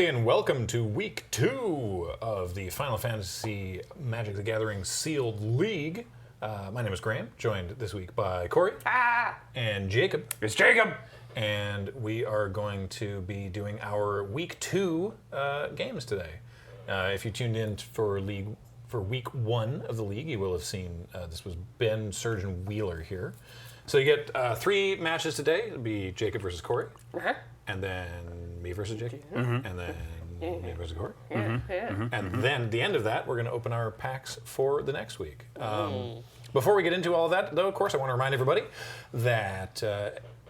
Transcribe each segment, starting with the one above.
everybody, and welcome to week 2 of the Final Fantasy Magic the Gathering Sealed League. My name is Graham, joined this week by Corey and Jacob. It's Jacob! And we are going to be doing our week 2 games today. If you tuned in for week 1 of the league, you will have seen this was Ben, Surgeon Wheeler here. So you get 3 matches today. It'll be Jacob versus Corey. And then me versus Jake, and then me versus Corey. And then at the end of that, we're going to open our packs for the next week. Before we get into all of that, though, of course, I want to remind everybody that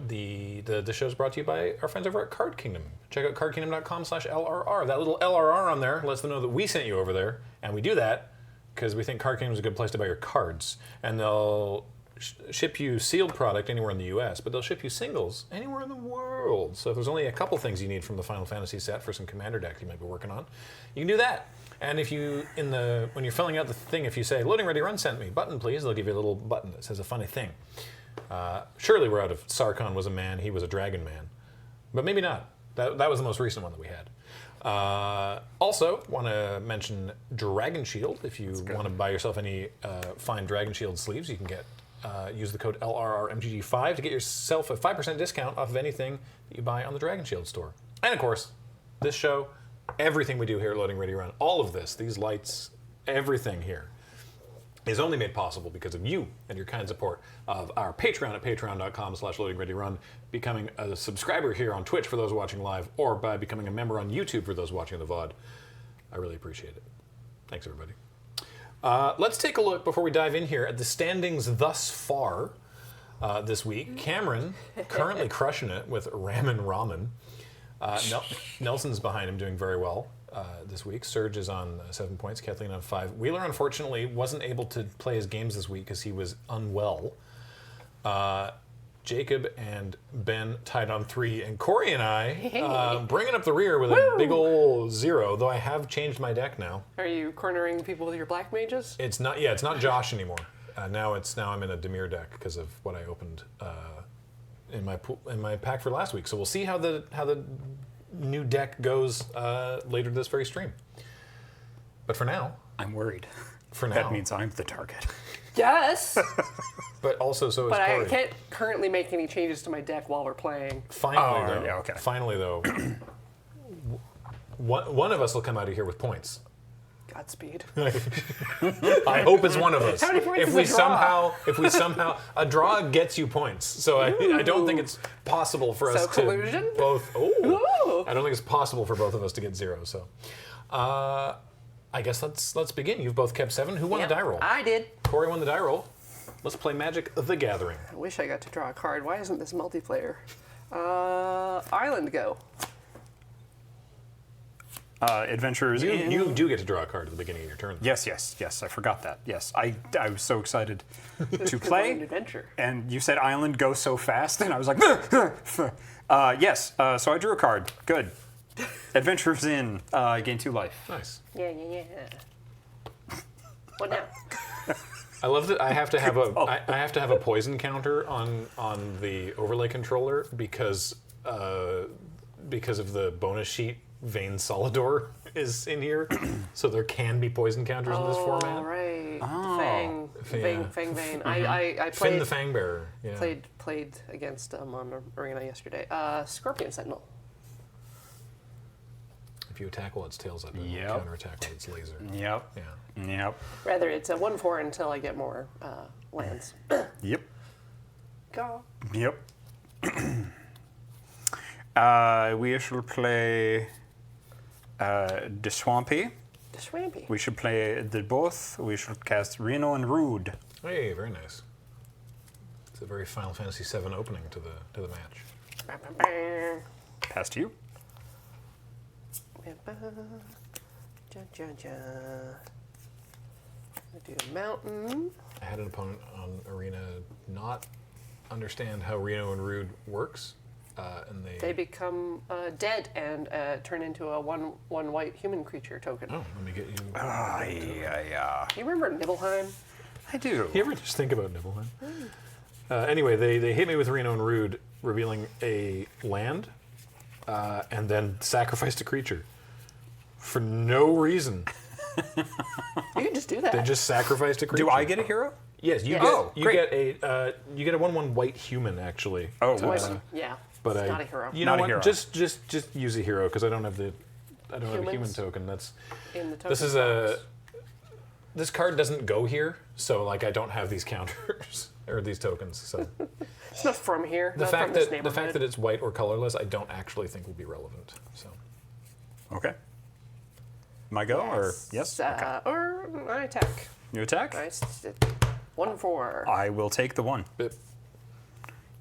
the show is brought to you by our friends over at Card Kingdom. Check out cardkingdom.com/LRR. That little LRR on there lets them know that we sent you over there, and we do that because we think Card Kingdom is a good place to buy your cards, and they'll ship you sealed product anywhere in the U.S., but they'll ship you singles anywhere in the world. So if there's only a couple things you need from the Final Fantasy set for some Commander deck you might be working on, you can do that. And if you, when you're filling out the thing, if you say, loading ready run sent me, button please, they'll give you a little button that says a funny thing. Surely we're out of Sarkon was a man, he was a dragon man. But maybe not. That was the most recent one that we had. Also, want to mention Dragon Shield. If you want to buy yourself any fine Dragon Shield sleeves, you can get use the code LRRMTG5 to get yourself a 5% discount off of anything that you buy on the Dragon Shield store. And of course, this show, everything we do here at Loading Ready Run, all of this, these lights, everything here, is only made possible because of you and your kind support of our Patreon at patreon.com/loadingreadyrun, becoming a subscriber here on Twitch for those watching live, or by becoming a member on YouTube for those watching the VOD. I really appreciate it. Thanks, everybody. Let's take a look, before we dive in here, at the standings thus far this week. Cameron currently crushing it with Ramen. Nelson's behind him, doing very well this week. Serge is on 7 points, Kathleen on 5. Wheeler, unfortunately, wasn't able to play his games this week because he was unwell. Jacob and Ben tied on 3, and Corey and I bringing up the rear with a big ol' 0, though I have changed my deck now. Are you cornering people with your black mages? It's not. Yeah, it's not Josh anymore. Now I'm in a Demir deck because of what I opened in my pack for last week. So we'll see how the new deck goes later this very stream. But for now, I'm worried. For now, that means I'm the target. Yes! But also so is But Corey. I can't currently make any changes to my deck while we're playing. Finally, though, one of us will come out of here with points. Godspeed. I hope it's one of us. How many points is a draw? If we somehow, a draw gets you points. So I don't think it's possible for us collusion? to both. Ooh. I don't think it's possible for both of us to get 0. So, I guess let's begin. You've both kept 7. Who won the die roll? I did. Corey won the die roll. Let's play Magic the Gathering. I wish I got to draw a card. Why isn't this multiplayer? Island go. Adventures in... You do get to draw a card at the beginning of your turn. Yes, I forgot that. Yes, I was so excited to play. An adventure. And you said Island go so fast, and I was like, yes, so I drew a card. Good. Adventures in, gain 2 life. Nice. Yeah. What now? I love that I have to have a poison counter on the overlay controller because of the bonus sheet. Vein Solidor is in here, so there can be poison counters in this format. Oh, right. Oh. Fang Vein. Mm-hmm. I played. Finn the Fang Bearer. Yeah. Played against on Arena yesterday. Scorpion Sentinel. If you attack while its tail's up, and counter attack while its laser. Yep. Yeah. Yep. Rather, it's a 1/4 until I get more lands. Yep. Go. Yep. We shall play the Swampy. The Swampy. We should play the both. We should cast Reno and Rude. Hey, very nice. It's a very Final Fantasy VII opening to the match. Pass to you. I do a mountain. I had an opponent on Arena not understand how Reno and Rude works. And they become dead and turn into a one white human creature token. Oh, let me get you. Yeah. You remember Nibelheim? I do. You ever just think about Nibelheim? Anyway, they hit me with Reno and Rude, revealing a land, and then sacrificed a creature. for no reason. You can just do that. They just sacrificed a creature. Do I get a hero? Yes, you Yes. get. Oh, you great. get a you get a 1/1 white human actually. Oh, to- whoops. Yeah. but it's I, not a hero. You know Not a what? hero. Just use a hero because I don't have the have a human Humans? token. That's In the token this is box. this card doesn't go here, so like I don't have these counters or these tokens. So It's not from here. the not fact from this that the fact neighborhood. that it's white or colorless, I don't actually think will be relevant. So Okay. My go or yes? Okay. Or I attack. You attack? I 1/4. I will take the 1. but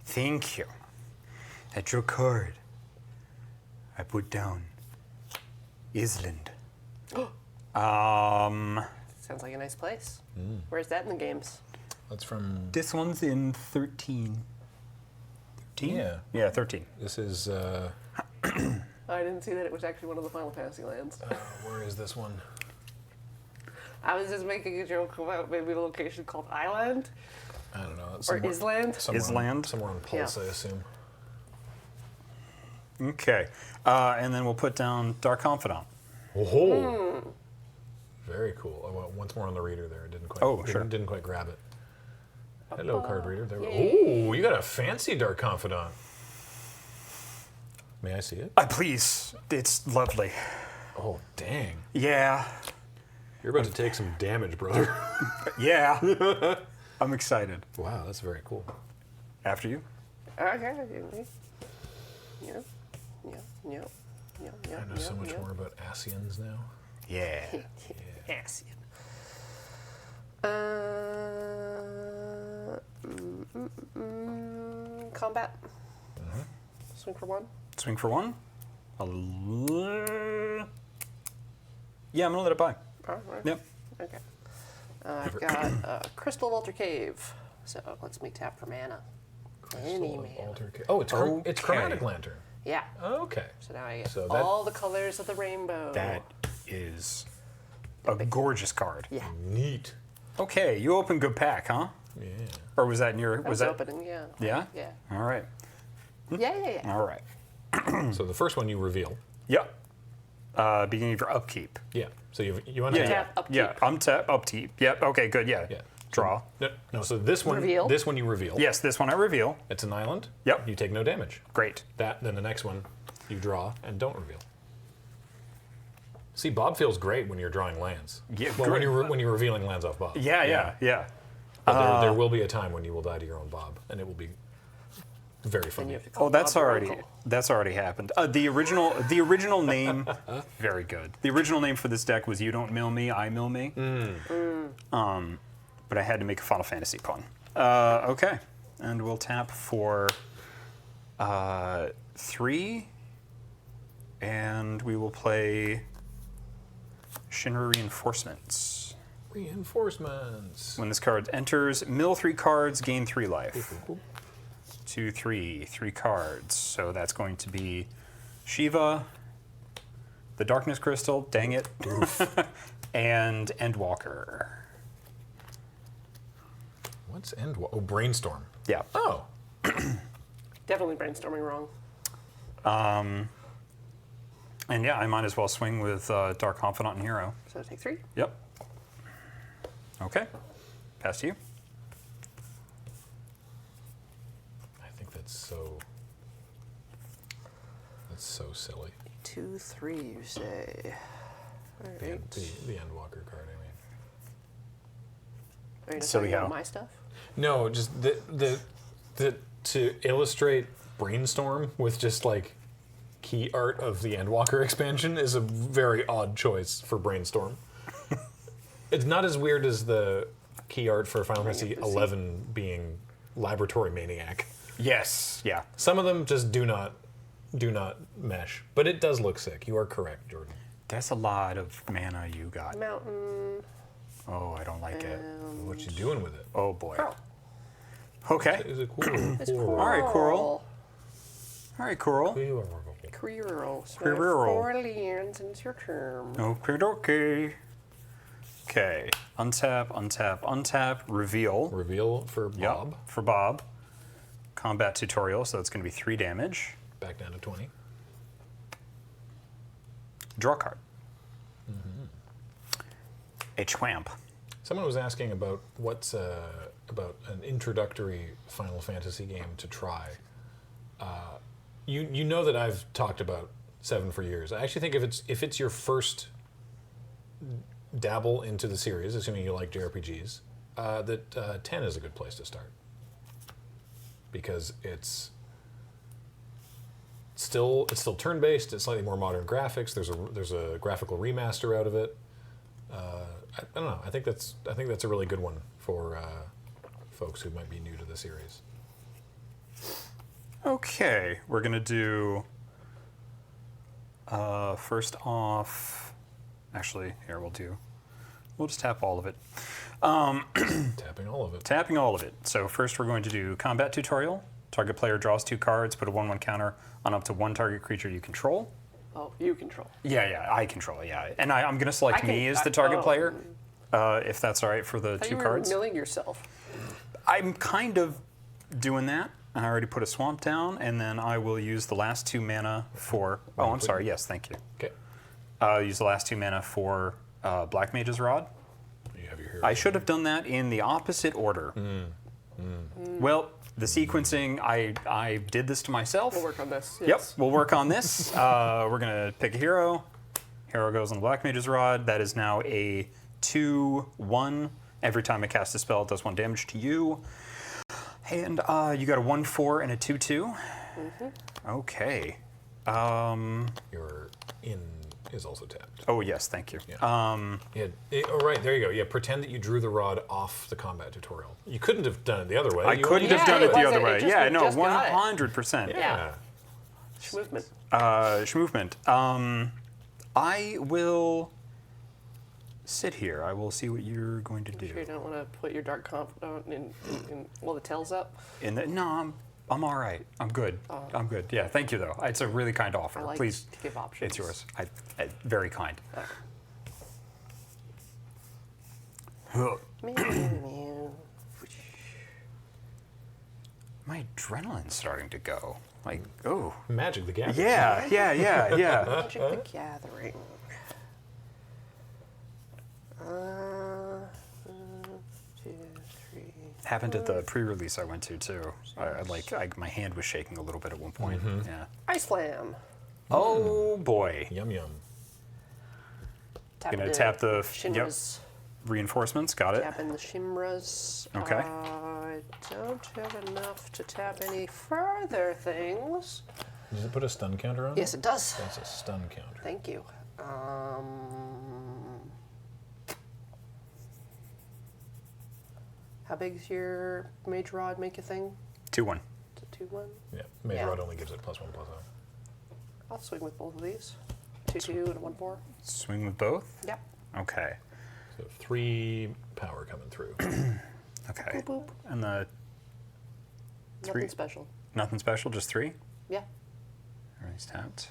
Thank you. At your card, I put down Island. Sounds like a nice place. Where's that in the games? that's from This one's in 13. 13? Yeah. Yeah, 13. this is I didn't see that it was actually one of the Final Fantasy lands. where is this one? I was just making a joke about maybe a location called Island I don't know. or somewhere- Island. somewhere Island? somewhere on Pulse, Yeah. I assume. Okay. And then we'll put down Dark Confidant. Oh, very cool. Oh, well, once more on the reader there. It didn't quite. Oh, sure. Didn't quite grab it. Hello, card reader. There. Yay. Oh, you got a fancy Dark Confidant. May I see it? Please. It's lovely. Oh, dang. Yeah. You're about to take some damage, brother. Yeah. I'm excited. Wow, that's very cool. After you? Okay. Yeah. Yeah. I know so much more about Asians now. Yeah. Yes. Combat. Swing for 1. Swing for 1. Yeah, I'm going to let it by. All right. Yep. Okay. I've got Crystal Altar Cave. So let's make tap for mana. Any Crystal mana. Altar Oh, it's it's Okay. Chromatic Lantern. Yeah. Okay. So now I get So that- all the colors of the rainbow. That is a gorgeous card. Yeah. Neat. Okay, you open good pack, huh? Yeah. Or was that in your? I Was was that? opening, yeah. Yeah. Yeah. All right. Yeah. All right. So the first one you reveal. Yep. Beginning of your upkeep. Yeah. So you Yeah. untap. Tap, upkeep. Yeah. Untap, upkeep. Yep. Okay. Good. Yeah. Yeah. Draw. No. So this one. Reveal. This one you reveal. Yes. This one I reveal. It's an island. Yep. You take no damage. Great. Then the next one you draw and don't reveal. See, Bob feels great when you're drawing lands. Yeah, Well, great. when you're revealing lands off Bob. Yeah. But there will be a time when you will die to your own Bob, and it will be very And funny. you have to call Oh, that's Bob your already uncle. happened. The original name, very good. The original name for this deck was "You Don't Mill Me, I Mill Me." But I had to make a Final Fantasy pun. Okay, and we'll tap for 3, and we will play Shinra Reinforcements. Reinforcements. When this card enters, mill 3 cards, gain 3 life. 2, 3, 3 cards. So that's going to be Shiva, the Darkness Crystal, dang it, and Endwalker. What's end? Oh, brainstorm. Yeah. Oh, Definitely brainstorming wrong. And yeah, I might as well swing with Dark Confidant and Hero. So take 3. Yep. Okay. Pass to you. I think that's so silly. 2, 3, you say. All The right. the Endwalker card. I mean. Are you So talking we about have- my stuff? No, just the to illustrate brainstorm with just like key art of the Endwalker expansion is a very odd choice for brainstorm. It's not as weird as the key art for Final Fantasy XI being Laboratory Maniac. Yes. Yeah. Some of them just do not mesh, but it does look sick. You are correct, Jordan. That's a lot of mana you got. Mountain. Oh, I don't like it. What you doing with it? Oh boy. Pearl. Okay. Is it cool? It's coral. All right, Coral. All right, Coral. Creole. Creole. 4 lands and it's your turn. Okay. Okay. Untap, untap, untap. Reveal. Reveal for Yep, Bob. for Bob. Combat tutorial, so it's going to be 3 damage. Back down to 20. Draw card. A Chwamp. Someone was asking about what's about an introductory Final Fantasy game to try. You know that I've talked about 7 for years. I actually think if it's your first dabble into the series, assuming you like JRPGs, that 10 is a good place to start, because it's still turn-based. It's slightly more modern graphics. There's a graphical remaster out of it. I don't know. I think that's a really good one for folks who might be new to the series. Okay, we're gonna do first off. Actually, here we'll just tap all of it. Tapping all of it. Tapping all of it. So first we're going to do combat tutorial. Target player draws 2 cards, put a 1/1 counter on up to 1 target creature you control. Oh, you control. Yeah, I control. Yeah, and I'm gonna select me as the oh. target player, if that's all right for the I thought 2 you cards. were milling yourself. I'm kind of doing that. I already put a swamp down, and then I will use the last 2 mana for. Oh, I'm sorry. Yes, thank you. Okay. I'll use the last 2 mana for Black Mage's Rod. You have your hero. I should have done that in the opposite order. Well, the sequencing, I did this to myself. We'll work on this. Yep, Yes. we'll work on this. We're going to pick a hero. Hero goes on the Black Mage's Rod. That is now a 2/1. Every time I cast a spell, it does 1 damage to you. And you got a 1/4 and a 2/2. Okay. Your in is also tapped. Oh, yes, thank you. Yeah. Oh, right. There you go. Yeah. Pretend that you drew the rod off the combat tutorial. You couldn't have done it the other way. I You couldn't only- have done it it the other wasn't- way. it just- Yeah, we no, just got it. 100%. Yeah. Movement. Schmovement. I will sit here. I will see what you're going to do. Sure you don't want to put your dark confidant in while the tail's up? No, I'm all right. I'm good. I'm good. Yeah, thank you, though. It's a really kind offer. I like Please, to give options. it's yours. Very kind. Meow, meow, meow. My adrenaline's starting to go. Like, oh. Magic the Gathering. Yeah. Magic the Gathering. 1, 2, 3. Happened at the pre-release I went to, too. My hand was shaking a little bit at one point. Yeah. Ice Slam. Oh, boy. Yum yum. Gonna tap the Shinras. reinforcements. Got it. Tapping the Shimras. Okay. I don't have enough to tap any further things. Does it put a stun counter on? Yes, it does. That's a stun counter. Thank you. How big's your Mage Rod make a thing? 2/1. It's a 2/1? Yeah. Mage Yeah. Rod only gives it +1/+0. I'll swing with both of these. 2/2 and a 1/4. Swing with both? Yep. Okay. So 3 power coming through. Okay. Boop, boop. And the Nothing special. nothing special, just 3? Yeah. Everything's tapped.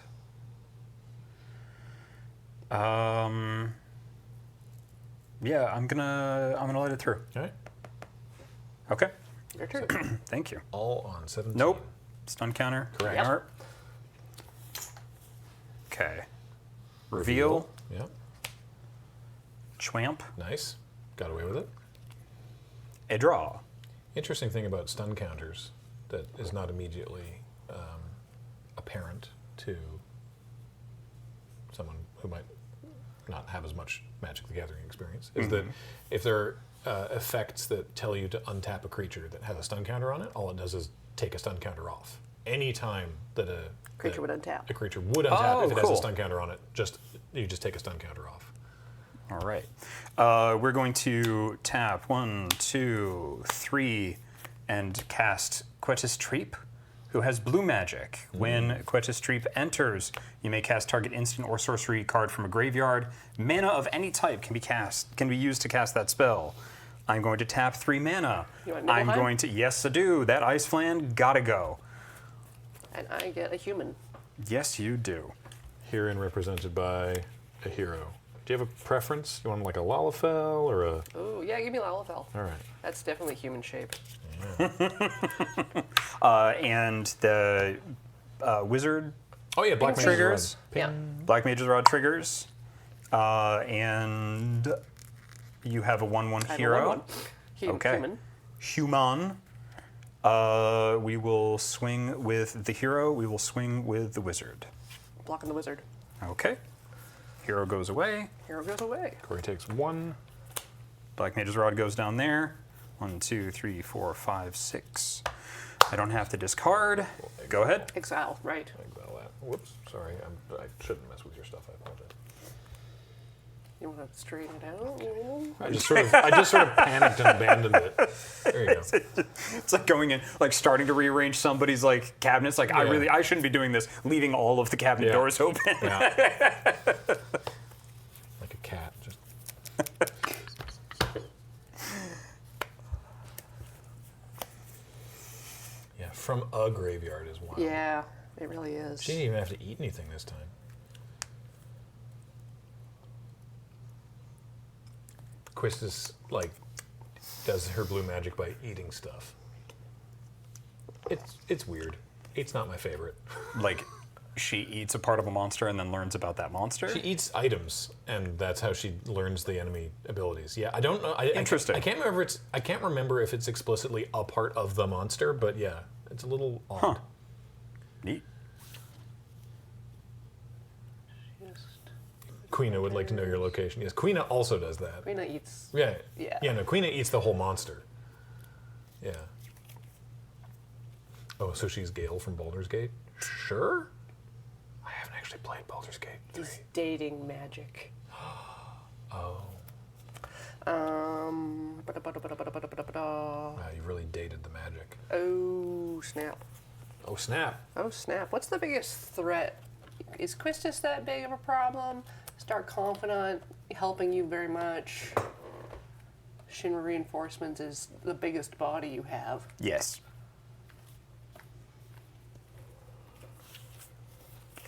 Yeah, I'm gonna let it through. All right. Okay. Your turn. Thank you. All on 17. Nope. Stun counter. Correct. They are. Okay. Reveal. Yeah. Chwamp. Nice. Got away with it. A draw. Interesting thing about stun counters that is not immediately apparent to someone who might not have as much Magic the Gathering experience is that if there are effects that tell you to untap a creature that has a stun counter on it, all it does is take a stun counter off. Any time that a Creature would untap. a creature would untap if it has cool. a stun counter on it, you just take a stun counter off. All right. We're going to tap 1, 2, 3, and cast Quetis Treep, who has blue magic. When Quetis Treep enters, you may cast target instant or sorcery card from a graveyard. Mana of any type can be used to cast that spell. I'm going to tap 3 mana. You want I'm Nibelheim? going to, yes, I do. That Ice Flan gotta go. And I get a human. Yes, you do. Herein represented by a hero. Do you have a preference? You want like a Lalafell or a? Oh, yeah, give me Lalafell. All right. That's definitely human shape. And the wizard Oh yeah, Black Mage's triggers. Rod. Yeah. Black Mage's Rod triggers. And You have a 1/1 I have a hero. 1/1. Okay. Human. We will swing with the hero. We will swing with the wizard. Blocking the wizard. Okay. Hero goes away. Hero goes away. Corey takes 1. Black Mage's Rod goes down there. 1, 2, 3, 4, 5, 6. I don't have to discard. Go ahead. Exile, right. Exile that. Whoops, sorry. I shouldn't mess with your stuff. I apologize. You want to straighten it out? I just sort of panicked and abandoned it. There you go. It's like going in, like starting to rearrange somebody's like cabinets. Like Yeah. I shouldn't be doing this. Leaving all of the cabinet Yeah. doors open. Yeah. Like a cat. Just. Yeah, from a graveyard is wild. Yeah, it really is. She didn't even have to eat anything this time. Quistis, like, does her blue magic by eating stuff. It's weird. It's not my favorite. Like she eats a part of a monster and then learns about that monster. She eats items, and that's how she learns the enemy abilities. Yeah, I don't know. Interesting. I can't remember if it's explicitly a part of the monster, but yeah, it's a little odd. Neat. Queena would like to know your location. Yes, Queena also does that. Queena eats. Yeah. Yeah. Yeah, no, Queena eats the whole monster. Yeah. Oh, so she's Gale from Baldur's Gate? Sure. I haven't actually played Baldur's Gate 3. He's dating magic. Oh. Um. Wow, you really dated the magic. Oh snap! Oh, snap. Oh snap! What's the biggest threat? Is Quistis that big of a problem? Start Confidant helping you very much. Shinra Reinforcements is the biggest body you have. Yes.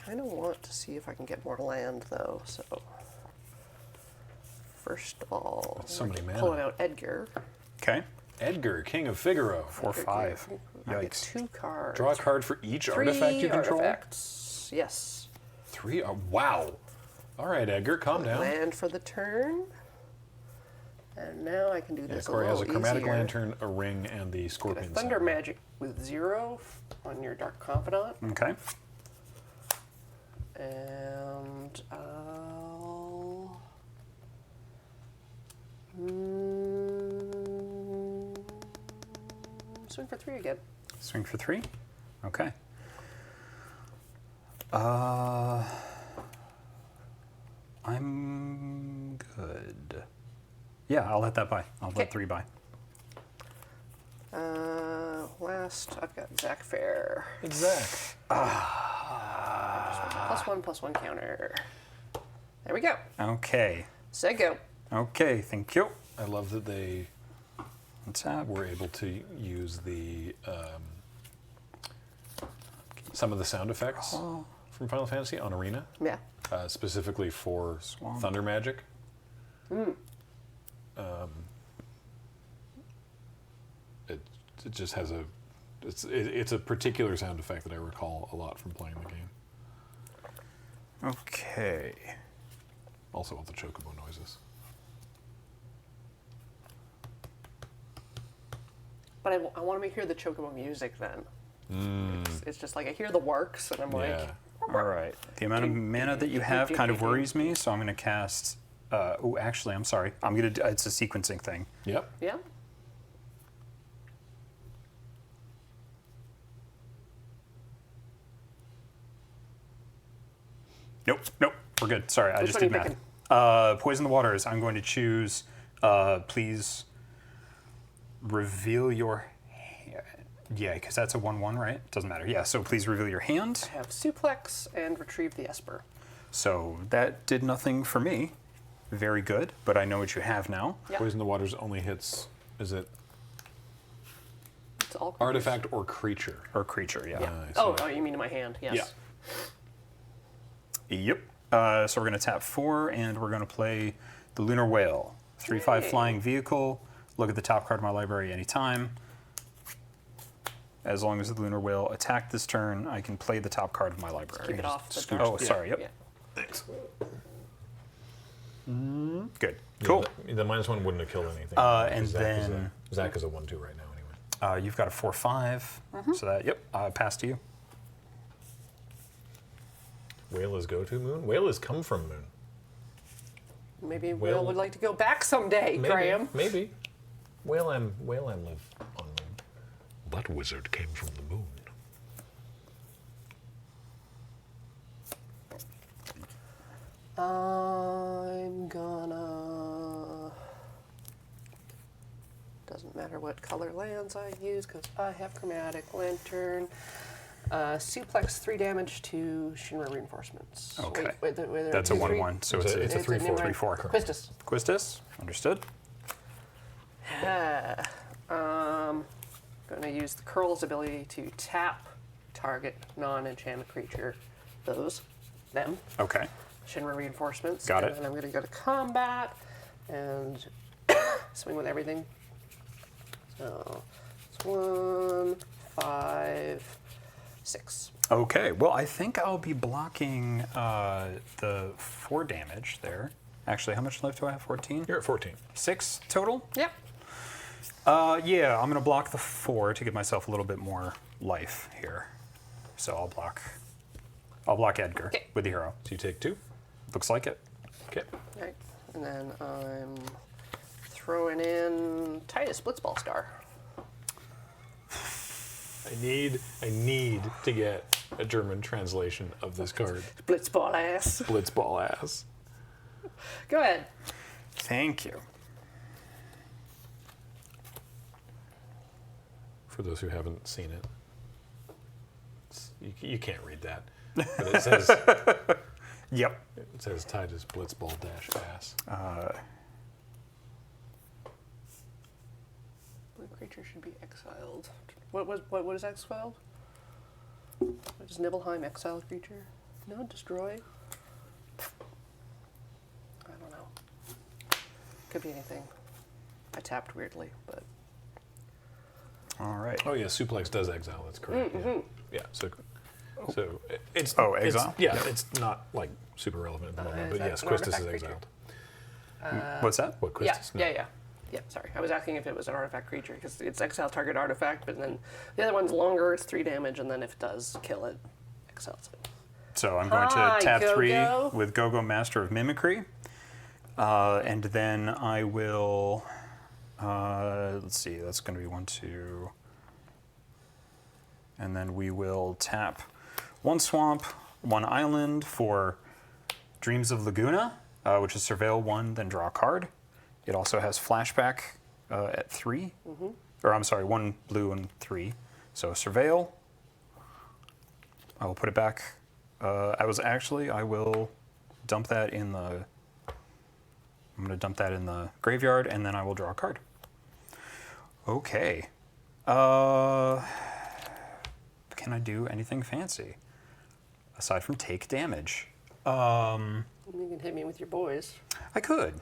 Kind of want to see if I can get more land though. So first of all, That's so many mana. pulling out Edgar. Okay. Edgar, King of Figaro. 4, 5. I get Yikes. 2 cards. Draw a card for each 3 artifact you control. artifacts. Yes. 3? Wow. All right, Edgar, calm down. Land for the turn. And now I can do Yeah, this Corey a has a little chromatic easier. lantern, a ring, and the Get a scorpion. Thunder symbol. Magic with 0 on your Dark Confidant. Okay. And I'll... swing for 3 again. Swing for 3. Okay. I'm good. Yeah, I'll let that by. I'll let Okay. 3 by. Last, I've got Zach Fair. It's Zach. +1/+1 counter. There we go. Okay. Set go. Okay, thank you. I love that they What's that? were able to use the some of the sound effects from Final Fantasy on Arena, Yeah. specifically for Swamp. thunder magic. It just has a it's a particular sound effect that I recall a lot from playing the game. Okay. Also all the chocobo noises. But I want to hear the Chocobo music then. It's just like I hear the works and I'm like, Yeah. All right. The amount of mana that you have kind of worries me, so I'm going to cast. Oh, actually, I'm sorry. I'm going to. It's a sequencing thing. Yep. yeah. Nope. Nope. We're good. Sorry, I Which just one did are you math. Poison the waters. I'm going to choose. Please reveal your. Yeah, because that's a 1/1, right? Doesn't matter. Yeah. So please reveal your hand. I have Suplex and Retrieve the Esper. So that did nothing for me. Very good, but I know what you have now. Yeah. Poison the Waters only hits, is it It's all creatures. artifact or creature? Or creature, yeah. Yeah. I see. Oh, you mean in my hand? Yes. Yeah. Yep. So we're going to tap 4, and we're going to play the Lunar Whale. 3/5 Yay. flying vehicle. Look at the top card of my library anytime. As long as the Lunar Whale attacked this turn, I can play the top card of my library. Keep it off the Scoot- dark. Oh, sorry. Yep. Yeah. Thanks. Good. Yeah, Cool. the -1 wouldn't have killed anything. And Zach then Zach is a 1/2 right now anyway. you've got a 4/5. So that, yep, pass to you. Whale is go to moon. Whale is come from moon. Maybe Well- Will would like to go back someday, Maybe, Graham. Maybe. Whale M live on moon. But wizard came from the moon. I'm gonna. Doesn't matter what color lands I use because I have chromatic lantern. Suplex 3 damage to Shinra reinforcements. Okay. Wait, That's a 1/1, so it's It's a a 3/4. 3/4. Quistis. Quistis, understood. Gonna use the Curl's ability to tap target non-enchanted creature. Them. Okay. Shinra reinforcements. Got and it. then I'm gonna go to combat and swing with everything. So it's 1, 5, 6. Okay, well, I think I'll be blocking the 4 damage there. Actually, how much life do I have? 14? You're at 14. 6 total? Yeah. Yeah, I'm going to block the 4 to give myself a little bit more life here. So I'll block Edgar Okay. with the hero. So you take 2. Looks like it. Okay. Right. And then I'm throwing in Titus Blitzball Star. I need to get a German translation of this card. Blitzball ass. Blitzball ass. Go ahead. Thank you. For those who haven't seen it, you can't read that. But it says Yep. Titus Blitzball dash ass. Blue creature should be exiled. What is exiled? What is Nibelheim exile creature? No, destroy. I don't know. Could be anything. I tapped weirdly, but All right. Oh yeah, suplex does exile. That's correct. Yeah. So it's Oh, it's- exile? yeah, it's not like super relevant at the moment, is but that yes, an Quistis artifact is creature? exiled. What's that? What Quistis? No. yeah. Sorry, I was asking if it was an artifact creature because it's exile target artifact, but then the other one's longer. It's 3 damage, and then if it does kill it, exiles it. So I'm going Hi, to tap Go-Go. 3 with Go-Go Master of Mimicry. And then I will, let's see, that's going to be 1, 2. And then we will tap 1 swamp, 1 island for Dreams of Laguna, which is Surveil 1, then draw a card. It also has flashback at 3. Or I'm sorry, 1 blue and 3. So Surveil. I will put it back. I will dump that in the. I'm going to dump that in the graveyard, and then I will draw a card. Okay. Can I do anything fancy aside from take damage? You can hit me with your boys. I could.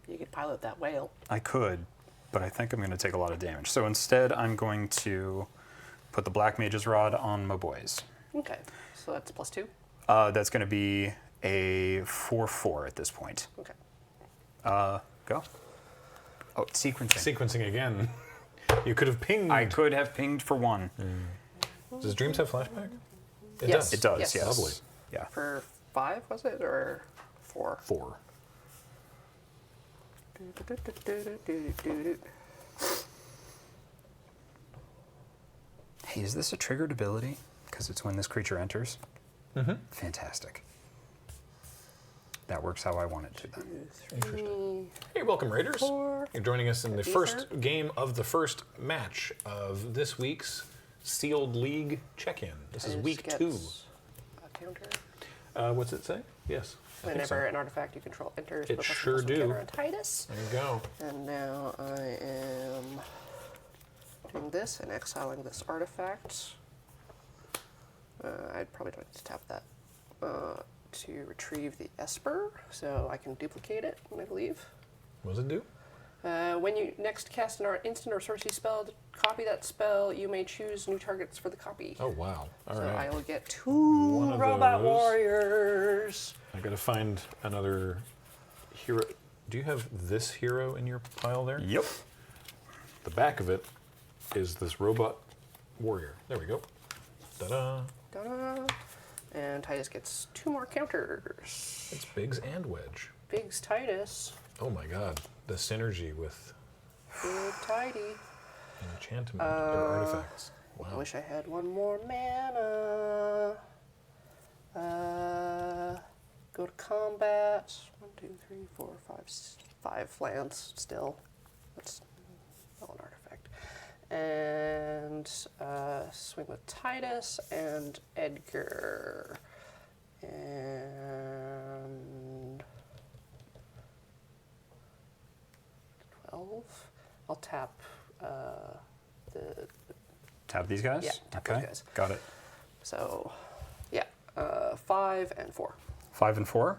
You could pilot that whale. I could, but I think I'm going to take a lot of damage. So instead, I'm going to put the Black Mage's Rod on my boys. Okay, so that's +2. That's going to be a 4/4 at this point. Okay. Go. Oh, it's sequencing. Sequencing again. You could have pinged. I could have pinged for 1. Does Dreams have flashback? It Yes. does. It does, Yes. yes. Lovely. Yeah. For 5, was it, or 4? 4. Hey, is this a triggered ability? Because it's when this creature enters? Mm-hmm. Fantastic. That works how I want it to then. 2, 3. Hey, welcome, Raiders. 4. You're joining us in the Ether. first game of the first match of this week's Sealed League check-in. This is week 2. A counter. What's it say? Yes. I think Whenever so. an artifact you control enters, It put plus sure one do. counter on Titus. There you go. And now I am doing this and exiling this artifact. I probably don't need to tap that to retrieve the Esper, so I can duplicate it, I believe. What does it do? When you next cast an instant or sorcery spell to copy that spell, you may choose new targets for the copy. Oh, wow. All So right. I will get One two of robot those. warriors. I gotta find another hero. Do you have this hero in your pile there? Yep. The back of it is this robot warrior. There we go. Ta-da. Da-da. And Titus gets 2 more counters. It's Biggs and Wedge. Biggs Titus. Oh my god. The synergy with Big Tidy. enchantment or artifacts. I Wow. wish I had 1 more mana. Go to combat. 1, 2, 3, 4, 5, 5 lands still. That's not an artifact. And swing with Titus and Edgar. And 12. I'll tap the. Tap these guys? Yeah, tap okay. those guys. Got it. So, yeah, 5 and 4. 5 and 4.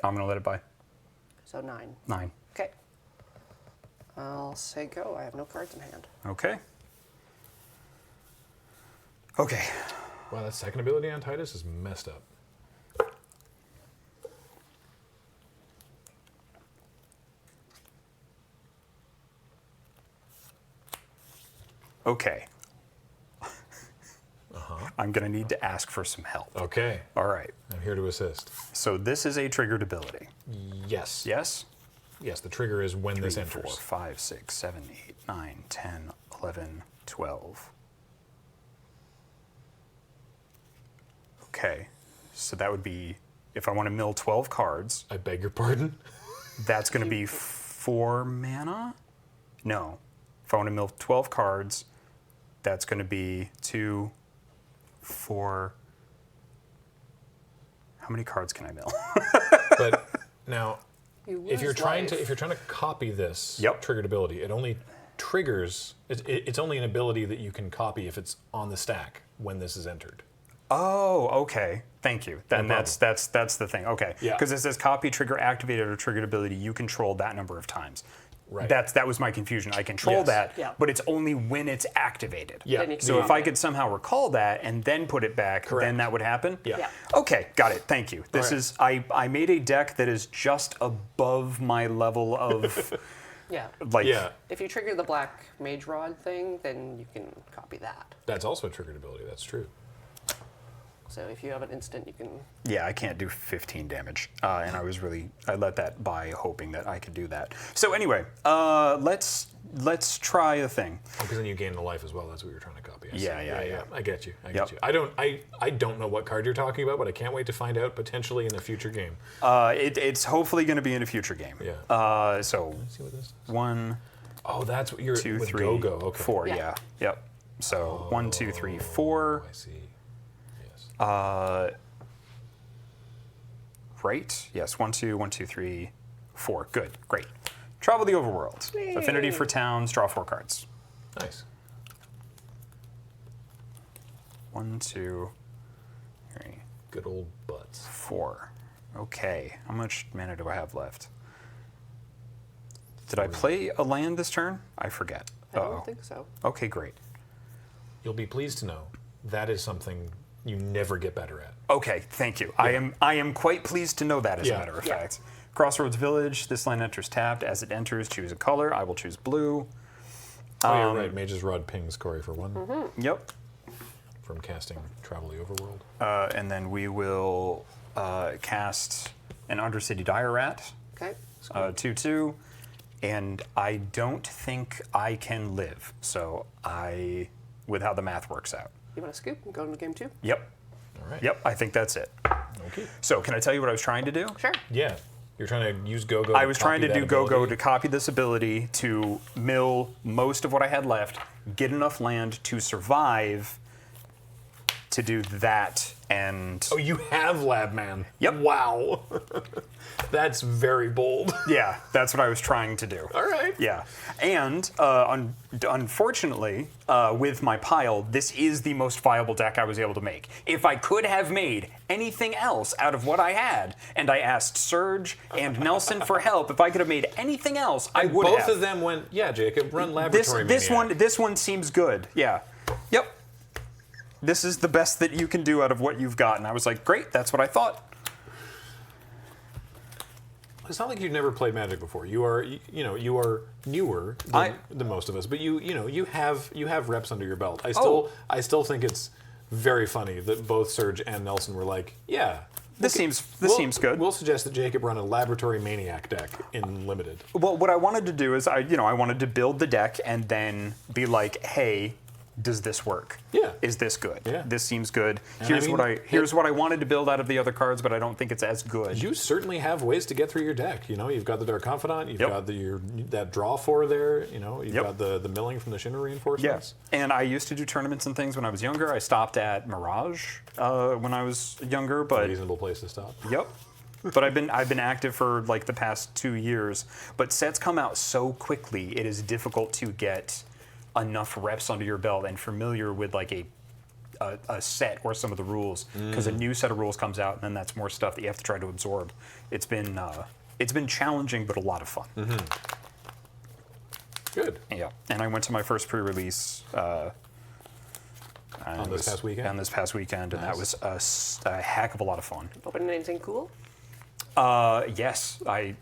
I'm going to let it by. So 9. 9. Okay. I'll say go. I have no cards in hand. Okay. Okay. Wow, that second ability on Titus is messed up. Okay. I'm going to need to ask for some help. Okay. All right. I'm here to assist. So this is a triggered ability. Yes. Yes? Yes, the trigger is when this 3, enters. 4, 5, 6, 7, 8, 9, 10, 11, 12. Okay. So that would be, if I want to mill 12 cards, I beg your pardon? that's going to be 4 mana? No. If I want to mill 12 cards, that's going to be 2, 4. How many cards can I mill? But now, You if you're lose trying life. to copy this Yep. triggered ability, it only triggers. It's only an ability that you can copy if it's on the stack when this is entered. Oh, okay. Thank you. Then No that's the thing. Okay. Yeah. Because it says copy trigger activated or triggered ability you control that number of times. Right. That was my confusion. I control Yes. that, Yeah. but it's only when it's activated. Yeah. Then you can So if copy I it. could somehow recall that and then put it back, Correct. then that would happen? Yeah. Yeah. Okay, got it. Thank you. This right. is I made a deck that is just above my level of Yeah. like Yeah, If you trigger the black mage rod thing, then you can copy that. that's also a triggered ability. That's true. So if you have an instant, you can. Yeah, I can't do 15 damage, and I let that by hoping that I could do that. So anyway, let's try a thing. Because then you gain the life as well. That's what you're trying to copy. I see. Yeah. I get you. I Yep. get you. I don't know what card you're talking about, but I can't wait to find out potentially in a future game. It's hopefully going to be in a future game. Yeah. So Let's see what this is. 1, Oh, that's what you're 2, with 3, Go-Go. Okay. 4. Yeah. Yeah. Yep. So 1, 2, 3, 4. Oh, I see. Yes. Right? Yes. 1, 2, 1, 2, 3, 4. Good. Great. Travel the overworld. Yay. Affinity for towns. Draw 4 cards. Nice. 1, 2, 3, Good old butts. 4. Okay. How much mana do I have left? Did I play a land this turn? I forget. I Uh-oh. don't think so. Okay, great. You'll be pleased to know that is something you never get better at. Okay, thank you. I am quite pleased to know that, as Yeah. a matter of Yeah. fact. Crossroads Village. This land enters tapped. As it enters, choose a color. I will choose blue. Oh, you're right. Mage's Rod pings Corey for 1 Yep. from casting Travel the Overworld. And then we will cast an Undercity Dire Rat. Okay. 2/2. And I don't think I can live. So with how the math works out. You want to scoop and go into game 2? Yep. All right. Yep. I think that's it. Okay. So can I tell you what I was trying to do? Sure. Yeah. You're trying to use Go-Go. I was trying to copy do that Go-Go ability. to copy this ability to mill most of what I had left, get enough land to survive to do that and Oh, you have Labman. Yep. Wow. That's very bold. yeah, that's what I was trying to do. All right. Yeah, and unfortunately, with my pile, this is the most viable deck I was able to make. If I could have made anything else out of what I had, and I asked Serge and Nelson for help, if I could have made anything else, I would have. Both of them went, yeah, Jacob, run Laboratory Maniac. This one seems good. Yeah. Yep. This is the best that you can do out of what you've got, and I was like, great, that's what I thought. It's not like you've never played Magic before. You are, you are newer than most of us, but you have reps under your belt. I still think it's very funny that both Serge and Nelson were like, yeah. This seems good. We'll suggest that Jacob run a Laboratory Maniac deck in Limited. Well, what I wanted to do is I wanted to build the deck and then be like, hey, does this work? Yeah. Is this good? Yeah. This seems good. And Here's what I wanted to build out of the other cards, but I don't think it's as good. You certainly have ways to get through your deck. You've got the Dark Confidant, you've Yep. got that draw 4 there, you've Yep. got the milling from the Shinra Yeah. reinforcements. And I used to do tournaments and things when I was younger. I stopped at Mirage when I was younger, but Reasonable place to stop. yep. But I've been active for like the past 2 years. But sets come out so quickly, it is difficult to get enough reps under your belt and familiar with like a set or some of the rules, because a new set of rules comes out and then that's more stuff that you have to try to absorb. It's been challenging but a lot of fun. Good. Yeah, and I went to my first pre-release On this past weekend? On this past weekend, and that Nice. was a heck of a lot of fun. Open anything cool? Yes, I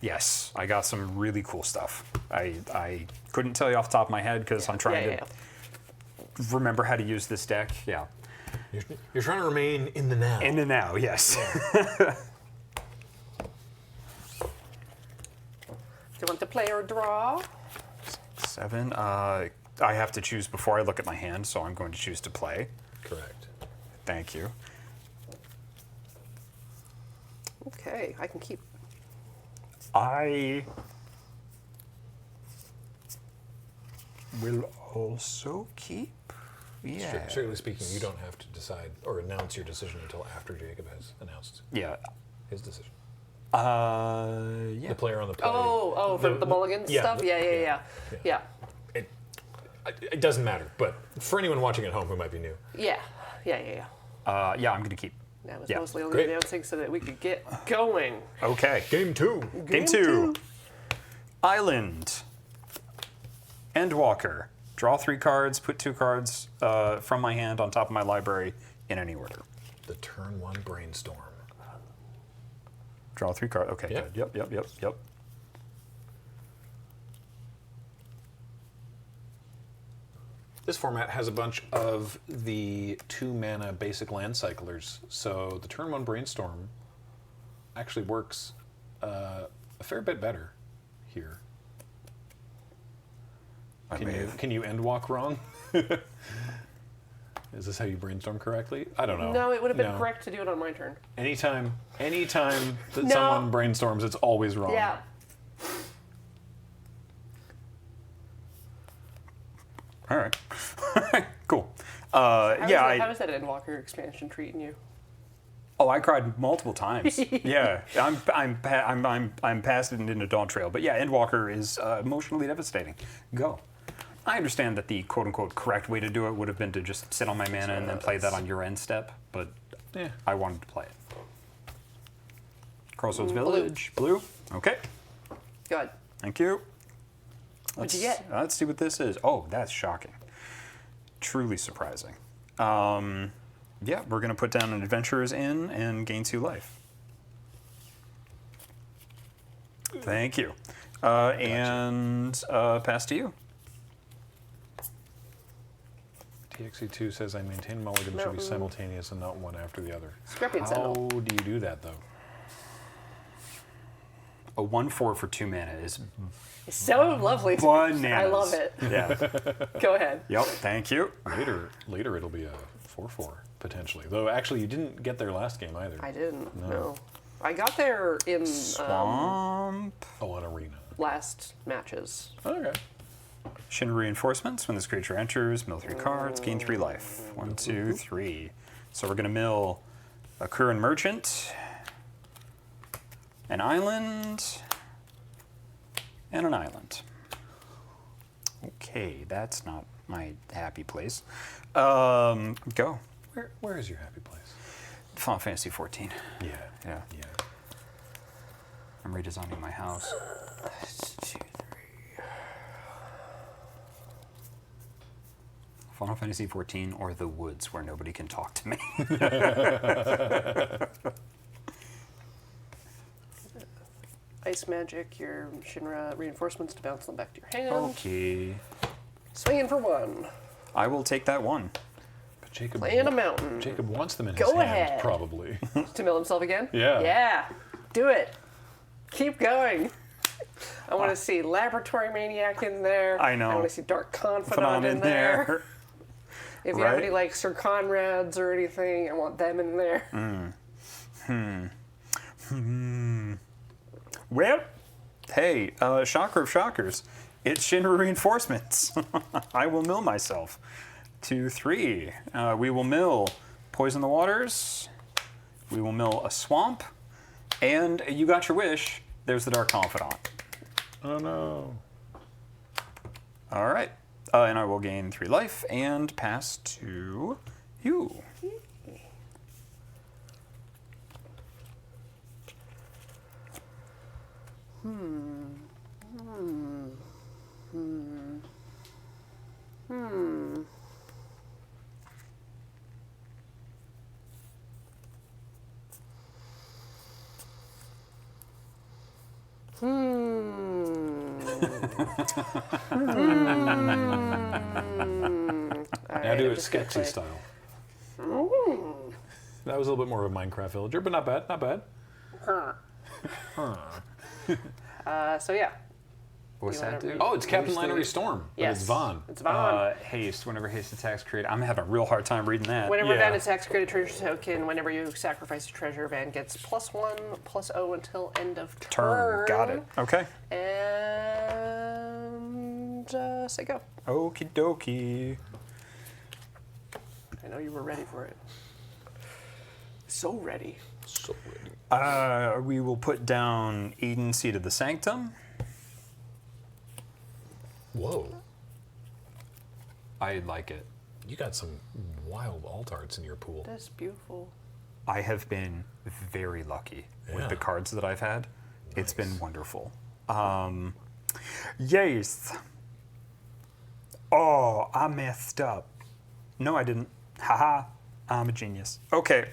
got some really cool stuff. I couldn't tell you off the top of my head because I'm trying to remember how to use this deck. Yeah. You're trying to remain in the now. In the now, yes. Do you want to play or draw? 7. I have to choose before I look at my hand, so I'm going to choose to play. Correct. Thank you. Okay, I can keep. I will also keep. Yeah. Strictly speaking, you don't have to decide or announce your decision until after Jacob has announced Yeah. his decision. Yeah. The player on the play. Oh, for the mulligan stuff? Yeah. It doesn't matter, but for anyone watching at home who might be new, Yeah. Yeah, I'm going to keep. That was Yeah. mostly only Great. announcing so that we could get going. Okay. Game 2. Game 2. Island. Endwalker. Draw 3 cards, put 2 cards from my hand on top of my library in any order. The turn 1 brainstorm. Draw 3 cards. Okay, Yep. good. Yep. This format has a bunch of the 2 mana basic land cyclers, so the turn 1 brainstorm actually works a fair bit better here. Can you end walk wrong? Is this how you brainstorm correctly? I don't know. No, it would have been No. correct to do it on my turn. Anytime that No. someone brainstorms, it's always wrong. Yeah. All right. Cool. How Yeah. is that Endwalker expansion treating you? I cried multiple times. Yeah, I'm past it into Dawn Trail, but yeah, Endwalker is emotionally devastating. Go. I understand that the quote-unquote correct way to do it would have been to just sit on my mana and then play that on your end step, but Yeah. I wanted to play it. Crossroads Village. Blue. Okay. Good. Thank you. What'd you get? Let's see what this is. Oh, that's shocking. Truly surprising. Yeah, we're going to put down an Adventurer's Inn and gain 2 life. Thank you. And pass to you. TXE2 says I maintain mulligan should be simultaneous and not one after the other. Scorpion How Sentinel. do you do that, though? A 1/4 for 2 mana is It's so lovely. bananas. I love it. Yeah. Go ahead. Yep. Thank you. Later it'll be a 4/4 potentially. Though actually you didn't get there last game either. I didn't. No. I got there in Swamp. On Arena. last matches. Okay. Shin reinforcements. When this creature enters, mill 3 cards, gain 3 life. 1, 2, 3. So we're going to mill a Kurin Merchant, an island, and an island. Okay, that's not my happy place. Go. Where is your happy place? Final Fantasy 14. Yeah. Yeah. Yeah. I'm redesigning my house. 2, 3. Final Fantasy 14 or The Woods, where nobody can talk to me. Ice magic, your Shinra reinforcements to bounce them back to your hand. Okay. Swinging for 1. I will take that one. But Jacob. Playing a mountain. Jacob wants them in Go his hand, ahead. probably. To mill himself again? Yeah. Yeah. Do it. Keep going. I want to see Laboratory Maniac in there. I know. I want to see Dark Confidant Phenom in there. If you have Right? any like Sir Conrads or anything, I want them in there. Well, hey, shocker of shockers. It's Shinra Reinforcements. I will mill myself. 2, 3. We will mill Poison the Waters. We will mill a Swamp. And you got your wish. There's the Dark Confidant. Oh no. All right. And I will gain 3 life and pass to you. Now do it Skeksis style. That was a little bit more of a Minecraft villager, but not bad, not bad. So yeah. What's You wanna that do? read- Oh, it's Captain Where's the- Lannery Storm, but Yes. it's Vaughn. It's Vaughn. Haste. Whenever haste attacks create, I'm having a real hard time reading that. Whenever Yeah. Van attacks, create a treasure token. Whenever you sacrifice a treasure, Van gets +1, +0 until end of turn. Got it. Okay. And say go. Okie dokie. I know you were ready for it. So ready. So ready. We will put down Eden, Seat of the Sanctum. Whoa. I like it. You got some wild alt arts in your pool. That's beautiful. I have been very lucky with the Yeah. cards that I've had. It's been Nice. wonderful. Yes. Oh, I messed up. No, I didn't. Haha. I'm a genius. Okay.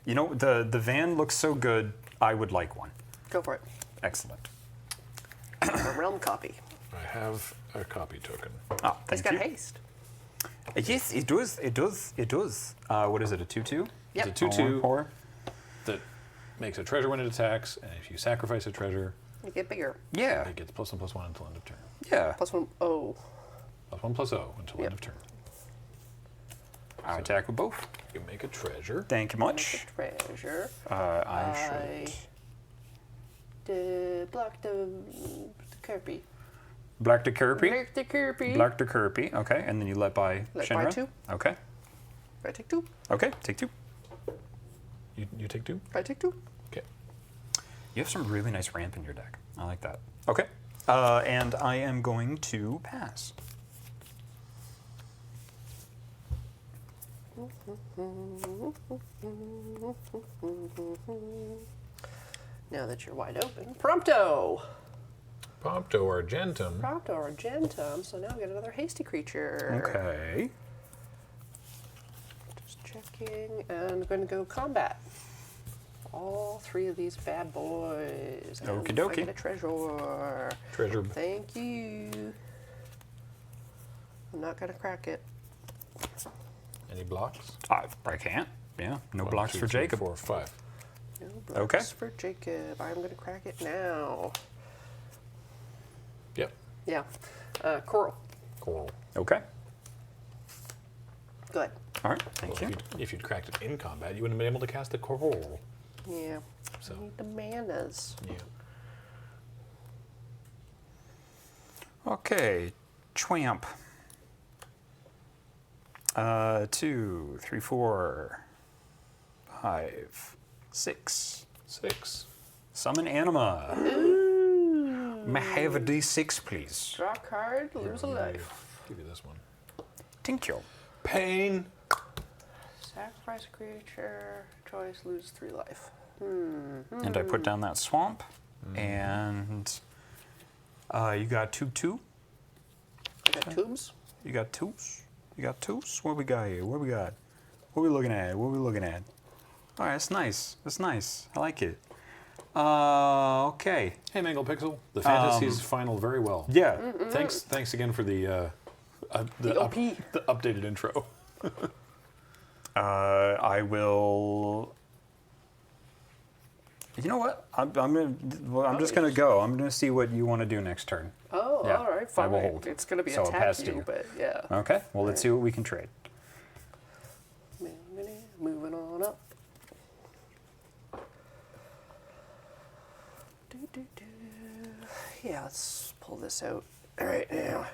You know, the van looks so good. I would like one. Go for it. Excellent. A realm copy. I have a copy token. Ah, It's thank got you. haste. Yes, it does. It does. It does. What is it? A 2/2? Yep. It's a 2/2 Or that makes a treasure when it attacks, and if you sacrifice a treasure, You get bigger. yeah, it gets +1/+1 until end of turn. yeah. +1. Oh. +1/+0 until Yep. end of turn. I attack with both. You make a treasure. Thank you much. Treasure. I should. Block the Kirby. Black to Kirby. Block the Kirby. Black to Kirby. Okay, and then you let by Let Shinra. by 2. Okay. I take 2. Okay, take 2. You take 2? I take 2. Okay. You have some really nice ramp in your deck. I like that. Okay. And I am going to pass. Now that you're wide open. Prompto! Prompto Argentum. Prompto Argentum. So now we get another hasty creature. Okay. Just checking. And going to go combat. All 3 of these bad boys. And Okie I dokie. get a treasure. Treasure. Thank you. I'm not going to crack it. Any blocks? I can't. Yeah, no 1, blocks 2, for 3, Jacob. 4, 5. No blocks Okay. for Jacob. I'm going to crack it now. Yep. Yeah. Coral. Coral. Okay. Good. All right. Thank Well, you. if you'd cracked it in combat, you wouldn't have been able to cast a coral. Yeah. So, I need the manas. yeah. Okay. Chwamp. 2, 3, 4, 5, 6. 6. Summon Anima. May I have a D6, please? Draw a card, lose a life. Give you this one. Thank you. Pain. Sacrifice a creature, choice, lose 3 life. And I put down that swamp. And you got 2/2. I got tubes. You got twos. You got twos. What we got here? What we got? What we looking at? What we looking at? All right, that's nice. That's nice. I like it. Okay. Hey, Mangle Pixel. The fantasies final very well. Yeah. Thanks again for the OP. the updated intro. I will. You know what? I'm just gonna go. I'm gonna see what you want to do next turn. Oh, Yeah, all right, I fine. will hold. It's going to be So I'll pass attack to you, you. but yeah. Okay. Well, let's see what we can trade. Moving on up. Yeah, let's pull this out. All right, now.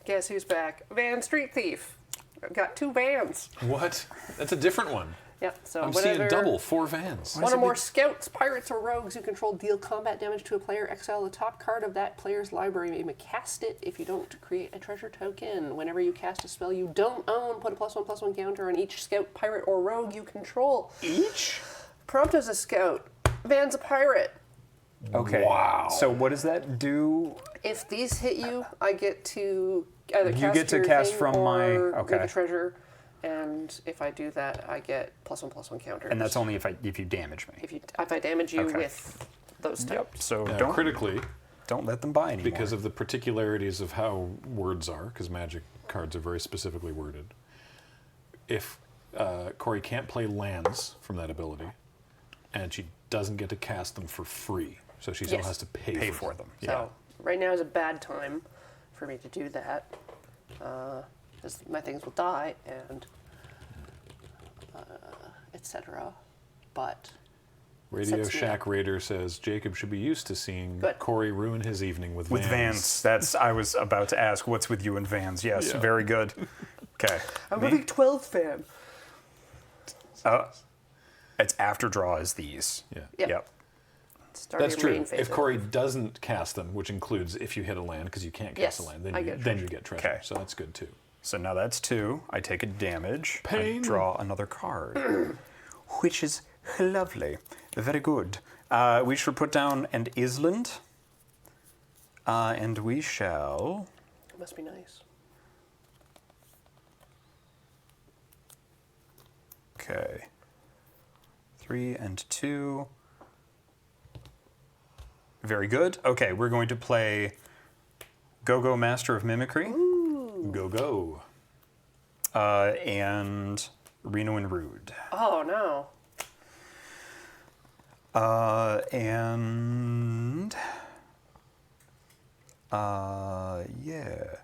Guess who's back? Van Street Thief. I've got 2 vans. What? That's a different one. Yep, so I'm whenever seeing double, 4 vans. one or more scouts, pirates, or rogues you control deal combat damage to a player, exile the top card of that player's library. You may cast it. If you don't, create a treasure token. Whenever you cast a spell you don't own, put a +1/+1 counter on each scout, pirate, or rogue you control. Each? Prompto's a scout. Van's a pirate. Okay. Wow. So what does that do? If these hit you, I get to either You cast get to your cast thing from or my- make okay. a treasure. And if I do that, I get +1/+1 counter. And that's only if you damage me. if I damage you Okay. with those types. So Now, critically, don't let them buy anymore. because of the particularities of how words are, because Magic cards are very specifically worded. If Corey can't play lands from that ability, and she doesn't get to cast them for free, so she still Yes. has to pay for them. So right now is a bad time for me to do that, because my things will die and etc. But Radio Sets me Shack up. Raider says Jacob should be used to seeing Good. Corey ruin his evening with With Vans. That's I was about to ask, what's with you and Vans? Yes, Yeah. very good. Okay. I'm Me? a big 12 fan. It's after draw is these. Yeah. Yep. Start That's your true. main phase If of Corey it. doesn't cast them, which includes if you hit a land, because you can't Yes, cast a land, then I you get then treasure. you get treasure. Okay. So that's good too. So now that's 2. I take a damage. Pain. I draw another card, which is lovely. Very good. We should put down an island, and we shall. It must be nice. Okay. 3 and 2. Very good. Okay, we're going to play Go-Go Master of Mimicry. Go go. And Reno and Rude. Oh no. And yeah.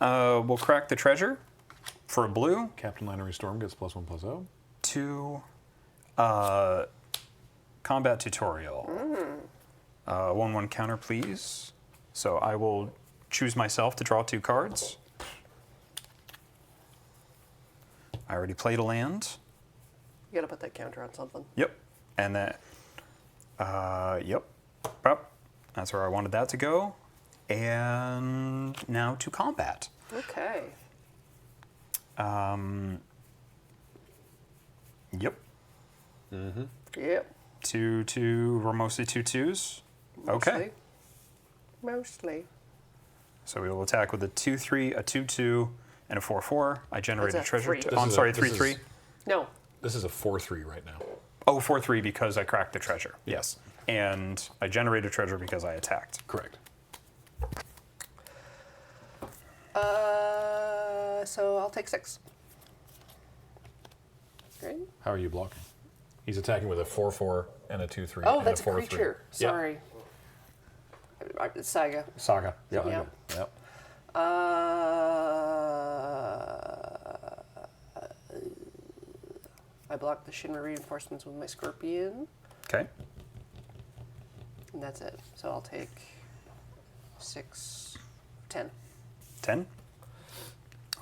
We'll crack the treasure for a blue. Captain Linery Storm gets +1/+0. 2 combat tutorial. 1/1 counter, please. So I will choose myself to draw 2 cards. I already played a land. You gotta put that counter on something. Yep. And then, yep. Yep. That's where I wanted that to go. And now to combat. Okay. Yep. Yep. 2 were mostly 2/2s. Okay. Mostly. So we will attack with a 2/3, a 2/2, and a 4/4. I generate That's a a treasure. 3. Oh, I'm This is sorry, a- this 3/3. is- No. This is a 4/3 right now. Oh, 4/3 because I cracked the treasure. Yes. And I generate a treasure because I attacked. Correct. So I'll take 6. Right? How are you blocking? He's attacking with a 4/4 and a 2/3. Oh, and that's a a 4/3. creature. Yep. Sorry. Saga. Saga. Yep. Yep. Yep. I blocked the Shinra reinforcements with my Scorpion, Okay. and that's it. So I'll take 6, 10. 10.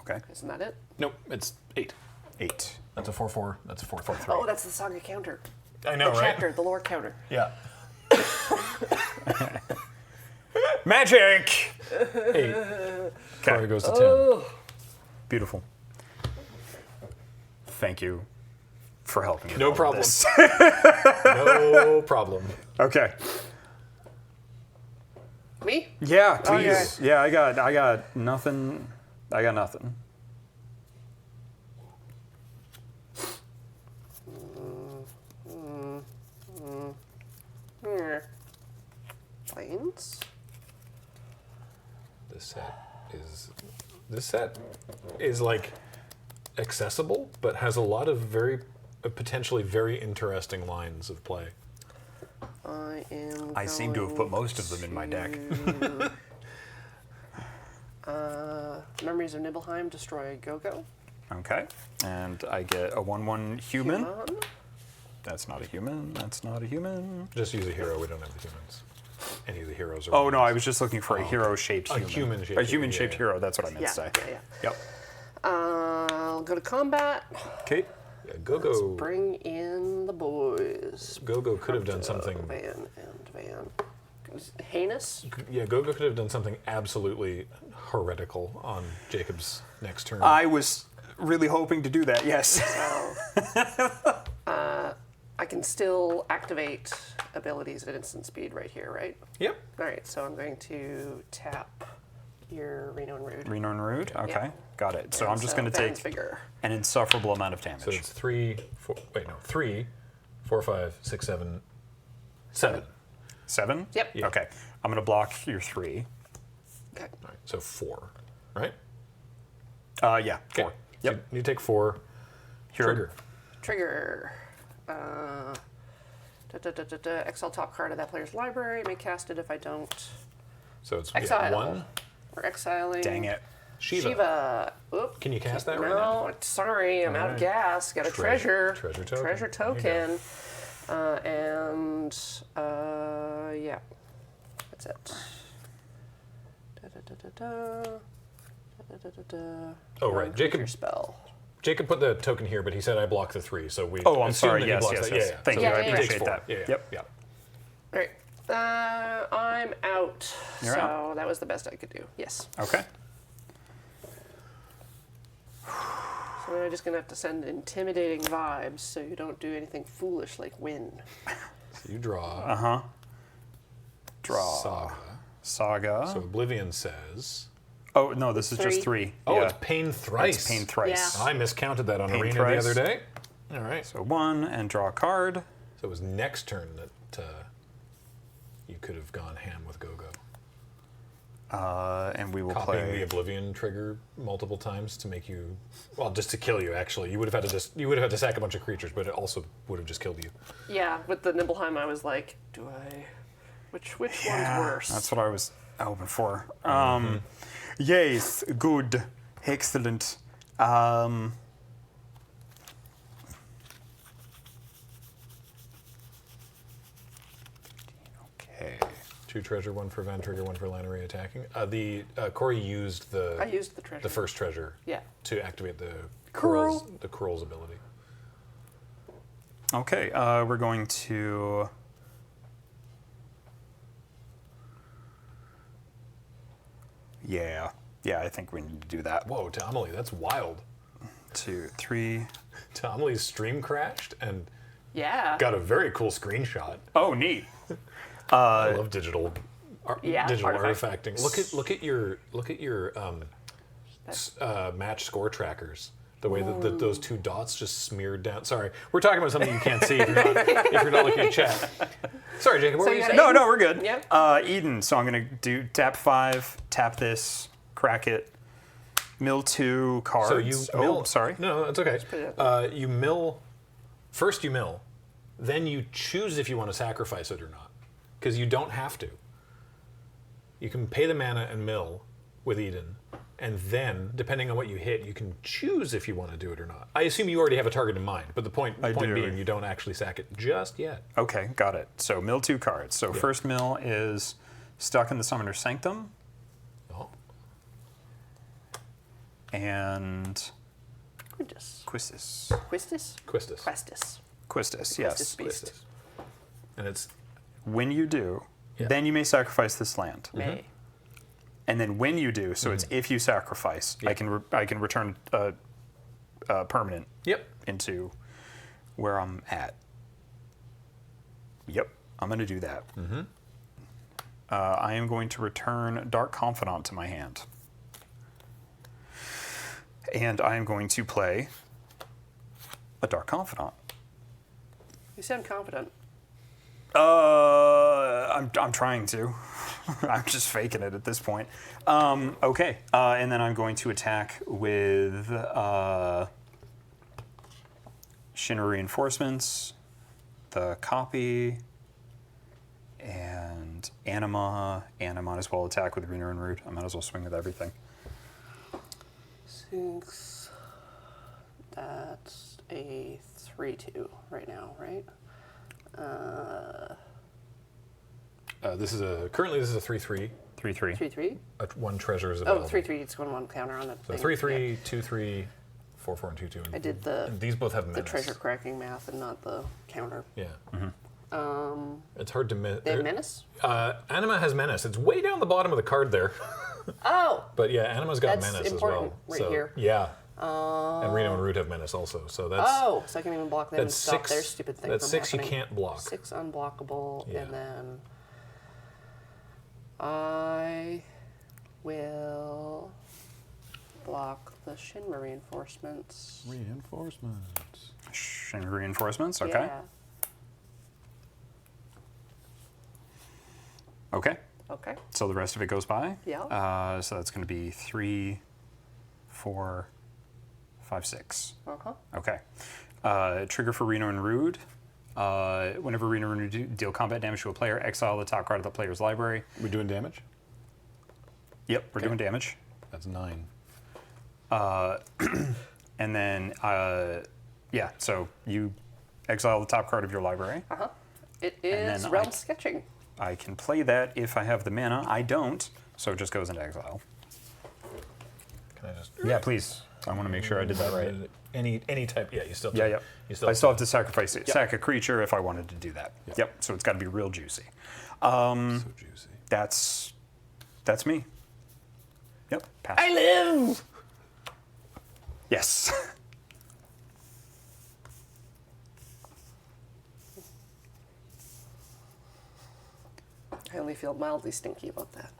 Okay. Isn't that it? Nope, it's 8. 8. That's a 4/4. That's a 4/4. Oh, that's the saga counter. I know, The right? chapter, the lore counter. Yeah. Magic! 8. Corey goes to 10. Oh. Beautiful. Thank you for helping me. No with all of problem. this. No problem. Okay. Me? Yeah, Oh, please. Yeah, I got nothing. I got nothing. Planes? This set is like accessible, but has a lot of very potentially very interesting lines of play. I seem to have put most of them in my deck. Memories of Nibelheim destroy Go-Go. Okay. And I get a 1/1 human. That's not a human. That's not a human. Just use a hero. We don't have the humans. Any of the heroes are. Oh no, I was just looking for a hero-shaped A human. human-shaped A human-shaped human, yeah, hero. That's what I meant Yeah, to say. yeah, yeah. Yep. I'll go to combat. Okay. Yeah, Go-Go. Bring in the boys. Go-Go could have done something. Van and Van. Heinous? Yeah, Go-Go could have done something absolutely heretical on Jacob's next turn. I was really hoping to do that. Yes. I can still activate abilities at instant speed right here, right? Yep. All right, so I'm going to tap your Reno and Rude. Reno and Rude. Okay. Yeah. Got it. So And I'm just so going to Van's take bigger. an insufferable amount of damage. So it's 3, 4. Wait, no, 3, 4, 5, 6, 7, 7. 7? Yep. Yeah. Okay. I'm going to block your 3. Okay. All right, so 4, right? Yeah. 4. Okay. Yep. So you take 4. Hero. Trigger. Trigger. Exile top card of that player's library. May cast it if I don't. So it's Exile. 1. We're exiling. Dang it. Shiva. Oop. Can you cast that right now? No, sorry, I'm out of Alright. gas. Got a treasure. Treasure token. Treasure There you token. Yeah. That's it. Oh, right. Non-creature spell. Jacob put the token here, but he said I block the 3, so we. Oh, I'm assume sorry. that he Yes, blocks yes, that. yes. Yeah, yeah. Thank So you. Yeah, I yeah, yeah. he takes appreciate 4. that. Yeah, yeah. Yep. Yeah. All right. I'm out. You're so out. that was the best I could do. Yes. Okay. So then I'm just gonna have to send intimidating vibes, so you don't do anything foolish like win. So you draw. Uh-huh. Draw. Saga. Saga. So Oblivion says. Oh, no, this is just 3. 3. Oh, yeah. it's Pain Thrice. It's Pain Thrice. Yeah. I miscounted that on Pain Arena Thrice. the other day. All right. So 1 and draw a card. So it was next turn that you could have gone ham with Go-Go. And we will Copying play. the Oblivion trigger multiple times to make you, well, just to kill you. Actually, you would have had to sack a bunch of creatures, but it also would have just killed you. Yeah, with the Nibelheim, I was like, do I? Which one's worse? That's what I was hoping for. Yes, good, excellent. Okay. 2 treasure, 1 for Van Trigger, 1 for Lannery attacking. Corey used I used the treasure. the first treasure Yeah. to activate the Curl. Curl's ability. Okay, we're going to. Yeah, I think we need to do that. Whoa, Tomalee, that's wild. 2, 3. Tomalee's stream crashed and Yeah. got a very cool screenshot. Oh, neat. I love digital Yeah, digital artifact. artifacting. Look at your match score trackers. The way that those 2 dots just smeared down. Sorry, we're talking about something you can't see if you're not looking at chat. Sorry, Jacob. What So were you you saying? had No, we're good. Yeah. Eden. So I'm gonna do tap 5, tap this, crack it, mill 2 cards. So you mill. Oh, sorry. No, that's okay. put it You mill. First, you mill. Then you choose if you want to sacrifice it or not, because you don't have to. You can pay the mana and mill with Eden, and then, depending on what you hit, you can choose if you want to do it or not. I assume you already have a target in mind, but the point do. being, you don't actually sack it just yet. Okay, got it. So mill 2 cards. So first mill is Stuck in the Summoner's Sanctum. Oh. and Quintus. Quistis. Quistis? Quistis. Questus. Quistis, yes. Quistis beast. Quistis. And it's When you do, Yeah. then you may sacrifice this land. May. And then when you do, so it's if you sacrifice, Yeah. I can return a permanent yep. into where I'm at. Yep, I'm going to do that. I am going to return Dark Confidant to my hand. And I am going to play a Dark Confidant. You sound confident. I'm trying to. I'm just faking it at this point. Okay, and then I'm going to attack with Shinra Reinforcements, the copy, and Anima. And I might as well attack with Reno and Root. I might as well swing with everything. 6. That's a 3-2 right now, right? This is a 3-3. 3/3. 3-3? One treasure is Oh, available. 3-3. It's going one counter on it. So 3-3, 2-3, 4-4, and 2-2. I did the And these both have the menace. treasure cracking math and not the counter. Yeah. It's hard to miss. They have menace? Anima has menace. It's way down the bottom of the card there. Oh! But yeah, Anima's got That's menace important as well. right so, here. Yeah. And Reno and Root have menace also. So that's Oh! So I can even block them and that's stop 6. their stupid thing That's from 6 happening. you can't block. 6 unblockable, Yeah. and then I will block the Shinra reinforcements. Reinforcements. Shinra Reinforcements, okay. Yeah. Okay. Okay. So the rest of it goes by. Yeah. So that's going to be 3, 4, 5, 6. Uh-huh. Okay. Trigger for Reno and Rude. Whenever Reno and Rude deal combat damage to a player, exile the top card of the player's library. We doing damage? Yep, we're doing damage. That's 9. And then, yeah, so you exile the top card of your library. Uh-huh. It And is then realm sketching. I can play that if I have the mana. I don't, so it just goes into exile. Can I just? Yeah, please. I want to make sure I did that right. Any type? Yeah, you still. Yeah, yeah. You still. I still have to sacrifice it, sack a creature if I wanted to do that. Yep. Yep. So it's got to be real juicy. So juicy. That's me. Yep. Pass. I live! Yes. I only feel mildly stinky about that.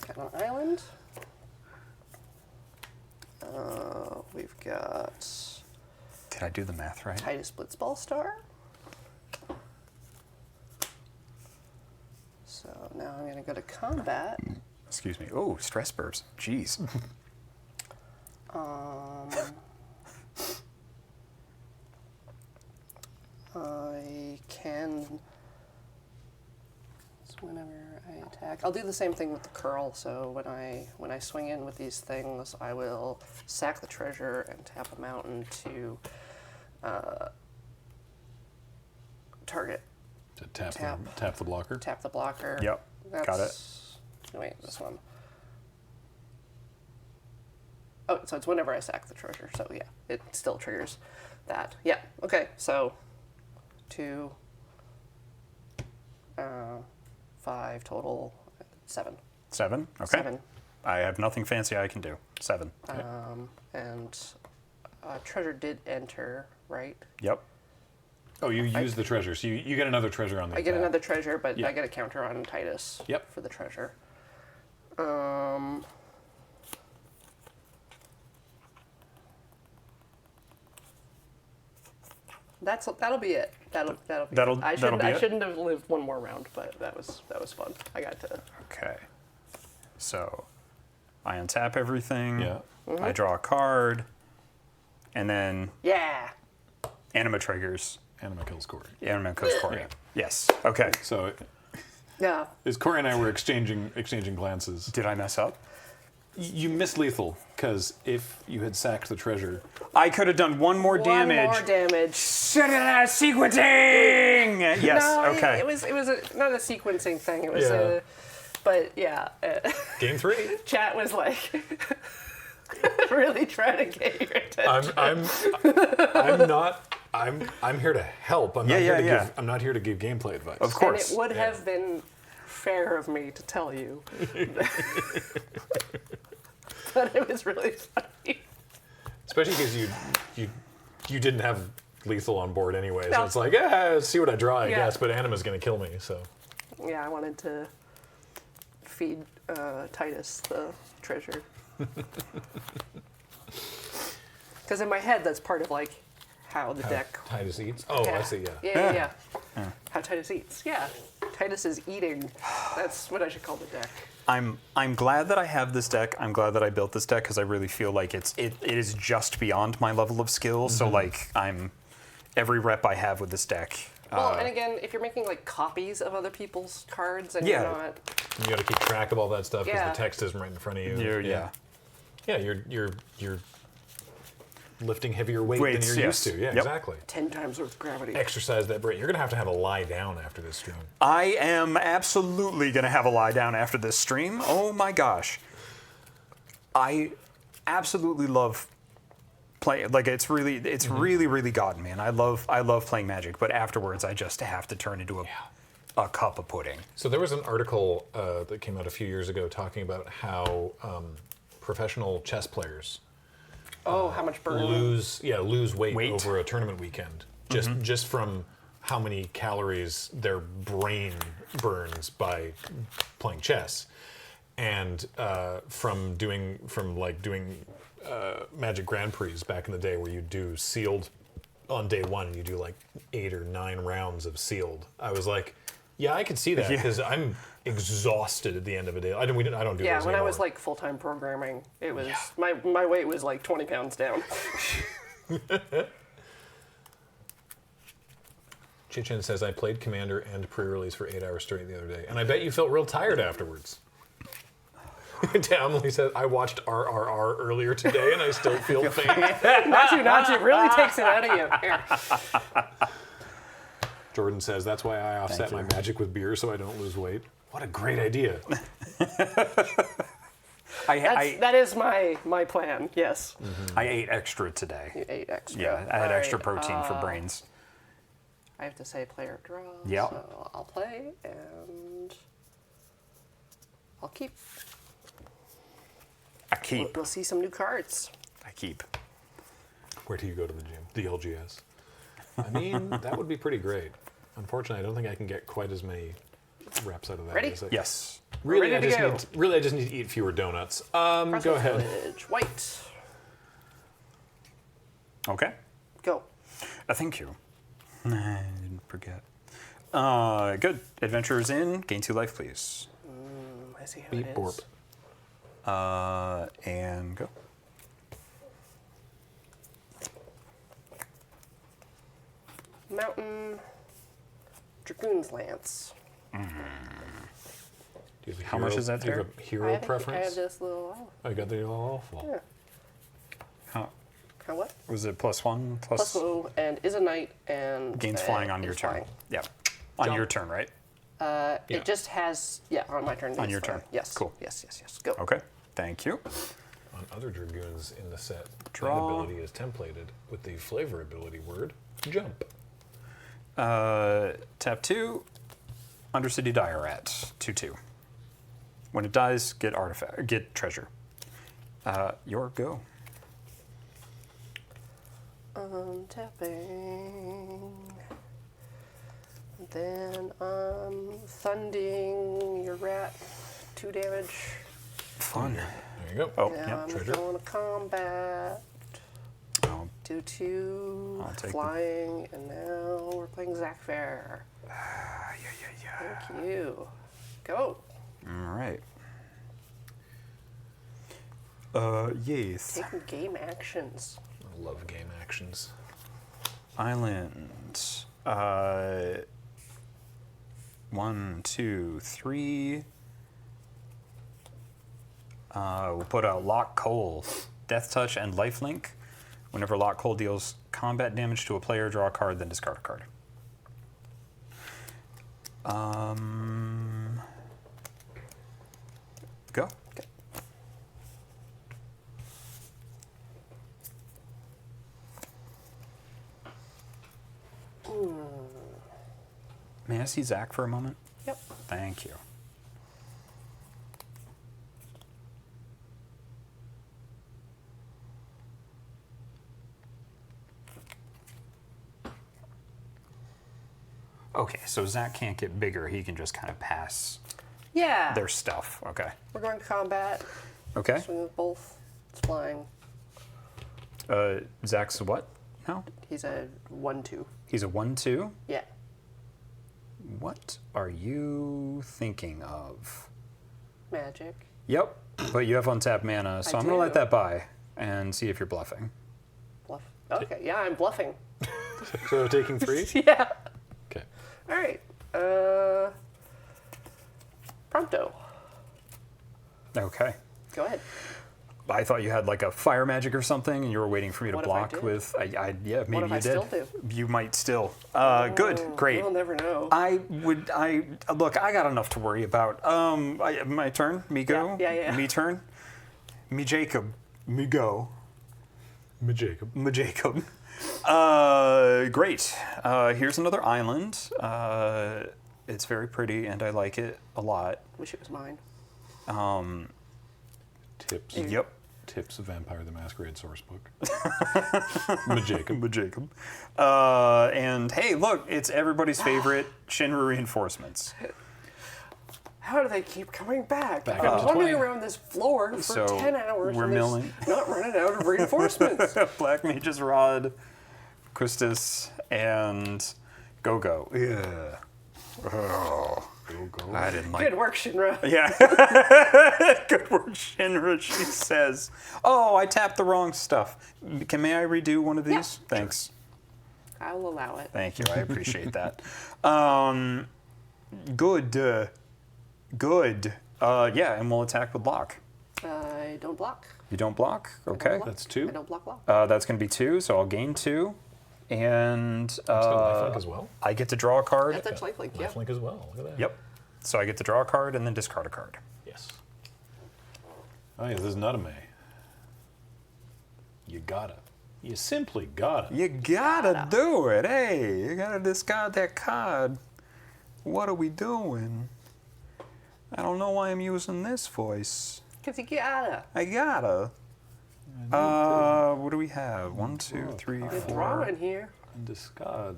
Got an island. We've got Did I do the math right? Titus Blitzball Star. So now I'm going to go to combat. Excuse me. Oh, stress burps. Jeez. I can. So whenever I attack, I'll do the same thing with the curl. So when I swing in with these things, I will sack the treasure and tap a mountain to target. To tap Tap. the blocker. Tap the blocker. Yep, got it. No, wait, this one. Oh, so it's whenever I sack the treasure. So yeah, it still triggers that. Yeah. Okay. So 2, 5 total, 7. 7. Okay. 7. I have nothing fancy I can do. 7. And treasure did enter, right? Yep. Oh, you use the treasure, so you get another treasure on the I get attack. another treasure, but Yeah. I get a counter on Titus. Yep. For the treasure. That'll be it. That'll be it. That'll I be it? shouldn't have lived one more round, but that was fun. I got to. Okay. So I untap everything. Yeah. I draw a card. And then Yeah. Anima triggers. Anima kills Corey. Anima goes Corey. Yeah. Yes. Okay. So Yeah. as Corey and I were exchanging glances, Did I mess up? you missed lethal because if you had sacked the treasure, I could have done one more damage. One more damage. Sequencing! Yes, No, okay. it was not a sequencing thing. It was Yeah. a But yeah, Game 3. chat was like really trying to get your attention. I'm here to help. I'm not here to give. I'm not here to give gameplay advice. Of course. And it would have been fair of me to tell you. But it was really funny. Especially because you didn't have lethal on board anyway, so No. it's like, let's see what I draw, I Yeah. guess. But Anima's gonna kill me, so. Yeah, I wanted to feed Titus the treasure. Because in my head, that's part of like how the deck. Titus eats. Oh, Yeah. I see. Yeah. Yeah. How Titus eats. Yeah. Titus is eating. That's what I should call the deck. I'm glad that I have this deck. I'm glad that I built this deck because I really feel like it is just beyond my level of skill. So like every rep I have with this deck. Well, and again, if you're making like copies of other people's cards and Yeah. you're not, You got to keep track of all that stuff because Yeah. the text isn't right in front of you. Yeah. Yeah, you're lifting heavier weight Weights, than you're yes. used to. Yeah, Yep. exactly. 10 times Earth gravity. Exercise that brain. You're gonna have a lie down after this stream. I am absolutely going to have a lie down after this stream. Oh my gosh. I absolutely love playing. Like it's really gotten me. And I love playing Magic, but afterwards I just have to turn into a cup of pudding. So there was an article that came out a few years ago talking about how professional chess players Oh, how much burn? lose weight Weight. over a tournament weekend just from how many calories their brain burns by playing chess, and from doing Magic Grand Prix back in the day where you do sealed on day one and you do like 8 or 9 rounds of sealed. I was like, yeah, I could see that because I'm exhausted at the end of a day. I don't do Yeah, those when I anymore. was like full-time programming, it was my weight was like 20 pounds down. Chichin says, I played Commander and pre-release for 8 hours straight the other day, and I bet you felt real tired afterwards. Emily says, I watched RRR earlier today and I still feel faint. Not you. Really takes it out of you. Here. Jordan says, that's why I offset my magic with beer so I don't lose weight. What a great idea. That is my plan. Yes. I ate extra today. You ate extra. Yeah, I had All extra right, protein for brains. I have to say player draw. Yep. So I'll play and I'll keep. I keep. We'll see some new cards. I keep. Where do you go to the gym? The LGS. I mean, that would be pretty great. Unfortunately, I don't think I can get quite as many reps out of that. Ready? as I- Yes. Really, Ready to go. I just need to eat fewer donuts. Go ahead. Village, white. Okay. Go. Thank you. I didn't forget. Good. Adventurers in. Gain 2 life, please. I see how Beep it borp. is. And go. Mountain Dragoon's Lance. Do you have a How much hero- is that Do you have there? a hero I have preference? this little. Oh, you got the awful. Yeah. How, Kind of what? was it +1? Plus blue and is a knight and Gains flying on your is turn. flying. Yeah. On Jump. your turn, right? Yeah. It just has on my turn. On it's your flying. turn. Yes. Cool. Yes. Go. Okay. Thank you. On other Dragoons in the set, Draw. that ability is templated with the flavor ability word, jump. Tap 2. Undercity Dire at 2/2. When it dies, get treasure. Your go. Tapping. Then thunding your rat. 2 damage. Fun. There you go. Oh, Now yeah. I'm treasure. going to combat. Oh, Do 2 I'll take the- flying, and now we're playing Zach Fair. Thank you. Go. All right. Yes. Taking game actions. I love game actions. Island. 1, 2, 3. We'll put a Lock Coal, Death Touch, and Lifelink. Whenever Lock Coal deals combat damage to a player, draw a card, then discard a card. Go. Okay. May I see Zach for a moment? Yep. Thank you. Okay, so Zach can't get bigger. He can just kind of pass Yeah. their stuff. Okay. We're going to combat. Okay. Swing with both. It's flying. Zach's what? No? He's a 1/2. He's a 1/2. Yeah. What are you thinking of? Magic. Yep, but you have untapped mana, so I I'm going to let do. that by and see if you're bluffing. Bluff. Okay. Yeah, I'm bluffing. So taking 3? Yeah. Okay. All right. Prompto. Okay. Go ahead. I thought you had like a fire magic or something, and you were waiting for me to What if I block did? with. Yeah, maybe What if you I did. still do? You might still. Good, great. We'll never know. I look. I got enough to worry about. My turn. Me go. Yeah. Me turn. Me Jacob. Me go. Jacob. Me Jacob. Great. Here's another island. It's very pretty, and I like it a lot. Wish it was mine. Tips. Yep. Tips of Vampire the Masquerade source book. Jacob. Me Jacob. And hey, look, it's everybody's favorite Shinra reinforcements. How do they keep coming back? Back I've up been to wandering 20. around this floor for So, 10 hours. we're and there's milling. Not running out of reinforcements. Black Mage's Rod, Christus, and Go-Go. Yeah. Oh, Go. I didn't like Good work, Shinra. Yeah. Good work, Shinra, she says. Oh, I tapped the wrong stuff. May I redo one of these? Yeah, sure. Thanks. I will allow it. Thank you. I appreciate that. Good. Good. Yeah, and we'll attack with lock. I don't block. You don't block? I don't Okay. block. That's 2. I don't block block. That's going to be 2, so I'll gain 2. And It's got lifelink as well. I get to draw a card. That's actually like, yeah. Lifelink as well. Look at that. Yep. So I get to draw a card and then discard a card. Yes. Oh, yeah, this is not a May. You gotta. You simply gotta. You gotta do it. Hey, you gotta discard that card. What are we doing? I don't know why I'm using this voice. Because you gotta. I gotta. What do we have? 1, 2, 3, You're 4. drawing here. And discard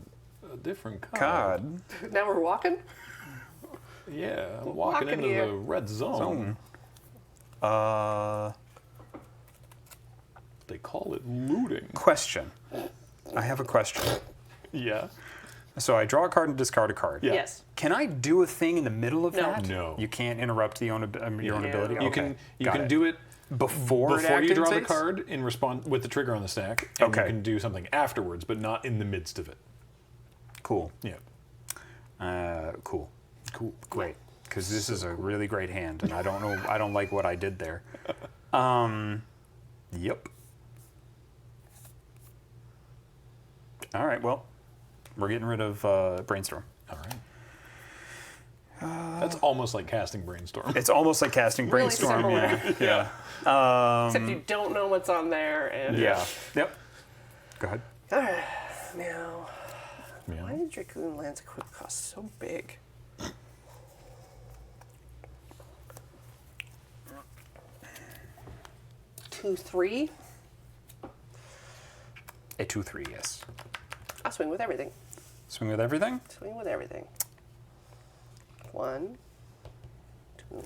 a different card. Card. Now we're walking? Yeah, I'm walking Walking into here. the red zone. They call it looting. Question. I have a question. Yeah. So I draw a card and discard a card. Yeah. Yes. Can I do a thing in the middle of No. that? No. You can't interrupt your own ability. You Okay, can got can it. do it before you draw the activates? card in response with the trigger on the stack, and Okay. you can do something afterwards, but not in the midst of it. Cool. Yeah. Cool. Cool. Great. Because this is a really great hand, and I don't know. I don't like what I did there. Yep. All right. Well, we're getting rid of Brainstorm. All right. That's almost like casting Brainstorm. It's almost like casting Really Brainstorm. similar. Yeah. Except you don't know what's on there. And Yeah. Yep. Go ahead. Meow. Yeah. Why did Dracoon Lands equip cost so big? Two, 3. A 2/3. Yes. I'll swing with everything. Swing with everything. Swing with everything. 1, 2,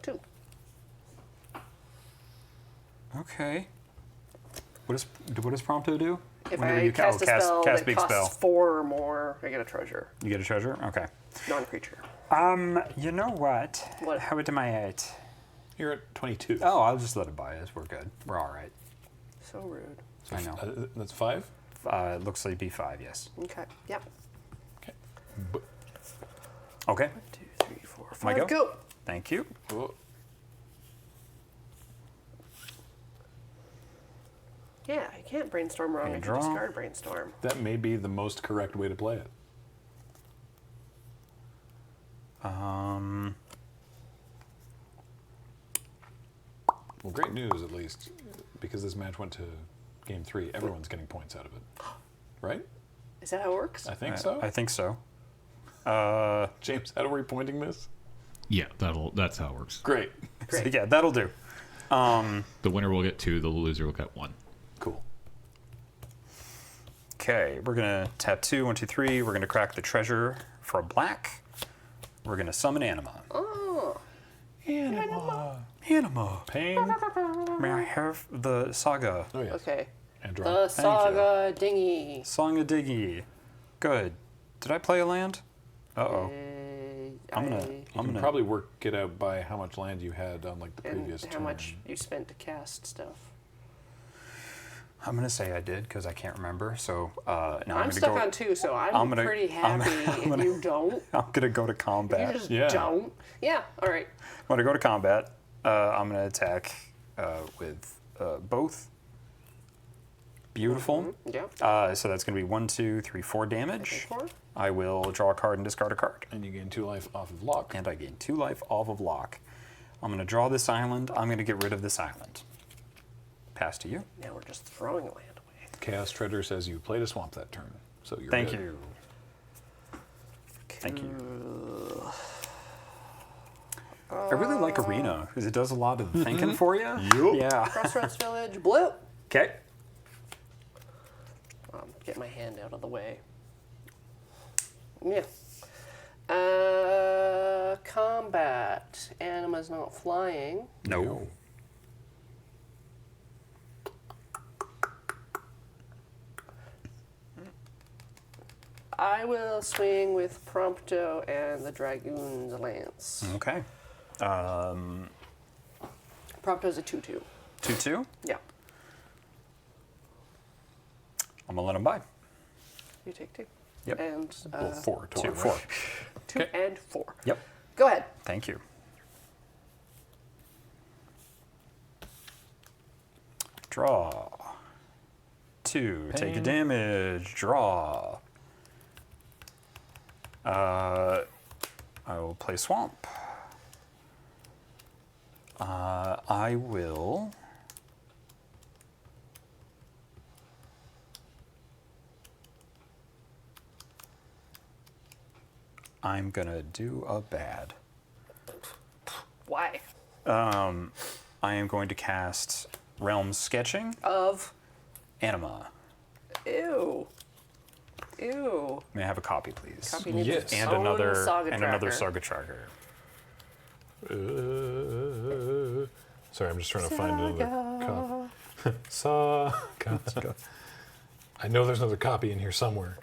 2. Okay. What does Prompto do? If Whenever I you cast a spell cast that big costs spell, 4 or more, I get a treasure. you get a treasure. Okay. Non-creature. You know what? What? How am I at? You're at 22. Oh, I'll just let it buy us. We're good. We're all right. So rude. I know. That's 5. It looks like B5. Yes. Okay. Yep. Okay. Okay. 2, 3, 4, My 5. go? Go. Thank you. Oh, Yeah, I can't brainstorm wrong. And I can draw. discard brainstorm. that may be the most correct way to play it. Well, great news at least, because this match went to game 3. Everyone's getting points out of it, right? Is that how it works? I think so. I think so. James, how are we pointing this? Yeah, that's how it works. Great. So yeah, that'll do. The winner will get 2, the loser will get 1. Cool. Okay, we're gonna tap 2, 1, 2, 3. We're gonna crack the treasure for a black. We're gonna summon Anima. Oh. Anima. Pain. May I have the saga? Oh, yes. Okay. And draw. The Saga Dinghy. Song of Diggy. Good. Did I play a land? Uh-oh. I'm gonna. You can probably work it out by how much land you had on like the previous And turn. how much you spent to cast stuff. I'm gonna say I did because I can't remember. So now I'm I'm gonna stuck go. on 2, so I'm I'm gonna- pretty I'm happy gonna- if you don't. I'm gonna go to You combat. just Yeah. don't. Yeah, all right. I'm gonna go to combat. I'm gonna attack with both. Beautiful. Yeah. So that's gonna be 1, 2, 3, 4 damage. 4. I will draw a card and discard a card. And you gain 2 life off of lock. And I gain 2 life off of lock. I'm going to draw this island. I'm going to get rid of this island. Pass to you. Now we're just throwing land away. Chaos Treader says you played a swamp that turn, so you're Thank good. you. Thank you. I really like Arena because it does a lot of thinking for you. Yeah. Crossroads Village, blue. Okay. Get my hand out of the way. Yeah. Combat. Anima's not flying. No. I will swing with Prompto and the Dragoon's Lance. Okay. Prompto's a 2/2. 2/2. Yeah. I'm gonna let him by. You take 2. Yep. And Well, 4 total. 2, 4. 2 and 4. Yep. Go ahead. Thank you. Draw. 2. Take a Pain. damage. Draw. I will play Swamp. I will. I'm gonna do a bad. Why? I am going to cast Realm Sketching Of. Anima. Ew. Ew. May I have a copy, please? Copy needs Yes. its And own another saga and another tracker. Saga Tracker. Sorry, I'm just trying to find another copy. Saga. I know there's another copy in here somewhere.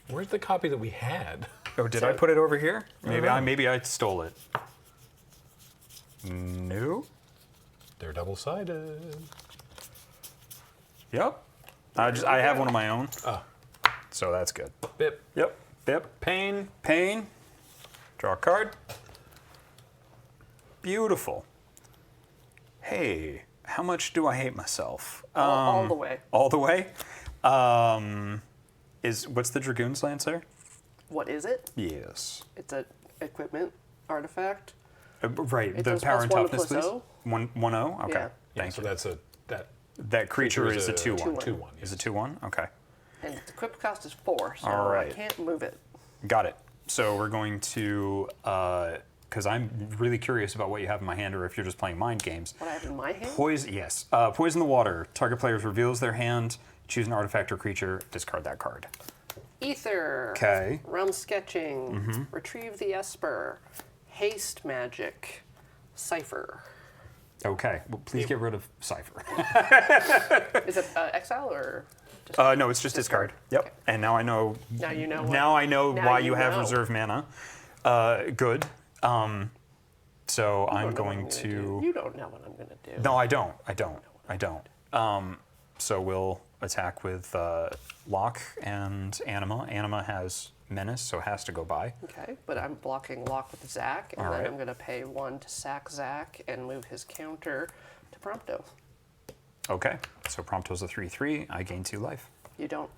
Where's the copy that we had? Oh, did I put it over here? Maybe know. maybe I stole it. No. They're double-sided. Yep. I have one of my own. So that's good. Bip. Yep. Bip. Pain. Pain. Draw a card. Beautiful. Hey, how much do I hate myself? All the way. All the way? What's the Dragoon's Lance there? What is it? Yes. It's a equipment artifact. Right. It The does power and +1 toughness, please. +0? 1-0? Okay. Yeah. Yeah, Thank so you. that's That creature is a 2-1. 2/1. Is a 2-1? Okay. And its equip cost is 4, so All right. I can't move it. Got it. So we're going to, because I'm really curious about what you have in my hand, or if you're just playing mind games. What I have in my hand? Poison, yes. Poison the water. Target player reveals their hand. Choose an artifact or creature. Discard that card. Ether. Okay. Realm sketching. Retrieve the Esper. Haste magic. Cipher. Okay. Well, please get rid of Cipher. Is it exile or? Just No, it's just discard. Yep. Okay. And now I know. Now you know. What, Now I know Now why you you have know. reserve mana. Good. So I'm I don't know what going gonna to. do. You don't know what I'm gonna do. No, I don't. I don't. So we'll attack with Lock and Anima. Anima has Menace, so it has to go by. Okay, but I'm blocking Lock with Zac, and All then right. I'm gonna pay 1 to sack Zac and move his counter to Prompto. Okay, so Prompto's a 3/3. I gain 2 life. You don't.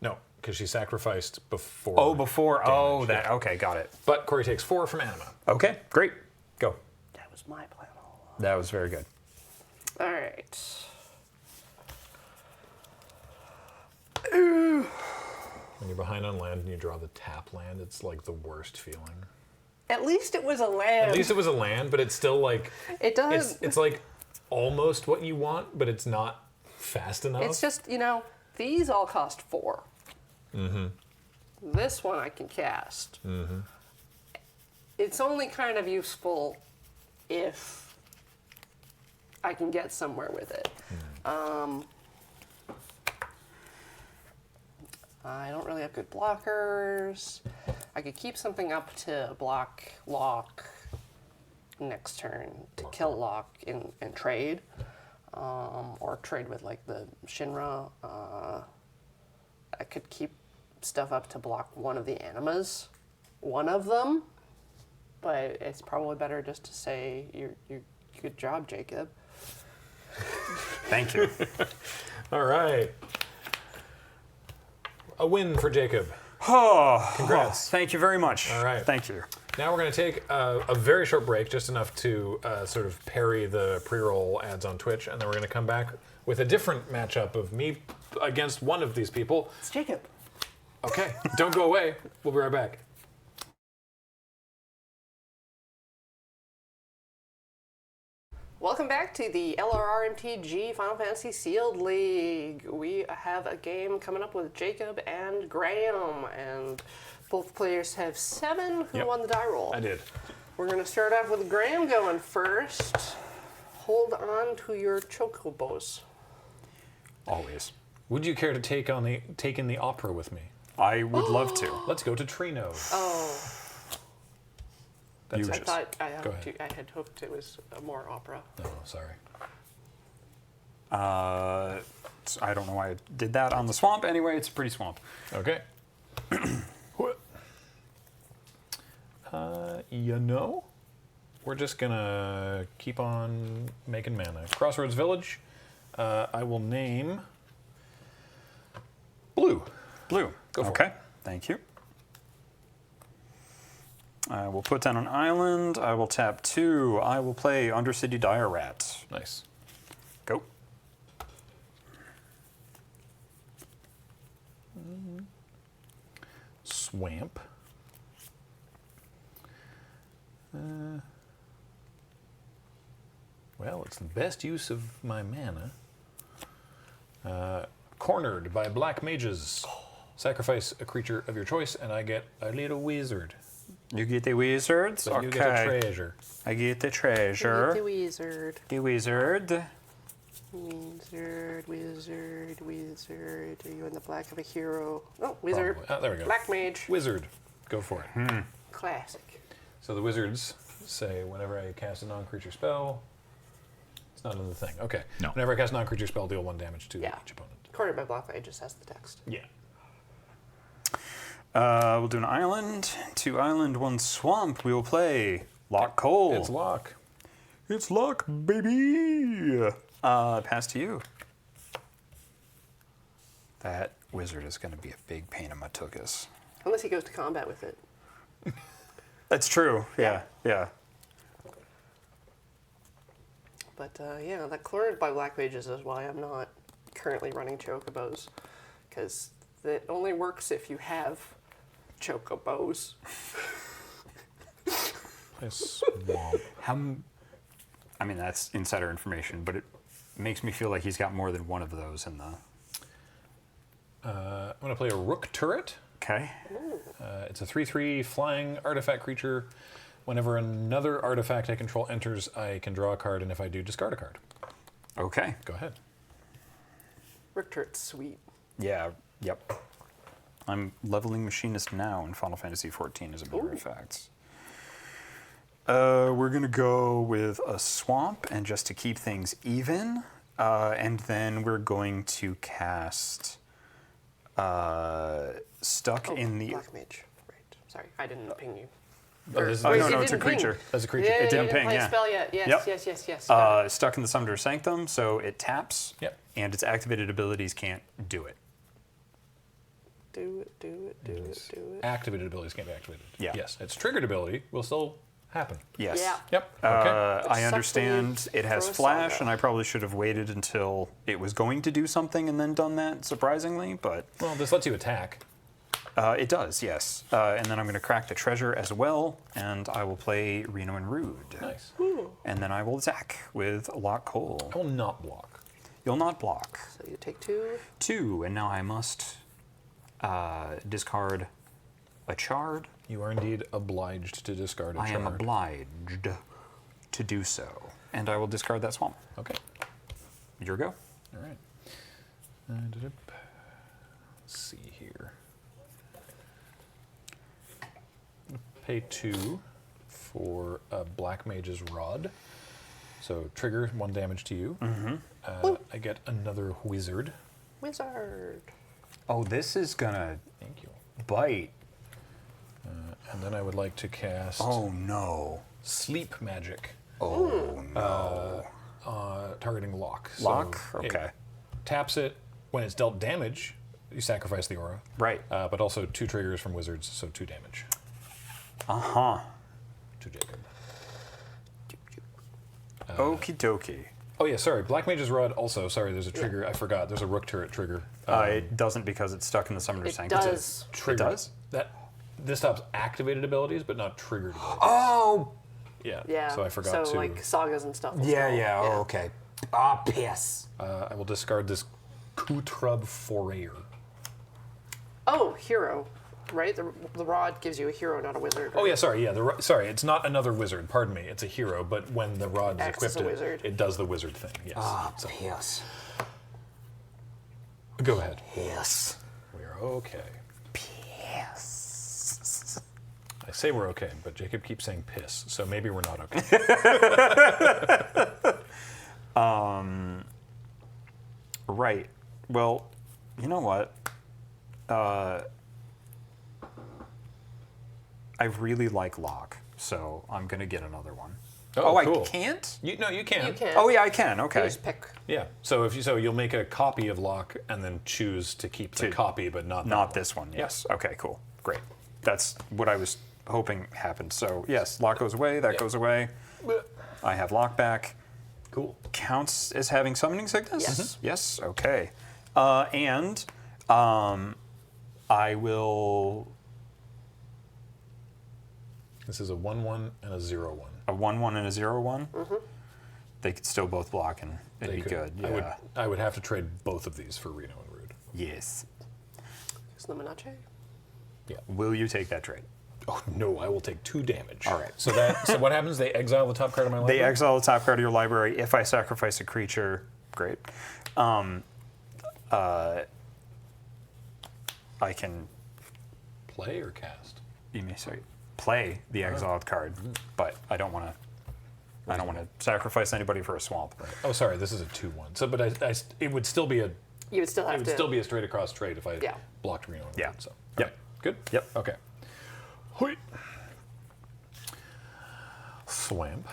No, because she sacrificed before. Oh, before. damage, Oh, that. yeah. Okay, got it. But Corey takes 4 from Anima. Okay, great. Go. was my plan all along. That was very good. All right. When you're behind on land and you draw the tap land, it's like the worst feeling. At least it was a land. At least it was a land, but it's still like it does. it's like almost what you want, but it's not fast enough. It's just, these all cost 4. Mm-hmm. This one I can cast. Mm-hmm. It's only kind of useful if I can get somewhere with it. I don't really have good blockers. I could keep something up to block lock next turn to kill lock and trade. Or trade with like the Shinra. I could keep stuff up to block one of the animas. One of them. But it's probably better just to say, you good job, Jacob. Thank you. All right. A win for Jacob. Oh, Congrats. Thank you very much. All right. Thank you. Now we're going to take a very short break, just enough to sort of parry the pre-roll ads on Twitch, and then we're going to come back with a different matchup of me against one of these people. It's Jacob. Okay, don't go away. We'll be right back. Welcome back to the LRRMTG Final Fantasy Sealed League. We have a game coming up with Jacob and Graham, and both players have 7. Who Yep. won the die roll? I did. We're going to start off with Graham going first. Hold on to your chocobos. Always. Would you care to take in the opera with me? I would love to. Let's go to Trino. Oh, That's I it. thought I Go ahead. had hoped it was more opera. No, sorry. So I don't know why I did that on the swamp. Anyway, it's a pretty swamp. Okay. We're just gonna keep on making mana. Crossroads Village. I will name Blue. Blue. Go for okay. it. Thank you. I will put down an island. I will tap 2. I will play Undercity Dire Rat. Nice. Go. Swamp. Well, it's the best use of my mana. Cornered by black mages. Sacrifice a creature of your choice, and I get a little wizard. You get the wizards. So okay. you get a treasure. I get the treasure. The wizard. The wizard. Wizard. Are you in the black of a hero? Oh, wizard. Probably. There we go. Black mage. Wizard. Go for it. Classic. So the wizards say whenever I cast a non-creature spell, it's not in the thing. Okay. No. Whenever I cast a non-creature spell, deal 1 damage to Yeah. each opponent. Cornered by black mage just has the text. Yeah. We'll do an island. 2 island, 1 swamp. We will play Lock Coal. It's lock. It's luck, baby. Pass to you. That wizard is going to be a big pain in my tuchus. Unless he goes to combat with it. That's true. Yeah. But yeah, that cornered by black mages is why I'm not currently running chocobos. Because it only works if you have chocobos. A swamp. I mean, that's insider information, but it makes me feel like he's got more than one of those in the. I'm going to play a rook turret. Okay. It's a 3/3 flying artifact creature. Whenever another artifact I control enters, I can draw a card, and if I do, discard a card. Okay. Go ahead. Rick Turret's sweet. Yeah. Yep. I'm leveling machinist now in Final Fantasy XIV, as a matter of fact. We're gonna go with a swamp, and just to keep things even, and then we're going to cast Stuck in the. Black mage. Right. Sorry, I didn't ping you. Oh, this is- Oh, Wait, no, it no, it's a didn't ping. creature. That's a creature. Yeah, It didn't you ping, play yeah. a spell yet. Yes, Yep. yes. Stuck in the Summoner's Sanctum, so it taps, Yep. and its activated abilities can't do it. Do it. Activated abilities can't be activated. Yeah. Yes. Its triggered ability will still happen. Yes. Yeah. Yep. Okay. I sucks when you understand it has throw a flash, saga. and I probably should have waited until it was going to do something and then done that, surprisingly, but Well, this lets you attack. it does, yes. And then I'm going to crack the treasure as well, and I will play Reno and Rude. Nice. And then I will attack with Lock Coal. I will not block. You'll not block. So you take 2. 2, and now I must discard a Chard. You are indeed obliged to discard a I am Chard. obliged to do so. And I will discard that Swamp. Okay. Your go. All right. Let's see here. Pay 2 for a Black Mage's Rod. So trigger 1 damage to you. I get another Wizard. Wizard. Oh, this is gonna Thank you. bite. And then I would like to cast Oh no. Sleep Magic, Oh no. targeting Lock. So Lock? it Okay. taps it. When it's dealt damage, you sacrifice the aura. Right. But also 2 triggers from wizards, so 2 damage Uh-huh. to Jacob. Okie dokie. Oh yeah, sorry. Black Mage's Rod also. Sorry, there's a trigger. I forgot. There's a Rook Turret trigger. It doesn't because it's stuck in the Summoner's It Sanctum. does. Trigger. It does? This stops activated abilities, but not triggered abilities. Oh! Yeah. Yeah. So I forgot So to. like sagas and stuff. will Yeah, still- yeah, oh, okay. Ah, piss. I will discard this Kutrub Forayer. Oh, hero. Right? The rod gives you a hero, not a wizard. Oh right? yeah, sorry. Yeah, sorry. It's not another wizard. Pardon me. It's a hero, but when the rod is Acts as equipped, a wizard. it does the wizard thing. Yes. Ah, So, piss. go ahead. Piss. We are okay. Piss. I say we're okay, but Jacob keeps saying piss, so maybe we're not okay. Right. Well, you know what? I really like Lock, so I'm going to get another one. Oh, I cool. can't? You can. You can. Oh, yeah, I can. You Okay. just pick. Yeah. So you'll make a copy of Lock and then choose to keep the copy, but not that Not one. this one, yes. Okay, cool. Great. That's what I was hoping happened. So, yes, Lock goes away, that Yeah. goes away. I have Lock back. Cool. Counts as having Summoning Sickness? Yes. Yes, okay. And I will... This is a 1/1 and a 0/1. A 1/1 and a 0/1? Mm-hmm. They could still both block and it'd They be could- good. I would. Yeah. I would have to trade both of these for Reno and Rude. Yes. Slimonache. Yeah. Will you take that trade? Oh no, I will take 2 damage. All right. So so what happens? They exile the top card of my library. They exile the top card of your library. If I sacrifice a creature, great. I can, play or cast. you may say, play the exiled card, but I don't want to. I don't want to sacrifice anybody for a swamp. Oh, sorry. This is a 2/1. So, but it would still be a. You would still It have would to. still be a straight across trade if I Yeah. blocked Reno and Yeah. Rude. So. Yep. Okay. Good. Yep. Okay. Hui. Swamp.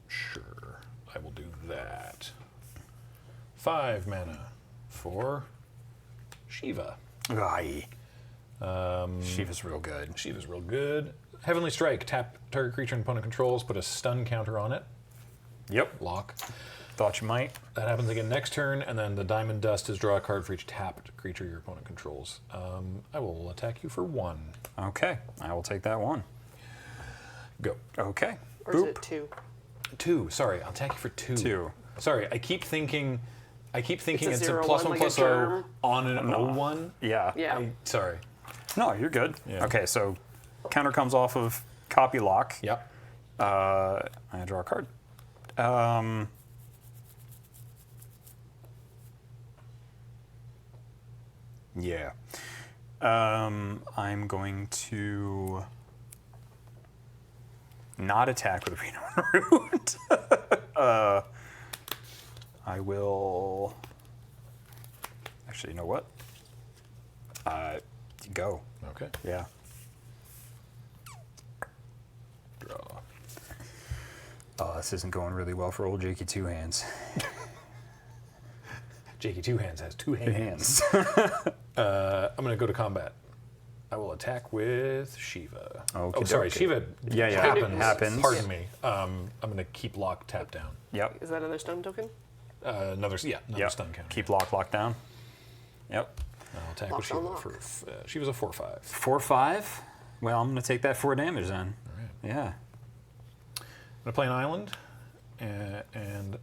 Sure, I will do that. 5 mana for Shiva. Aye. Shiva's real good. Shiva's real good. Heavenly Strike. Tap target creature and opponent controls. Put a stun counter on it. Yep. Lock. Thought you might. That happens again next turn, and then the Diamond Dust is draw a card for each tapped creature your opponent controls. I will attack you for 1. Okay. I will take that one. Go. Okay. Or is Boop. it 2? 2. Sorry, I'll attack you for 2. 2. Sorry, I keep thinking It's a it's a 0/1 +1 like a +0 germ. on an 0/1. Yeah. Yeah. Sorry. No, you're good. Yeah. Okay, so counter comes off of copy lock. Yep. I draw a card. Yeah. I'm going to not attack with Reno and Root. I will. Actually, you know what? Go. Okay. Yeah. Draw. Oh, this isn't going really well for old Jakey Two Hands. Jakey Two Hands has two Two hands. hands. I'm going to go to combat. I will attack with Shiva. Okey Sorry, dokey. Shiva Yeah. happens. Pardon me. I'm going to keep lock, tap down. Yep. Is that another stun token? Another Yep. stun counter. Keep locked down. Yep. I'll attack Lock, with Shiva unlock. for. Shiva's a 4/5. 4/5. Well, I'm going to take that 4 damage then. All right. Yeah. I'm going to play an island, and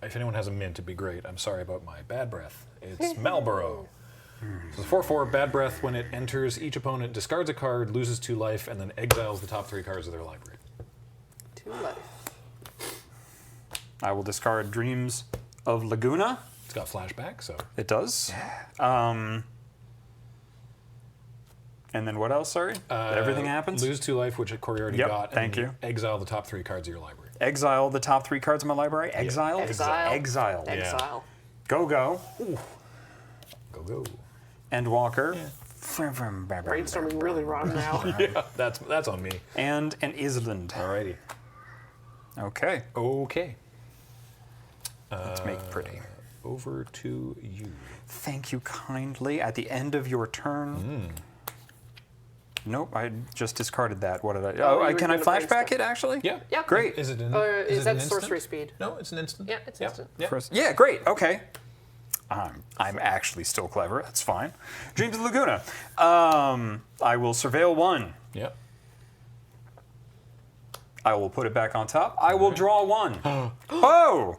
if anyone has a mint, it'd be great. I'm sorry about my bad breath. It's Marlborough. So the 4/4 bad breath. When it enters, each opponent discards a card, loses 2 life, and then exiles the top 3 cards of their library. 2 life. I will discard Dreams of Laguna. It's got flashback, so It does. And then what else, sorry? Everything happens? Lose 2 life, which Corey already Yep, got. thank and you. Exile the top 3 cards of your library. Exile the top 3 cards of my library? Exile? Exile. Exile. Exile. Go. Go. Endwalker. Brainstorming really wrong now. Yeah, that's on me. And an Island. Alrighty. Okay. Okay. Let's make it pretty. Over to you. Thank you kindly. At the end of your turn. Nope, I just discarded that. What did I? Oh, you were can I gonna flashback brainstorm. it actually? Yeah. Yeah. Great. Is it an? Is it that an instant? sorcery speed? No, it's an instant. Yeah, it's instant. Yeah. Yeah, great. Okay. I'm actually still clever. That's fine. Dreams of Laguna. I will surveil 1. Yep. I will put it back on top. I will draw 1. Oh!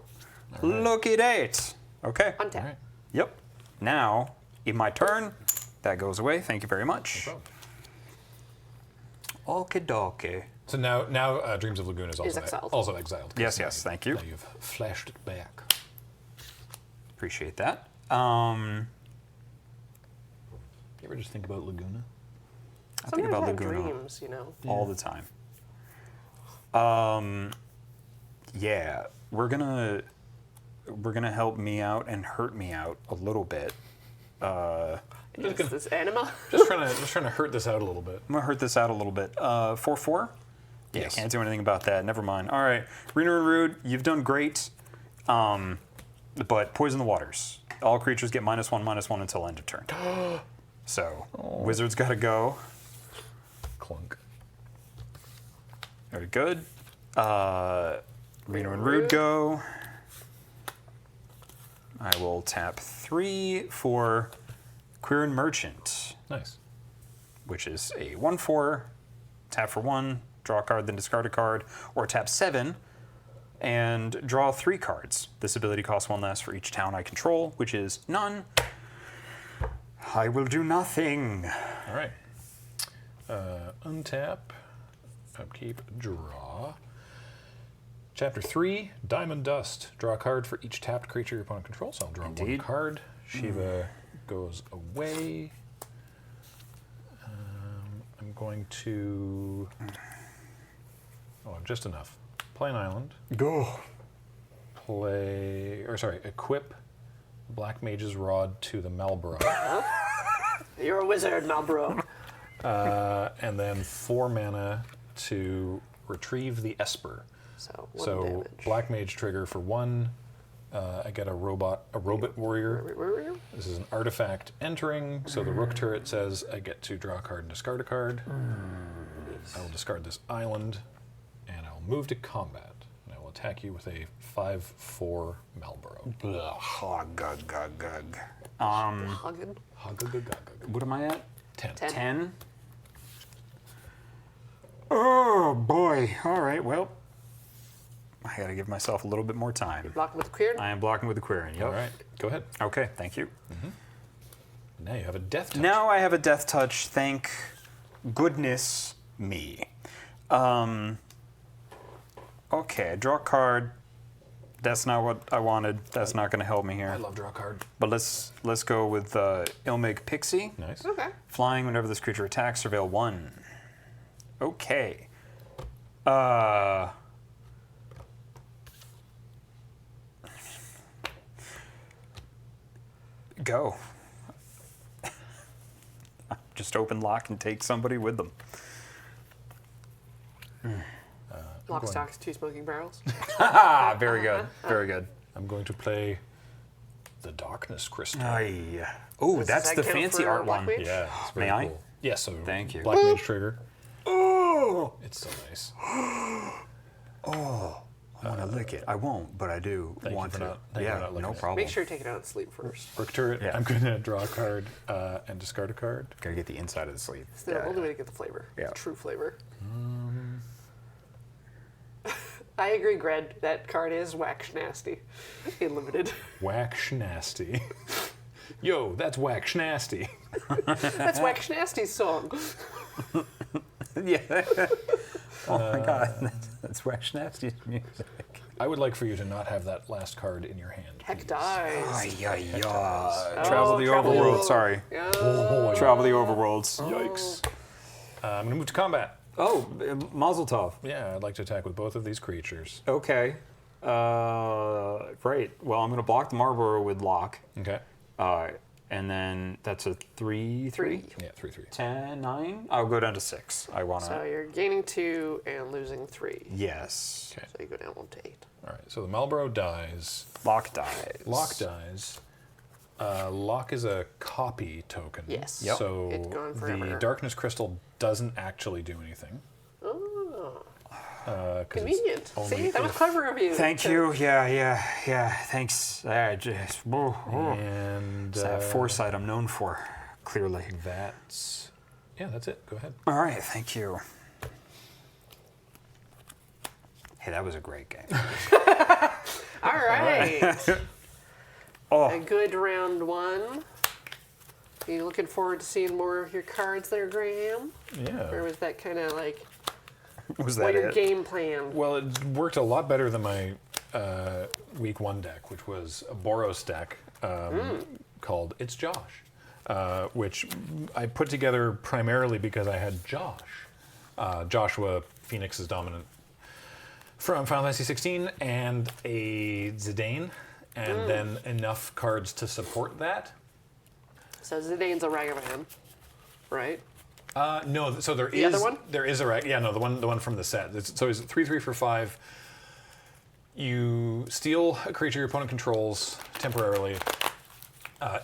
Look at 8. Okay. Untap. All right. Yep. Now, in my turn, that goes away. Thank you very much. Okie dokie. So now, Dreams of Laguna is also exiled. Also exiled. Yes, yes, thank you. Now you've flashed it back. Appreciate that. You ever just think about Laguna? I think about Sometimes I have Laguna dreams, you know. all the time. Yeah, we're gonna help me out and hurt me out a little bit. Is this anima? Just trying to hurt this out a little bit. I'm gonna hurt this out a little bit. 4/4. Yeah, Yes. can't do anything about that. Never mind. All right, Reno and Rude, you've done great. But poison the waters. All creatures get -1/-1 until end of turn. So wizard's got to go. Clunk. Very good. Reno and Rude go. I will tap 3 for Queer and Merchant, Nice. which is a 1/4. Tap for 1, draw a card, then discard a card, or tap 7 and draw 3 cards. This ability costs 1 less for each town I control, which is none. I will do nothing. All right. Untap. Upkeep. Draw. Chapter 3, Diamond Dust. Draw a card for each tapped creature your opponent controls. So I'll draw 1 Indeed. card. Shiva goes away. I'm going to... Oh, just enough. Play an island. Go. Equip Black Mage's Rod to the Marlborough. You're a wizard, Malbro. And then 4 mana to retrieve the Esper. So, 1 So damage. Black Mage trigger for 1. I get a robot warrior. This is an artifact entering. So the Rook turret says I get to draw a card and discard a card. I will discard this island, and I will move to combat. And I will attack you with a 5/4 Marlborough. Huggin. What am I at? 10. 10. Oh boy. All right. Well, I got to give myself a little bit more time. Blocking with the queer. I am blocking with the Queering. Yep. All right, go ahead. Okay. Thank you. Now you have a death touch. Now I have a death touch. Thank goodness me. Okay. Draw a card. That's not what I wanted. That's not going to help me here. I love draw a card. But let's go with Ilmig Pixie. Nice. Okay. Flying whenever this creature attacks, surveil 1. Okay. Go. Just open lock and take somebody with them. Lock, stock, 2 smoking barrels. Ah, very good. Very good. I'm going to play the Darkness Crystal. Oh, Does that's that the count fancy for art Black one. Mage? Yeah, it's very May I? cool. Yes, so Thank you. Black Mage trigger. Oh, It's so nice. I want to lick it. I won't, but I do Thank you want for to. not- thank you for Yeah, not licking no it. problem. Make sure you take it out of sleep first. Brick turret. Yeah. I'm going to draw a card and discard a card. Gotta get the inside of the sleeve. It's the only way to get the flavor. Yeah. The true flavor. I agree, Gred. That card is wax nasty in limited. Whack Schnasty. Yo, that's Whack Schnasty. That's Wax Nasty's song. Yeah. Oh my God, that's Wax Nasty's music. I would like for you to not have that last card in your hand. Heck please. dies. Travel the travel the overworld. world. Sorry. Yeah. Travel the overworlds. Yikes. I'm going to move to combat. Oh, Mazel Tov. Yeah, I'd like to attack with both of these creatures. Okay. Right. Well, I'm going to block the Marlboro with lock. Okay. And then that's a 3-3. 3. Yeah, 3/3. 10, 9. I'll go down to 6. I want to. So you're gaining 2 and losing 3. Yes. Okay. So you go down 1 to 8. All right. So the Marlboro dies. Lock dies. Lock dies. Lock is a copy token. Yes. Yep. So It's gone the forever. Darkness Crystal doesn't actually do anything. Oh, 'cause it's convenient. only See, that was if- clever of you. Thank you. Yeah. Thanks. Just. And It's that foresight I'm known for, clearly. that's that's it. Go ahead. All right, thank you. Hey, that was a great game. All right. Oh. A good round 1. Are you looking forward to seeing more of your cards there, Graham? Or Yeah. was that kind of like Was what that your it? game plan? Well, it worked a lot better than my week 1 deck, which was a Boros deck called It's Josh, which I put together primarily because I had Josh. Joshua, Phoenix's dominant from Final Fantasy 16, and a Zidane, and then enough cards to support that. So Zidane's a Ragavan, right? No, so there is The other one? There is a the one from the set. So it's 3/3 for 5. You steal a creature your opponent controls temporarily.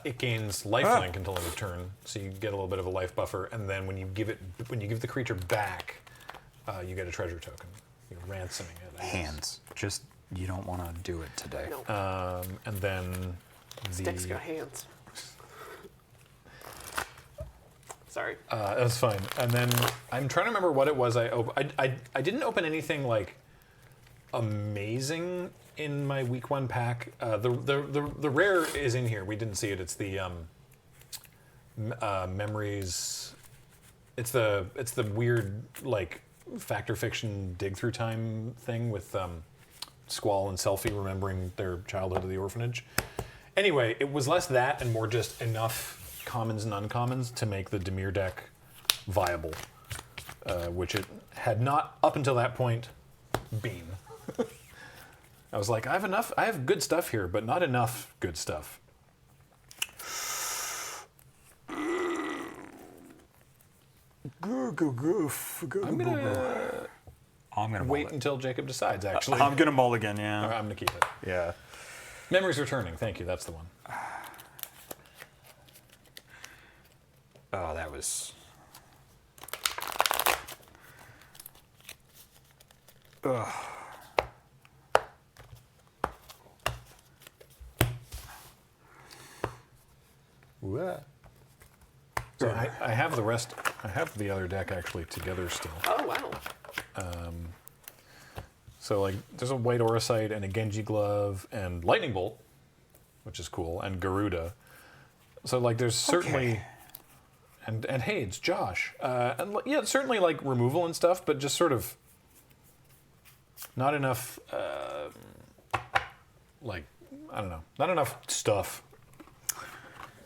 It gains lifelink until end of turn, so you get a little bit of a life buffer. And then when you give the creature back, you get a treasure token. You're ransoming it. I guess. Hands. Just, you don't want to do it today. No. And then Sticks got hands. Sorry. That's fine. And then I'm trying to remember what it was I didn't open anything like amazing in my week 1 pack. The rare is in here. We didn't see it. It's the memories. It's the weird like fact or fiction dig through time thing with Squall and Selfie remembering their childhood at the orphanage. Anyway, it was less that and more just enough commons and uncommons to make the Dimir deck viable, which it had not up until that point been. I was like, I have good stuff here, but not enough good stuff. I'm gonna Wait until Jacob decides, actually. I'm gonna mulligan, All yeah. right, I'm going to keep it. Yeah. Memories returning. Thank you. That's the one. Oh, that was. Ugh. So I have the rest. I have the other deck actually together still. Oh, wow. So like, there's a White Auracite and a Genji Glove and Lightning Bolt, which is cool, and Garuda. So like, there's certainly, and hey, it's Josh, and yeah, certainly like removal and stuff, but just sort of not enough, like I don't know, not enough stuff.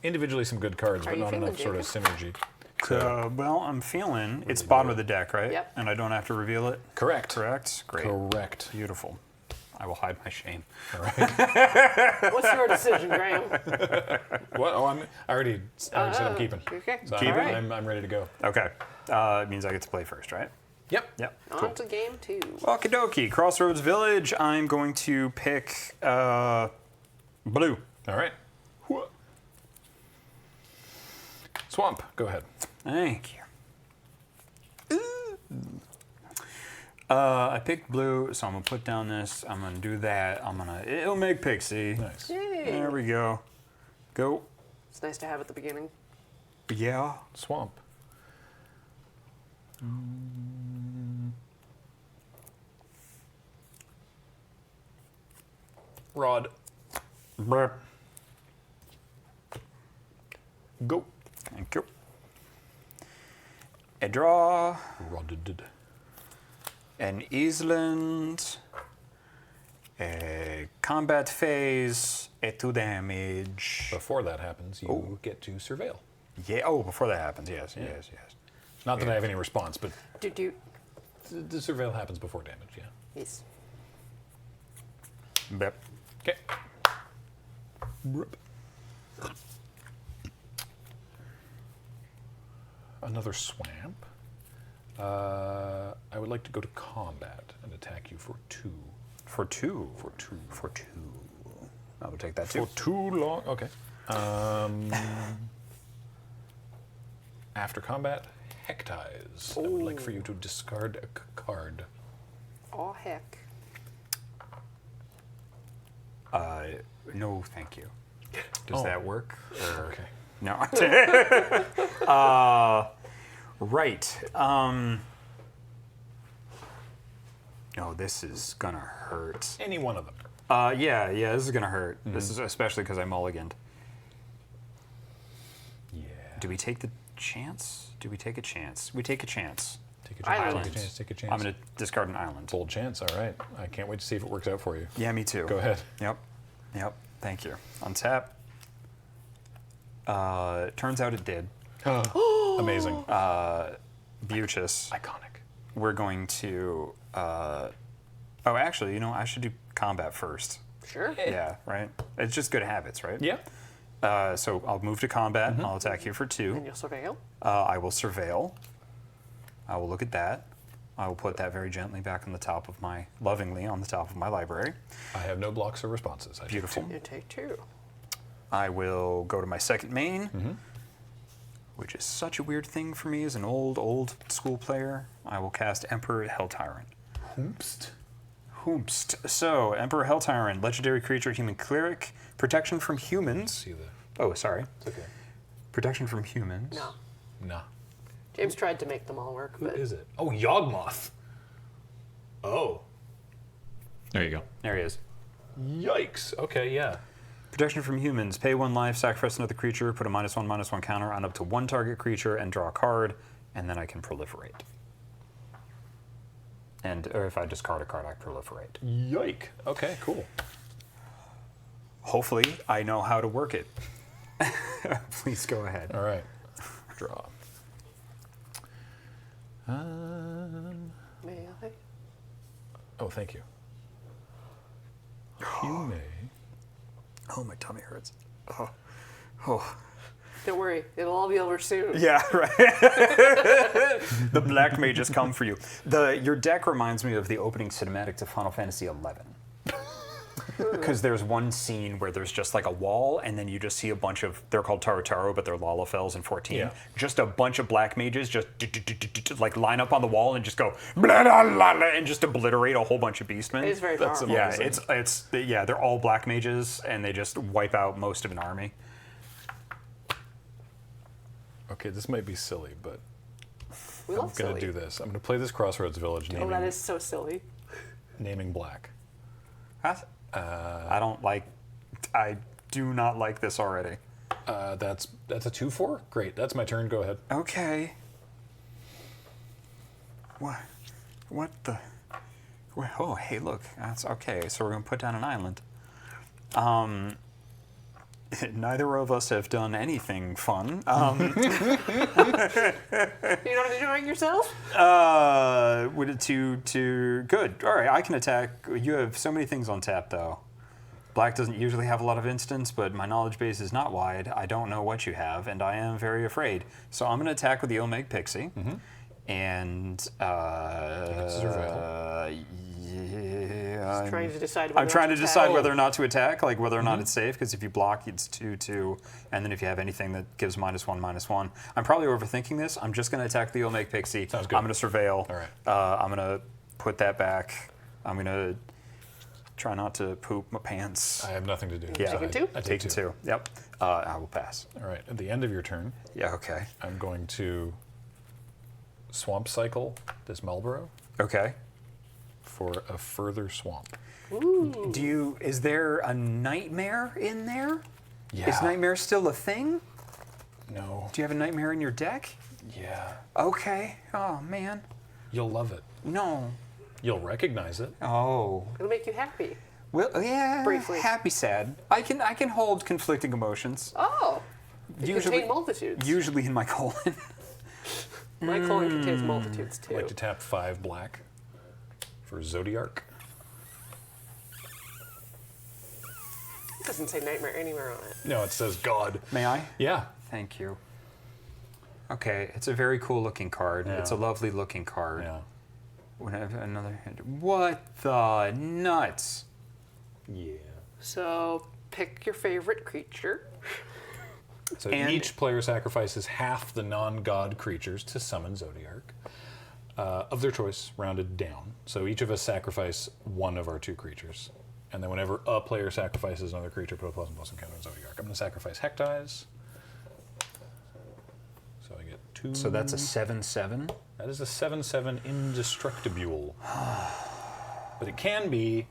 Individually, some good cards, How but you not feeling, enough sort of synergy. Well, I'm feeling it's bottom of the deck, right? Yep. And I don't have to reveal it. Correct. Correct. Great. Correct. Beautiful. I will hide my shame. All right. What's your decision, Graham? What? Oh, I already said I'm keeping. Okay. So Keep it? I'm ready to go. Okay. It means I get to play first, right? Yep. Yep. On to game 2. Okie dokie. Crossroads Village. I'm going to pick blue. All right. Swamp. Go ahead. Thank you. I picked blue, so I'm gonna put down this. I'm gonna do that. It'll make Pixie. Nice. Yay. There we go. Go. It's nice to have at the beginning. Yeah. Swamp. Rod. Brr. Go. Thank you. A draw. Rodded. An Island. A combat phase. A 2 damage. Before that happens, you get to surveil. Yeah. Oh, before that happens. Yes. Yes. Not that I have any response, but Do. the surveil happens before damage, yeah. Yes. Yep. Okay. Another swamp. I would like to go to combat and attack you for 2. For 2. For 2. For 2. I will take that too. For too long. Okay. After combat, Hectize. I would like for you to discard a card. Oh, heck. No, thank you. Does that work? Or- Okay. No. Right. No, this is gonna hurt. Any one of them. Yeah, this is gonna hurt. This is especially because I mulliganed. Yeah. Do we take the chance? Do we take a chance? We take a chance. Take a chance. Island. Take a chance. Take a chance. I'm gonna discard an island. Bold chance. All right. I can't wait to see if it works out for you. Yeah, me too. Go ahead. Yep. Thank you. Untap. Turns out it did. Amazing. Beauteous. Iconic. We're going to. Oh, actually, I should do combat first. Sure. Yeah, right? It's just good habits, right? Yeah. So I'll move to combat. I'll attack you for 2. And you'll surveil. I will surveil. I will look at that. I will put that very gently back on the top of my, lovingly on the top of my library. I have no blocks or responses. I take Beautiful. 2. You take 2. I will go to my second main, which is such a weird thing for me as an old school player. I will cast Emperor Hell Tyrant. Hoomst. So, Emperor Hell Tyrant, legendary creature, human cleric, protection from humans. See the. Oh, sorry. It's okay. Protection from humans. No. Nah. James tried to make them all work, Who but is it? Oh, Yawgmoth. Oh. There you go. There he is. Yikes. Okay, yeah. Protection from humans. Pay 1 life, sacrifice another creature, put a -1/-1 counter on up to 1 target creature, and draw a card, and then I can proliferate. Or if I discard a card, I proliferate. Yike. Okay, cool. Hopefully, I know how to work it. Please go ahead. All right. Draw. may I? Oh, thank you. You may. Oh, my tummy hurts. Oh. Don't worry, it'll all be over soon. Yeah, right. The black mages come for you. Your deck reminds me of the opening cinematic to Final Fantasy XI. Because there's one scene where there's just like a wall, and then you just see a bunch of, they're called Tarotaro, but they're Lalafels in 14. Yeah. Just a bunch of black mages just like line up on the wall and just go blah, blah, blah, blah, and just obliterate a whole bunch of beastmen. It's very powerful. Yeah, amazing. they're all black mages, and they just wipe out most of an army. Okay, this might be silly, but We I'm love going silly. to do this. I'm going to play this Crossroads Village Oh, that is so silly. naming black. I do not like this already. That's a 2/4? Great. That's my turn. Go ahead. Okay. What the? Oh, hey, look. That's okay. So we're gonna put down an island. Neither of us have done anything fun. You're not enjoying yourself? Would it to good? All right, I can attack. You have so many things on tap, though. Black doesn't usually have a lot of instants, but my knowledge base is not wide. I don't know what you have, and I am very afraid. So I'm going to attack with the Omeg Pixie. And surveil. yeah, Just trying to decide. Whether I'm trying to attack. decide whether or not to attack, like whether or not it's safe, because if you block, it's 2/2, and then if you have anything that gives -1/-1, I'm probably overthinking this. I'm just going to attack the Omega Pixie. Sounds good. I'm going to surveil. All right. I'm going to put that back. I'm going to try not to poop my pants. I have nothing to do. Yeah. Taking two? I Take take two. Yep. I will pass. All right. At the end of your turn, Yeah. Okay. I'm going to swamp cycle this Marlboro Okay. for a further swamp. Is there a nightmare in there? Yeah. Is nightmare still a thing? No. Do you have a nightmare in your deck? Yeah. Okay. Oh man. You'll love it. No. You'll recognize it. Oh. It'll make you happy. Well, yeah. Briefly. Happy, sad. I can hold conflicting emotions. Oh. They contain multitudes. Usually in my colon. My colon contains multitudes too. I'd like to tap 5 black for Zodiark. It doesn't say nightmare anywhere on it. No, it says God. May I? Yeah. Thank you. Okay, it's a very cool looking card. Yeah. It's a lovely looking card. Yeah. Would I have another hit? What the nuts? Yeah. So pick your favorite creature. So And- each player sacrifices half the non-god creatures to summon Zodiark of their choice, rounded down. So each of us sacrifice one of our 2 creatures. And then whenever a player sacrifices another creature, put a +1/+1 counter on Zodiark. I'm going to sacrifice Hectize. So I get 2. So that's a 7/7. That is a 7/7 indestructible. But it can be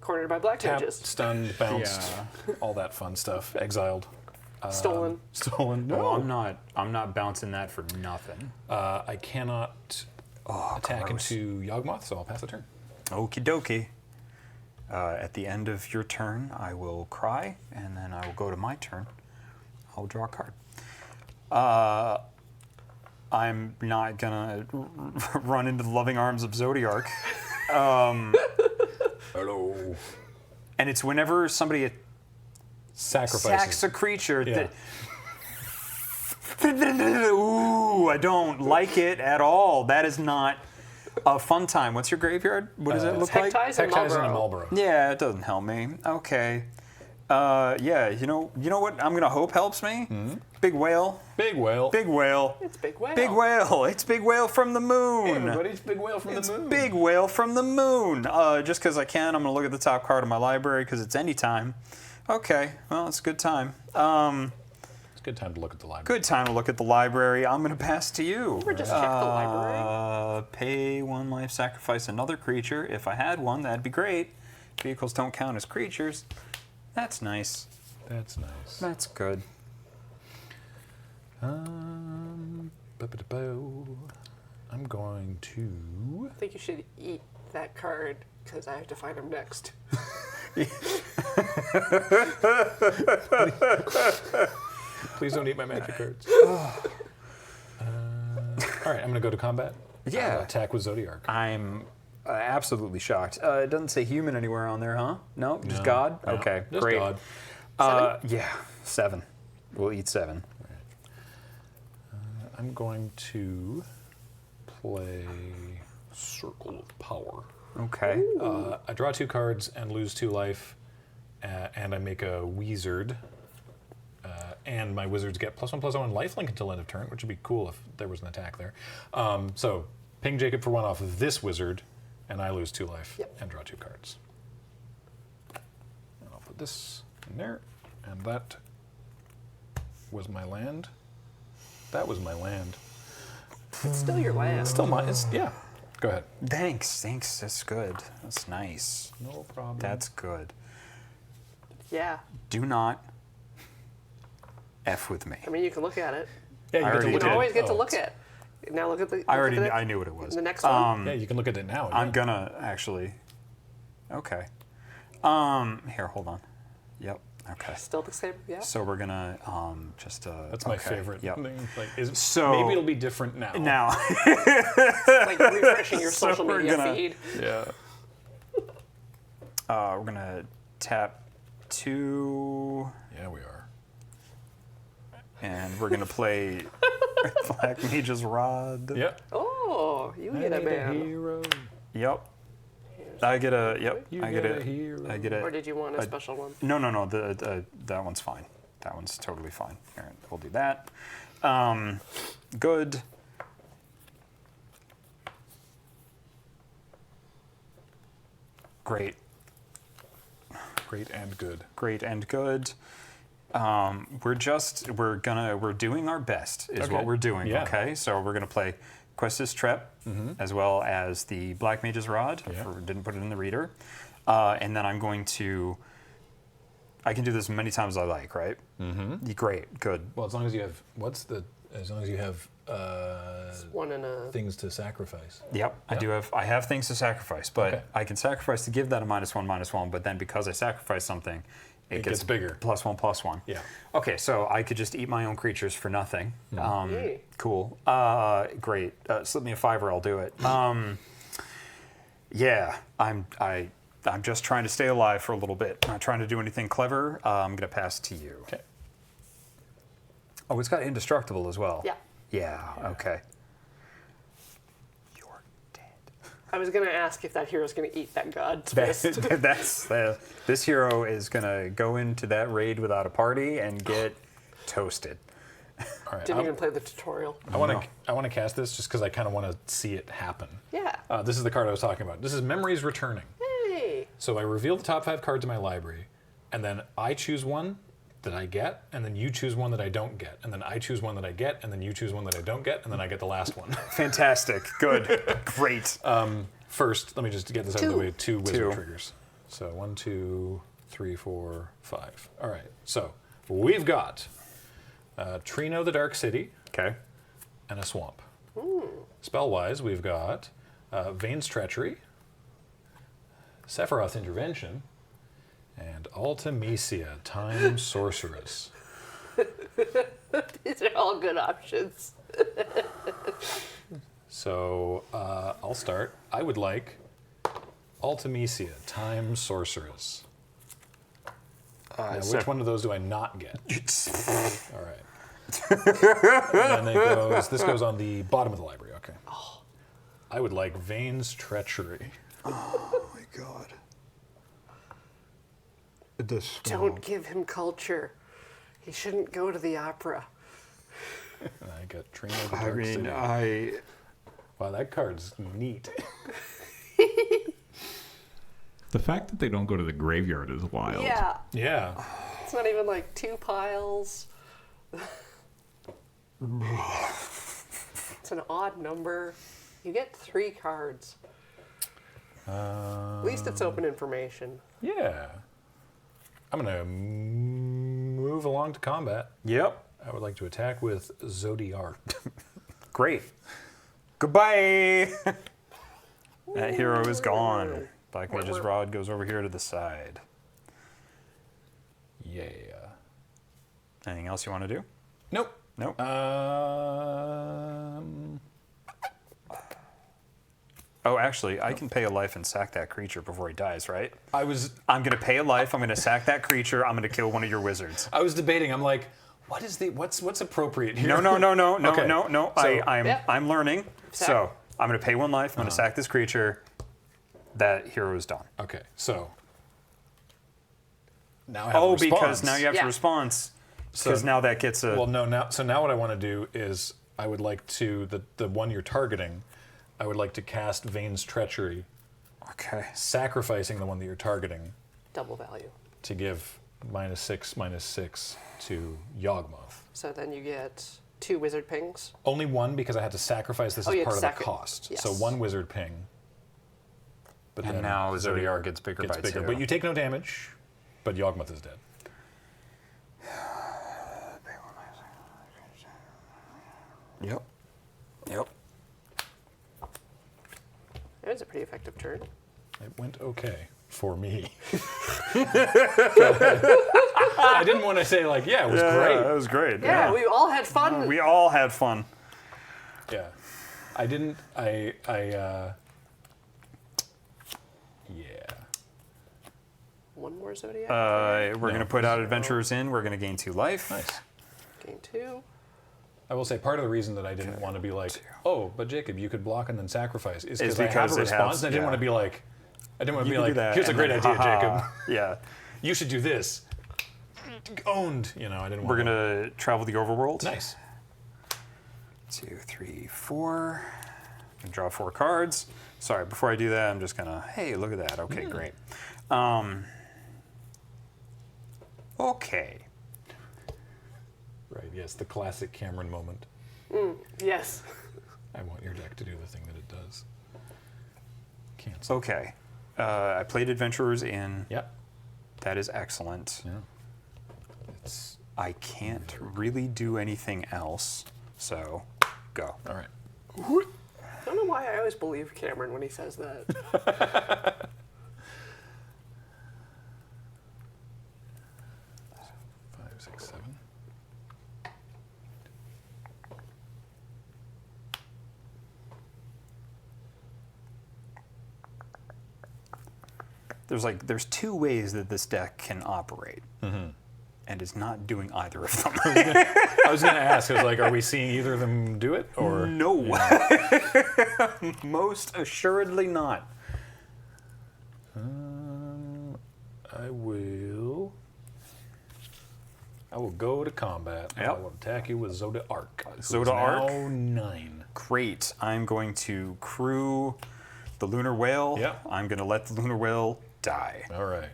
Cornered by black tapped, mages. stunned, bounced, all that fun stuff. Exiled. Stolen. Stolen. No, No. I'm not bouncing that for nothing. I cannot attack gross. into Yawgmoth, so I'll pass the turn. Okie dokie. At the end of your turn, I will cry, and then I will go to my turn. I'll draw a card. I'm not gonna run into the loving arms of Zodiark. Hello. And it's whenever somebody Sacrifices. attacks a creature Yeah. that. Ooh, I don't like it at all. That is not a fun time. What's your graveyard? What does it look like? Hectize and Hectize and a Marlboro. Marlboro. Yeah, it doesn't help me. Okay. Yeah, you know what I'm gonna hope helps me? Big whale. Big whale. Big whale. It's big whale. Big whale. It's big whale from the moon. Hey everybody, it's Big Whale from It's the moon. big whale from the moon. Just because I can, I'm gonna look at the top card of my library because it's anytime. Okay, well, it's a good time. It's a good time to look at the library. Good time to look at the library. I'm gonna pass to you. Or just check the library. Pay 1 life, sacrifice another creature. If I had one, that'd be great. Vehicles don't count as creatures. That's nice. That's nice. That's good. Ba-ba-da-bo. I'm going to. I think you should eat that card because I have to find him next. Please don't eat my magic cards. All right, I'm going to go to combat. Yeah. Attack with Zodiark. I'm absolutely shocked. It doesn't say human anywhere on there, huh? No, just No, God? no, Okay, just great. God. Yeah, 7. We'll eat 7. I'm going to play Circle of Power. Okay. I draw 2 cards and lose 2 life, and I make a Wizard. And my wizards get +1/+1 lifelink until end of turn, which would be cool if there was an attack there. So ping Jacob for 1 off of this wizard, and I lose 2 life and draw 2 cards. And I'll put this in there, and that was my land. That was my land. It's still your land. Still mine. Yeah. Go ahead. Thanks. That's good. That's nice. No problem. That's good. Yeah. Do not F with me. I mean, you can look at it. Yeah, you I get to already look You at always it. get to Oh, look at. Now look at the. I knew what it was. The next one. Yeah, you can look at it now. I'm yeah. gonna actually. Okay. Here, hold on. Yep. Okay. Still the same. Yeah. So we're gonna just. That's my okay, favorite Yep. thing. Like, So- maybe it'll be different now. Now. Like refreshing your So social we're media gonna- feed. Yeah. We're gonna tap 2. Yeah, we are. And we're going to play Black Mage's Rod. Yep. Oh, you get a ban. hero. Yep. I get a, yep. You I get get a a hero. I get a, Or did you want a special one? no, that one's fine. That one's totally fine. All right, we'll do that. Good. Great. Great and good. Great and good. We're doing our best is Okay. what we're doing. Yeah. Okay, so we're gonna play Questus Trep as well as the Black Mage's Rod. Yeah. Didn't put it in the reader, and then I'm going to. I can do this as many times as I like, right? Mm-hmm. Great, good. Well, as long as you have as long as you have One and a. things to sacrifice. Yep, Yeah. I have things to sacrifice, but Okay. I can sacrifice to give that a -1/-1. But then because I sacrifice something, It gets bigger. +1/+1. Yeah. Okay, so I could just eat my own creatures for nothing. Yay. Cool. Great. Slip me a $5, I'll do it. Yeah, I'm just trying to stay alive for a little bit. Not trying to do anything clever. I'm gonna pass to you. Okay. Oh, it's got indestructible as well. Yeah. Yeah. Okay. You're dead. I was going to ask if that hero's going to eat that god That's, twist. this hero is gonna go into that raid without a party and get toasted. All right. Didn't even play the tutorial. I want to cast this just because I kind of want to see it happen. Yeah. This is the card I was talking about. This is Memories Returning. Hey. So I reveal the top 5 cards in my library, and then I choose one that I get, and then you choose one that I don't get, and then I choose one that I get, and then you choose one that I don't get, and then I get the last one. Fantastic. Good. Great. First, let me just get this out of the way. 2 wizard Two. triggers. So 1, 2, 3, 4, 5. All right. So we've got Trino the Dark City Okay. and a swamp. Spell-wise, we've got Vane's Treachery, Sephiroth's Intervention, and Ultimecia, Time Sorceress. These are all good options. So I'll start. I would like Ultimecia, Time Sorceress. Now, which one of those do I not get? All right. And then this goes on the bottom of the library. Okay. I would like Vane's Treachery. Oh my god. Don't give him culture. He shouldn't go to the opera. And I got Trino the Dark City. I Wow, that card's neat. The fact that they don't go to the graveyard is wild. Yeah. Yeah. It's not even like 2 piles. It's an odd number. You get 3 cards. At least it's open information. Yeah. I'm going to move along to combat. Yep. I would like to attack with Zodiark. Great. Goodbye. That hero is gone. Black Mage's Rod goes over here to the side. Yeah. Anything else you want to do? Nope. Nope. Oh, actually, I can pay a life and sack that creature before he dies, right? I was I'm going to pay a life. I'm going to sack that creature. I'm going to kill one of your wizards. debating. I'm like, what's appropriate here? No. Okay. No. So- I'm learning. Sack. So I'm going to pay 1 life. I'm going to sack this creature. That hero is done. Okay. So now I have a Oh, response. because now you have Yeah. to response. Because So- now that gets a. Well, no. Now what I want to do is I would like to the one you're targeting. I would like to cast Vane's Treachery, Okay. sacrificing the one that you're targeting Double value. to give -6/-6 to Yawgmoth. So then you get 2 wizard pings. Only one because I had to sacrifice this Oh, as you had part to of the sac it. cost. Yes. So 1 wizard ping. But And then now Zodiark gets bigger by 2. But you take no damage, but Yawgmoth is dead. Yep. Yep. That was a pretty effective turn. It went okay for me. I didn't want to say like, yeah, it was great. That was great. Yeah, we all had fun. We all had fun. Yeah. I didn't, yeah. One more Zodiac. We're going to put out Adventurers in. We're going to gain 2 life. Nice. Gain 2. I will say part of the reason that I didn't want to be like, oh, but Jacob, you could block and then sacrifice, is Is because I have because a it response, has- and I didn't yeah. want to be like, You can do that, here's a and great then, idea, haha. Jacob. Yeah. You should do this. Owned. You know, I didn't We're want gonna travel the overworld. Nice. 2, 3, 4. And draw 4 cards. Sorry, before I do that, I'm just gonna. Hey, look at that. Okay, great. Okay. Right, yes, the classic Cameron moment. Yes. I want your deck to do the thing that it does. Cancel. Okay. I played Adventurers in. Yep. That is excellent. Yeah. It's I can't really do anything else, so go. all right. I don't know why I always believe Cameron when he says that. 5, 6, 7. There's 2 ways that this deck can operate, and it's not doing either of them. I was going to ask, I was like, are we seeing either of them do it, or No. Most assuredly not. I will go to combat. Yep. I will attack you with Zoda Arc. Zoda Arc. Now 9. Great. I'm going to crew the Lunar Whale. Yep. I'm going to let the Lunar Whale die. All right.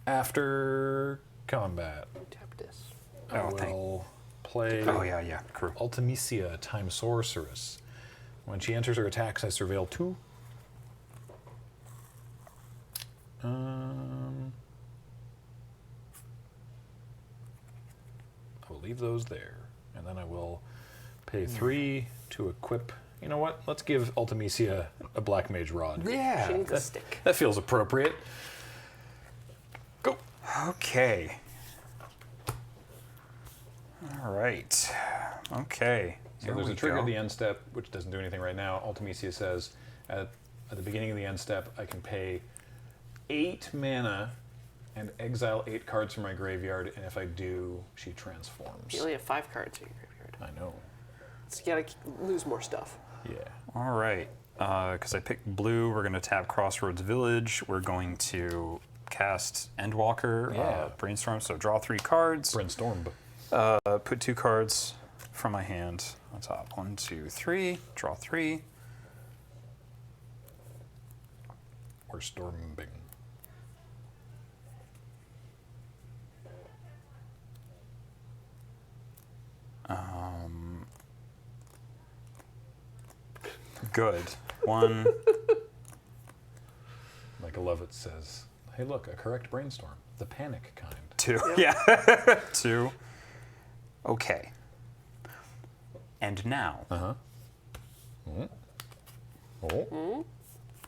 After combat, Tap this. I Oh, thank- will play Oh, yeah, crew. Ultimisia, Time Sorceress. When she enters or attacks, I surveil 2. I will leave those there, and then I will pay 3 to equip. You know what? Let's give Ultimisia a Black Mage Rod. She Yeah. needs a stick. That feels appropriate. Go. Okay. All right. Okay. So Here there's we a trigger go. at the end step, which doesn't do anything right now. Ultimisia says at the beginning of the end step, I can pay 8 mana and exile 8 cards from my graveyard, and if I do, she transforms. You only have 5 cards in your graveyard. I know. So you gotta lose more stuff. Yeah. All right. Because I picked blue, we're going to tap Crossroads Village. We're going to cast Endwalker, Yeah. Brainstorm. So draw 3 cards. Brainstorm. Put 2 cards from my hand on top. 1, 2, 3. Draw 3. Or Stormbing. Good. 1. Michael Lovett says, hey, look, a correct brainstorm. The panic kind. 2. Yeah. 2. Okay. And now, Oh.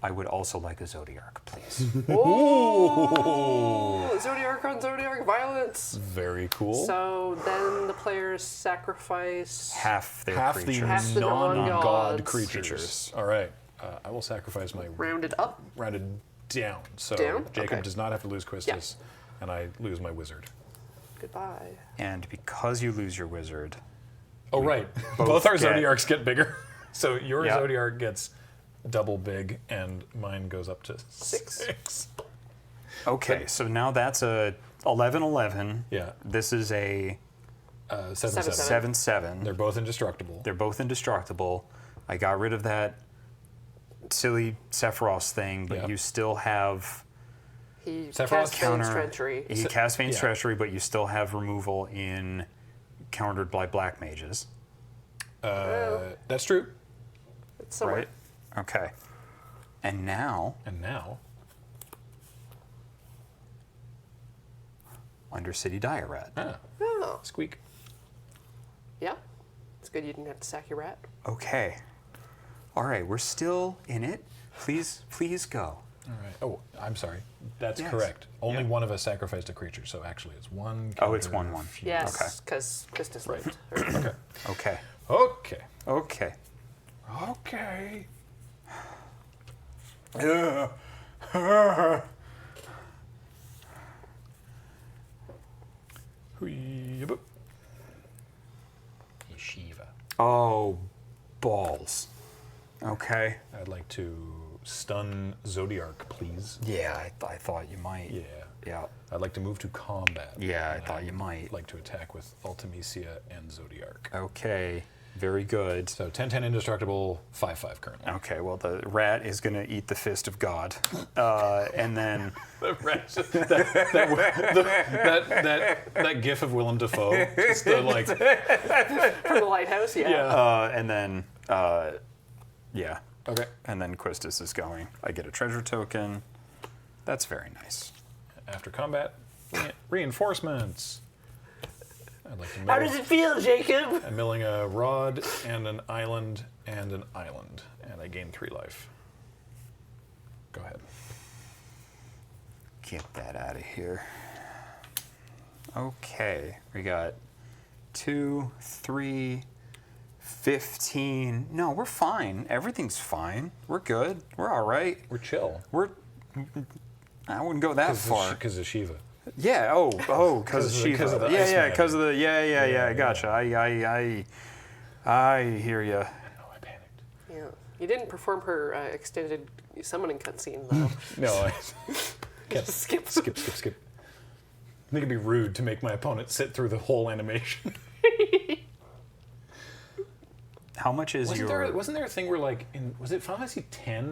I would also like a Zodiarch, please. Oh! Zodiarch on Zodiarch violence! Very cool. So then the players sacrifice. Half their Half creatures. the Half the non-god non-gods. creatures. All right. I will sacrifice my Rounded up. rounded down. So Down? Jacob Okay. does not have to lose Quistis, and I lose my wizard. Goodbye. And because you lose your wizard, Oh, right. both Both our get- Zodiarchs get bigger. So your Yeah. Zodiarch gets double big, and mine goes up to 6. 6. okay, so now that's a 11-11. Yeah. This is a 7/7. 7-7. They're both indestructible. They're both indestructible. I got rid of that silly Sephiroth thing, but Yeah. you still have He Sephiroth cast counter. Fane's Treachery. He cast Fane's yeah. Treachery, but you still have removal in countered by black mages, That's true. It's somewhere. right? Okay. And now, And now, Undercity Dire Rat. Oh, squeak. yeah. It's good you didn't have to sack your rat. Okay. All right, we're still in it. Please go. All right. Oh, I'm sorry. That's Yes. correct. Only Yeah. one of us sacrificed a creature, so actually it's 1. Oh, it's counter 1/1. fuse. Yes, because Christus Right. lived. Okay. Okay. Okay. Okay. Okay. Hoo-yee-boop. Oh, balls. Okay. I'd like to stun Zodiark, please. Yeah, I thought you might. Yeah. Yeah. I'd like to move to combat. Yeah, I and thought you might. like to attack with Ultimecia and Zodiark. Okay. Very good. So 10-10 indestructible, 5-5 currently. Okay, well, the rat is going to eat the fist of God. And then... that gif of Willem Dafoe, just the like, For the lighthouse, yeah. and then... yeah. okay. And then Quistis is going. I get a treasure token. That's very nice. After combat, reinforcements. I'd like to How does it feel, Jacob? I'm milling a rod and an island, and I gain 3 life. Go ahead. Get that out of here. Okay, we got 2, 3, 15. No, we're fine. Everything's fine. We're good. We're all right. We're chill. I wouldn't go that far. Because of Shiva. Yeah. Because of Shiva. because of the yeah, ice yeah. Because of the Yeah, Gotcha. I hear you. I know, I panicked. Yeah. You didn't perform her extended summoning cutscene, though. No, I Just skip. skip. I think it'd be rude to make my opponent sit through the whole animation. How much is Wasn't there a thing where like was it Final Fantasy X?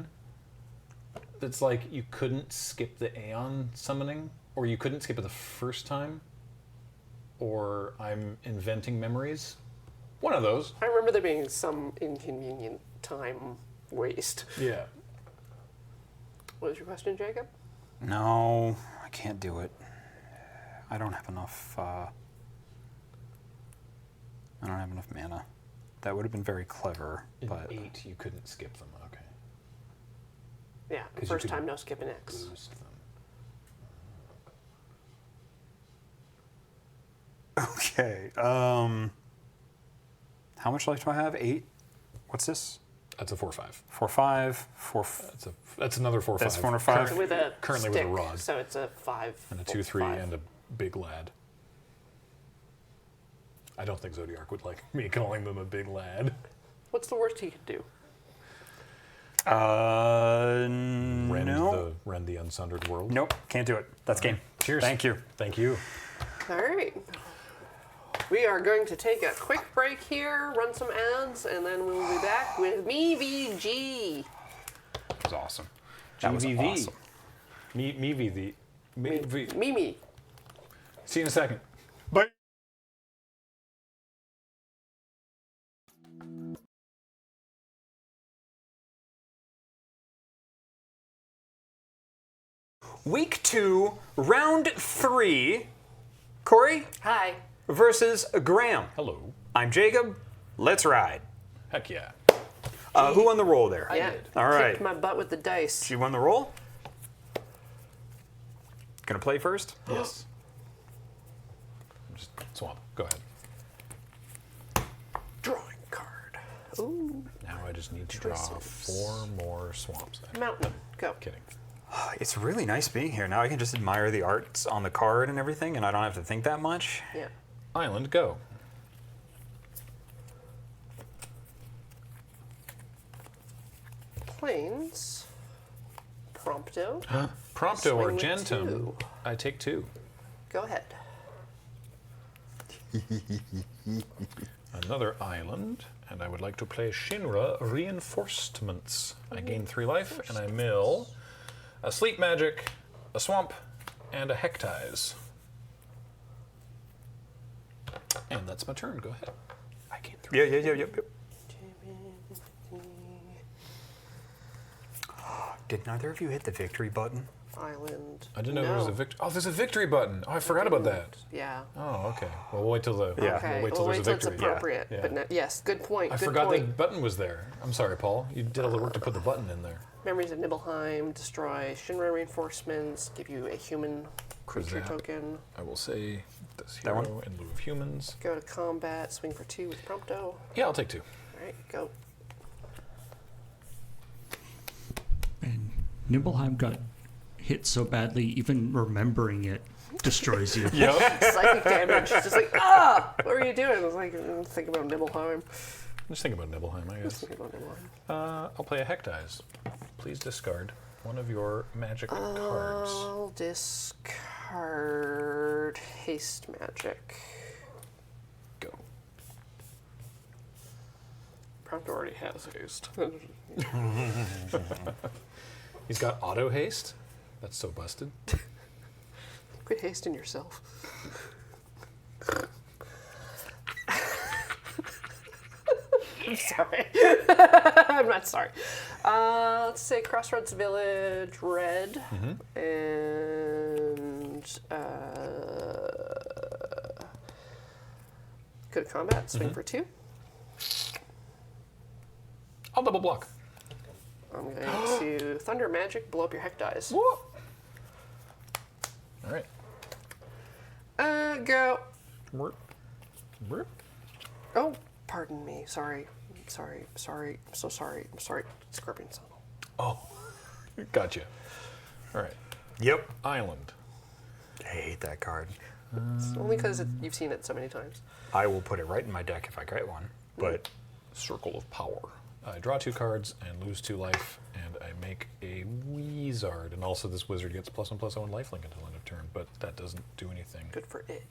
That's like you couldn't skip the Aeon summoning, or you couldn't skip it the first time, or I'm inventing memories. One of those. I remember there being some inconvenient time waste. Yeah. What was your question, Jacob? No, I can't do it. I don't have enough. I don't have enough mana. That would have been very clever, In but 8, you couldn't skip them. Okay. Yeah, 'Cause you first could time no skipping X. Boost them. okay. How much life do I have? 8. What's this? That's a 4/5. 4, 5, 4. That's another 4/5. That's 4 or 5. With a Currently stick, with a rod. So it's a 5. And a 2/3 5. and a big lad. I don't think Zodiark would like me calling them a big lad. What's the worst he could do? No. Rend the unsundered world. Nope, can't do it. That's game. Cheers. Thank you. Thank you. All right. We are going to take a quick break here, run some ads, and then we'll be back with MeVG. That was awesome. That was GVV. awesome. Mimi. See you in a second. Bye. Week 2, round 3. Corey Hi. versus Graham. Hello. I'm Jacob. Let's ride. Heck yeah. Who won the roll there? Yeah. did. All right. Kicked my butt with the dice. She won the roll. Gonna play first? Yes. Just swamp. Go ahead. Drawing card. Ooh. Now I just need to draw Choices. 4 more swamps. Mountain. Go. Kidding. It's really nice being here. Now I can just admire the art on the card and everything, and I don't have to think that much. Yeah. Island, go. Plains. Prompto. Prompto or Swing with Gentum. 2. I take 2. Go ahead. Another island, and I would like to play Shinra Reinforcements. I gain 3 life, and I mill a Sleep Magic, a Swamp, and a Hectize. And that's my turn. Go ahead. I gain 3. Yep. Did neither of you hit the victory button? Island. I didn't know there was a victory. Oh, there's a victory button. Oh, I forgot about that. Yeah. Oh, okay. Well, we'll wait till the. Yeah. Okay. We'll wait till We'll there's wait a till it's victory. appropriate. Yeah. But no, yes, good point. I good forgot point. the button was there. I'm sorry, Paul. You did all the work to put the button in there. Memories of Nibelheim, destroy Shinra reinforcements, give you a human creature Zap. token. I will say this That hero one? in lieu of humans. Go to combat, swing for 2 with Prompto. Yeah, I'll take 2. Alright, go. And Nibelheim got hit so badly, even remembering it destroys you. Yep. Psychic damage. Just like, ah! What were you doing? I was like, think about Nibelheim. Just think about Nibelheim, I guess. I'll play a Hectize. Please discard one of your magic cards. I'll discard haste magic. Go. Prompt already has haste. He's got auto haste. That's so busted. Quit hasting yourself. I'm sorry. I'm not sorry. Let's say Crossroads Village, red, and go to combat, swing for 2. I'll double block. I'm going to Thunder Magic, blow up your Hectize. Whoa. All right. Go. Burp. Burp. Oh, pardon me. Sorry. Sorry. Sorry. I'm so sorry. I'm sorry. Scorpion Sun. Oh, gotcha. All right. Yep. Island. I hate that card. It's only because you've seen it so many times. I will put it right in my deck if I get one. But Circle of Power. I draw 2 cards and lose 2 life, and I make a Wizard. And also this wizard gets +1/+1 lifelink until end of turn, but that doesn't do anything. Good for it.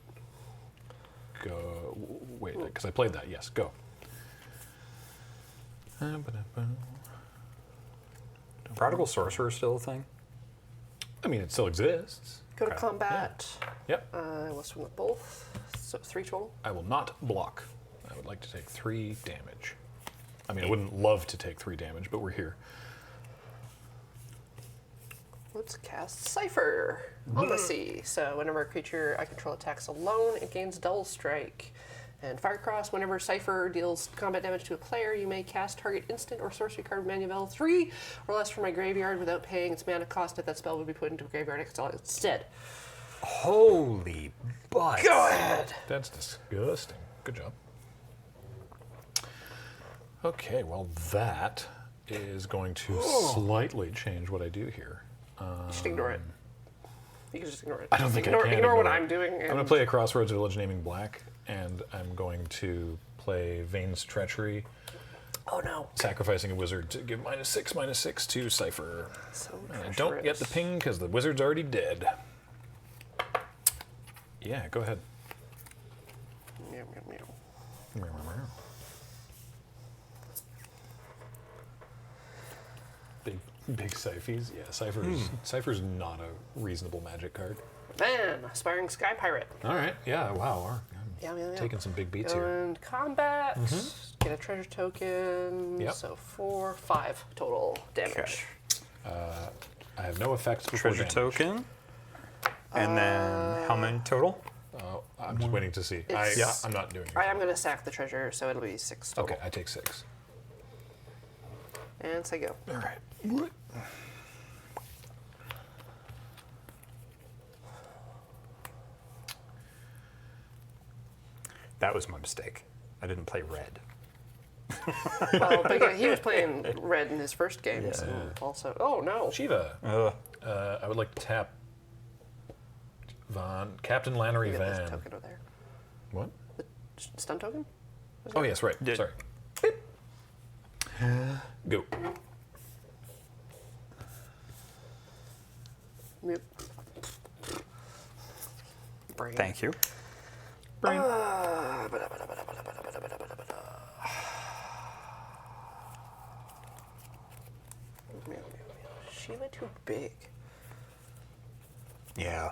Go. Wait, because I played that. Yes, go. Prodigal Sorcerer is still a thing? I mean, it still exists. Go to combat. Yep. We'll swing with both. So 3 total. I will not block. I would like to take 3 damage. I mean, I wouldn't love to take 3 damage, but we're here. Let's cast Cipher on the sea. So whenever a creature I control attacks alone, it gains double strike. And Firecross, whenever Cipher deals combat damage to a player, you may cast target instant or sorcery card manual 3 or less from my graveyard without paying its mana cost if that spell would be put into a graveyard instead. Holy butt. Go ahead! That's disgusting. Good job. Okay, well, that is going to slightly change what I do here. You should ignore it. You can just ignore it. I don't think I can Ignore what it. I'm doing. I'm going to play a Crossroads Village naming black, and I'm going to play Vane's Treachery, Oh no. sacrificing a wizard to give -6/-6 to Cipher. So And I don't get the ping because the wizard's already dead. Yeah, go ahead. Meow, meow, meow. Meow, meow, meow. Big Cyphes. Yeah, Cypher's not a reasonable magic card. Then, Aspiring Sky Pirate. All right. Yeah. Wow. I'm Yeah. taking some big beats here. And combat. Get a treasure token. Yep. So 4, 5 total damage. I have no effects before Treasure damage. token. And then how many total? I'm just waiting to see. It's- I'm not doing I it. am going to sack the treasure, so it'll be 6 total. Okay, I take 6. And say go. All right. That was my mistake. I didn't play red. Well, but yeah, he was playing red in his first game, so also. Oh no. Shiva. I would like to tap Captain Lannery You get this Van. token over there. What? Stun token? Oh yes, right. Yeah. Sorry. Go. Yep. Brain. Thank you. Sheila too big. Yeah.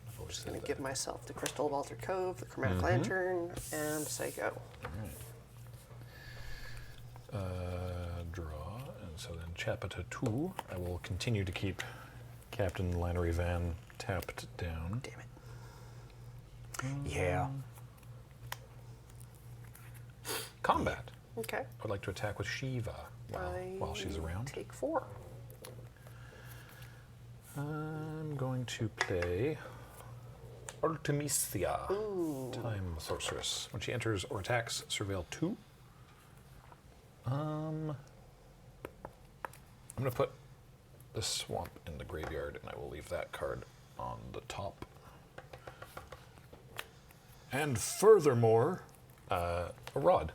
I've always said I'm gonna that. give myself the Crystal of Altered Cove, the Chromatic Lantern, and say go. Draw, and so then Chapter 2. I will continue to keep Captain Lannery Van tapped down. Damn it. Yeah. Combat. Okay. I would like to attack with Shiva while she's around. Take 4. I'm going to play Artemisia, Time Sorceress. When she enters or attacks, surveil 2. I'm going to put the swamp in the graveyard, and I will leave that card on the top. And furthermore, a rod.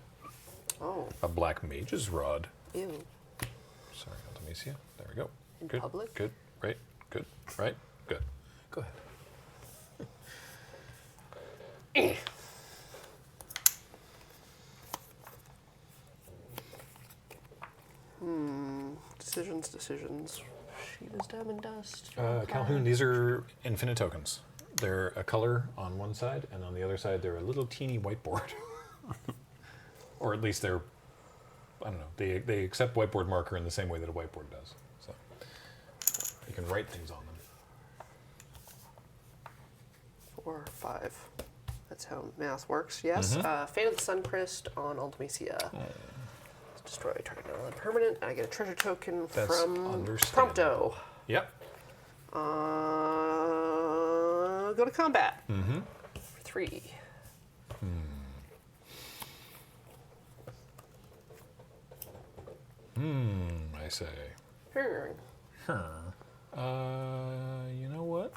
Oh, A black mage's rod. ew. Sorry, Artemisia. There we go. In Good. public? Good. Right. Good. Right. Good. Go ahead. Decisions. Shiva's Diamond Dust. Calhoun, these are infinite tokens. They're a color on one side, and on the other side, they're a little teeny whiteboard. Or at least they're, I don't know, they accept whiteboard marker in the same way that a whiteboard does. So you can write things on them. 4, 5. That's how math works, yes. Fate of the Suncrist on Ultimecia. Destroy target non-permanent. I get a treasure token That's from understandable. Prompto. Yep. Go to combat. For 3. I say. Here. You know what?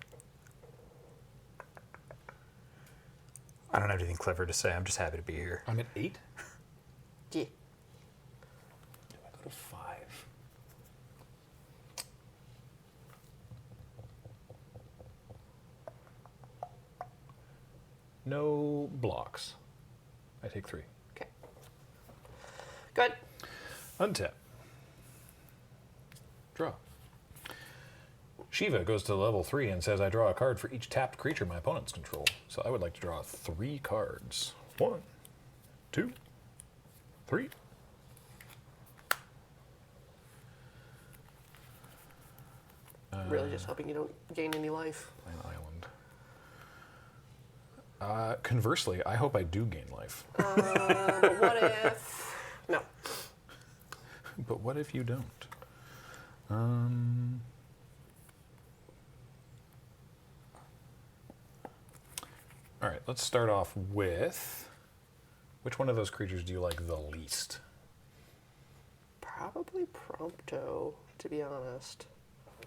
I don't have anything clever to say. I'm just happy to be here. I'm at 8. Yeah. Do I go to 5? No blocks. I take 3. Okay. Good. Untap. Draw. Shiva goes to level 3 and says, I draw a card for each tapped creature my opponents control. So I would like to draw 3 cards. 1, 2, 3. Really just hoping you don't gain any life. An island. Conversely, I hope I do gain life. But what if... No. But what if you don't? All right, let's start off with, which one of those creatures do you like the least? Probably Prompto, to be honest.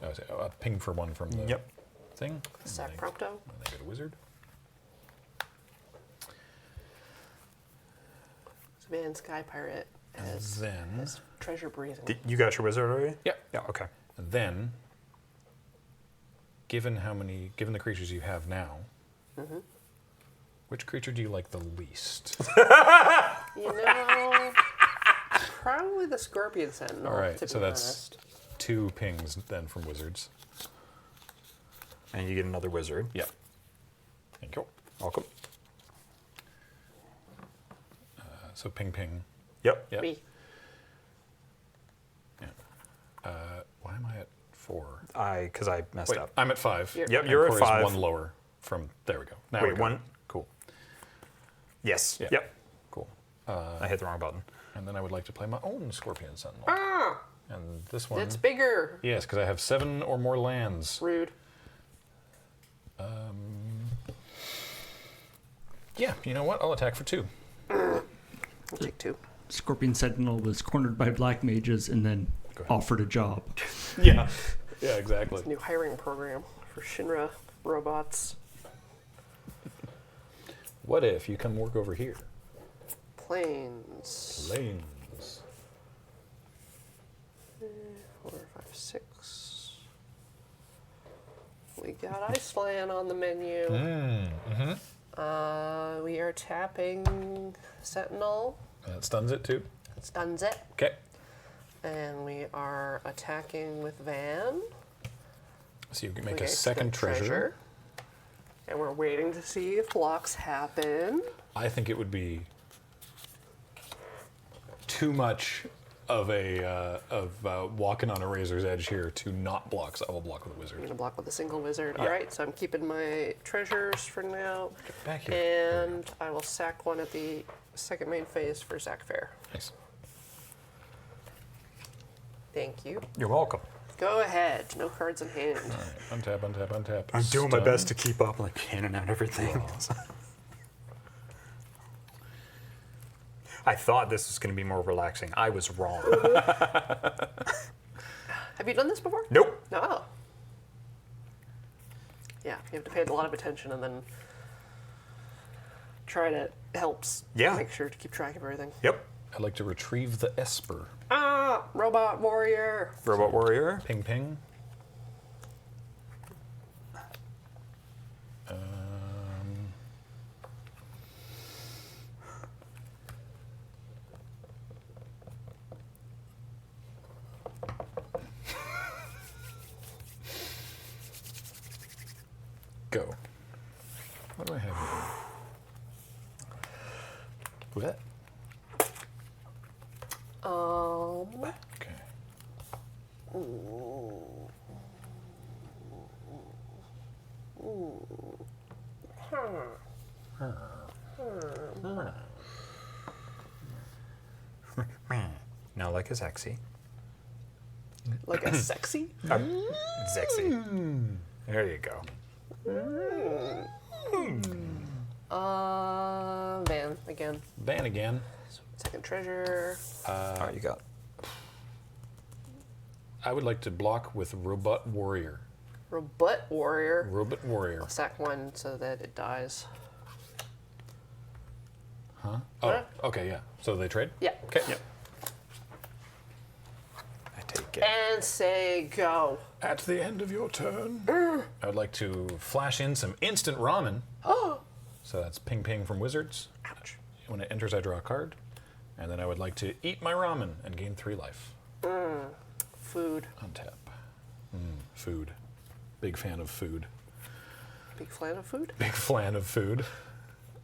I was a ping for 1 from the Yep. thing. Sack And Prompto. I get a wizard. Van Sky Pirate has, then- has treasure breathing. You got your wizard already? Yeah. Yeah, okay. And then, given the creatures you have now, which creature do you like the least? You know, probably the Scorpion Sentinel, All right, to so be that's honest. 2 pings then from wizards. And you get another wizard. Yeah. Thank you. Welcome. So ping ping. Yep. Yep. Me. Yeah. Why am I at 4? Because I messed Wait, up. I'm at 5. You're- Yep, And you're at Corey's 5. 1 lower from. There we go. Now Wait, we got 1? it. Cool. Yes. Yeah. Yep. Cool. I hit the wrong button. And then I would like to play my own Scorpion Sentinel. Ah! And this one. It's bigger. Yes, because I have 7 or more lands. Rude. Yeah, you know what? I'll attack for 2. I'll take 2. Scorpion Sentinel was cornered by black mages and then Go ahead. offered a job. Yeah. Yeah, exactly. New hiring program for Shinra robots. What if you come work over here? Planes. Lanes. 4, 5, 6. We got Iceland on the menu. We are tapping Sentinel. That stuns it too. That stuns it. Okay. And we are attacking with Van. So you can We make a get second treasure. And we're waiting to see if blocks happen. I think it would be too much of a walking on a razor's edge here to not block. So I will block with a I'm wizard. going to block with a single wizard. Yeah. All right, so I'm keeping my treasures for now. Get back here. And I will sack one at the second main phase for Zach Fair. Nice. Thank you. You're welcome. Go ahead. No cards in hand. All right. Untap, untap, untap. I'm doing my Stun. best to keep up, like handing out everything. I thought this was going to be more relaxing. I was wrong. Have you done this before? Nope. No. Yeah, you have to pay a lot of attention and then try to helps Yeah. make sure to keep track of everything. Yep. I'd like to retrieve the Esper. Ah, robot warrior. Robot warrior. Ping ping. Go. What do I have here? What? Okay. Now like a sexy. Like a sexy? Sexy. There you go. Van again. Ban again. Second treasure. All right, you got. I would like to block with Robot Warrior. Robot warrior. Robot Warrior. I'll sack one so that it dies. Huh? Oh, okay, yeah. So they trade? Yeah. Okay. Yep. I take it. And say go. At the end of your turn, I would like to flash in some instant ramen. So that's ping ping from Wizards. Ouch. When it enters, I draw a card. And then I would like to eat my ramen and gain 3 life. Food. Untap. Food. Big fan of food. Big fan of food? Big fan of food.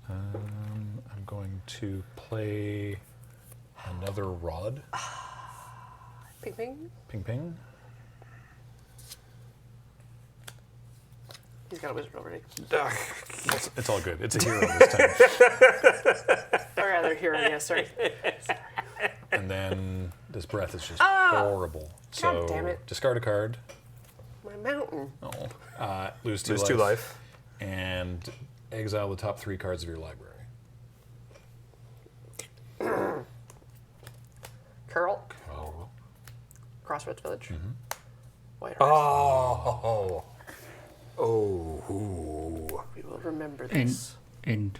I'm going to play another rod. Ping ping. Ping ping. He's got a wizard already. It's all good. It's a hero this time. Or rather, hero, yeah, sorry. And then this breath is just horrible. So damn it. discard a card. My mountain. Lose 2 Lose life. 2 life. And exile the top 3 cards of your library. Curl. Oh. Crossroads Village. White Horse. Oh. Oh. We will remember And this. and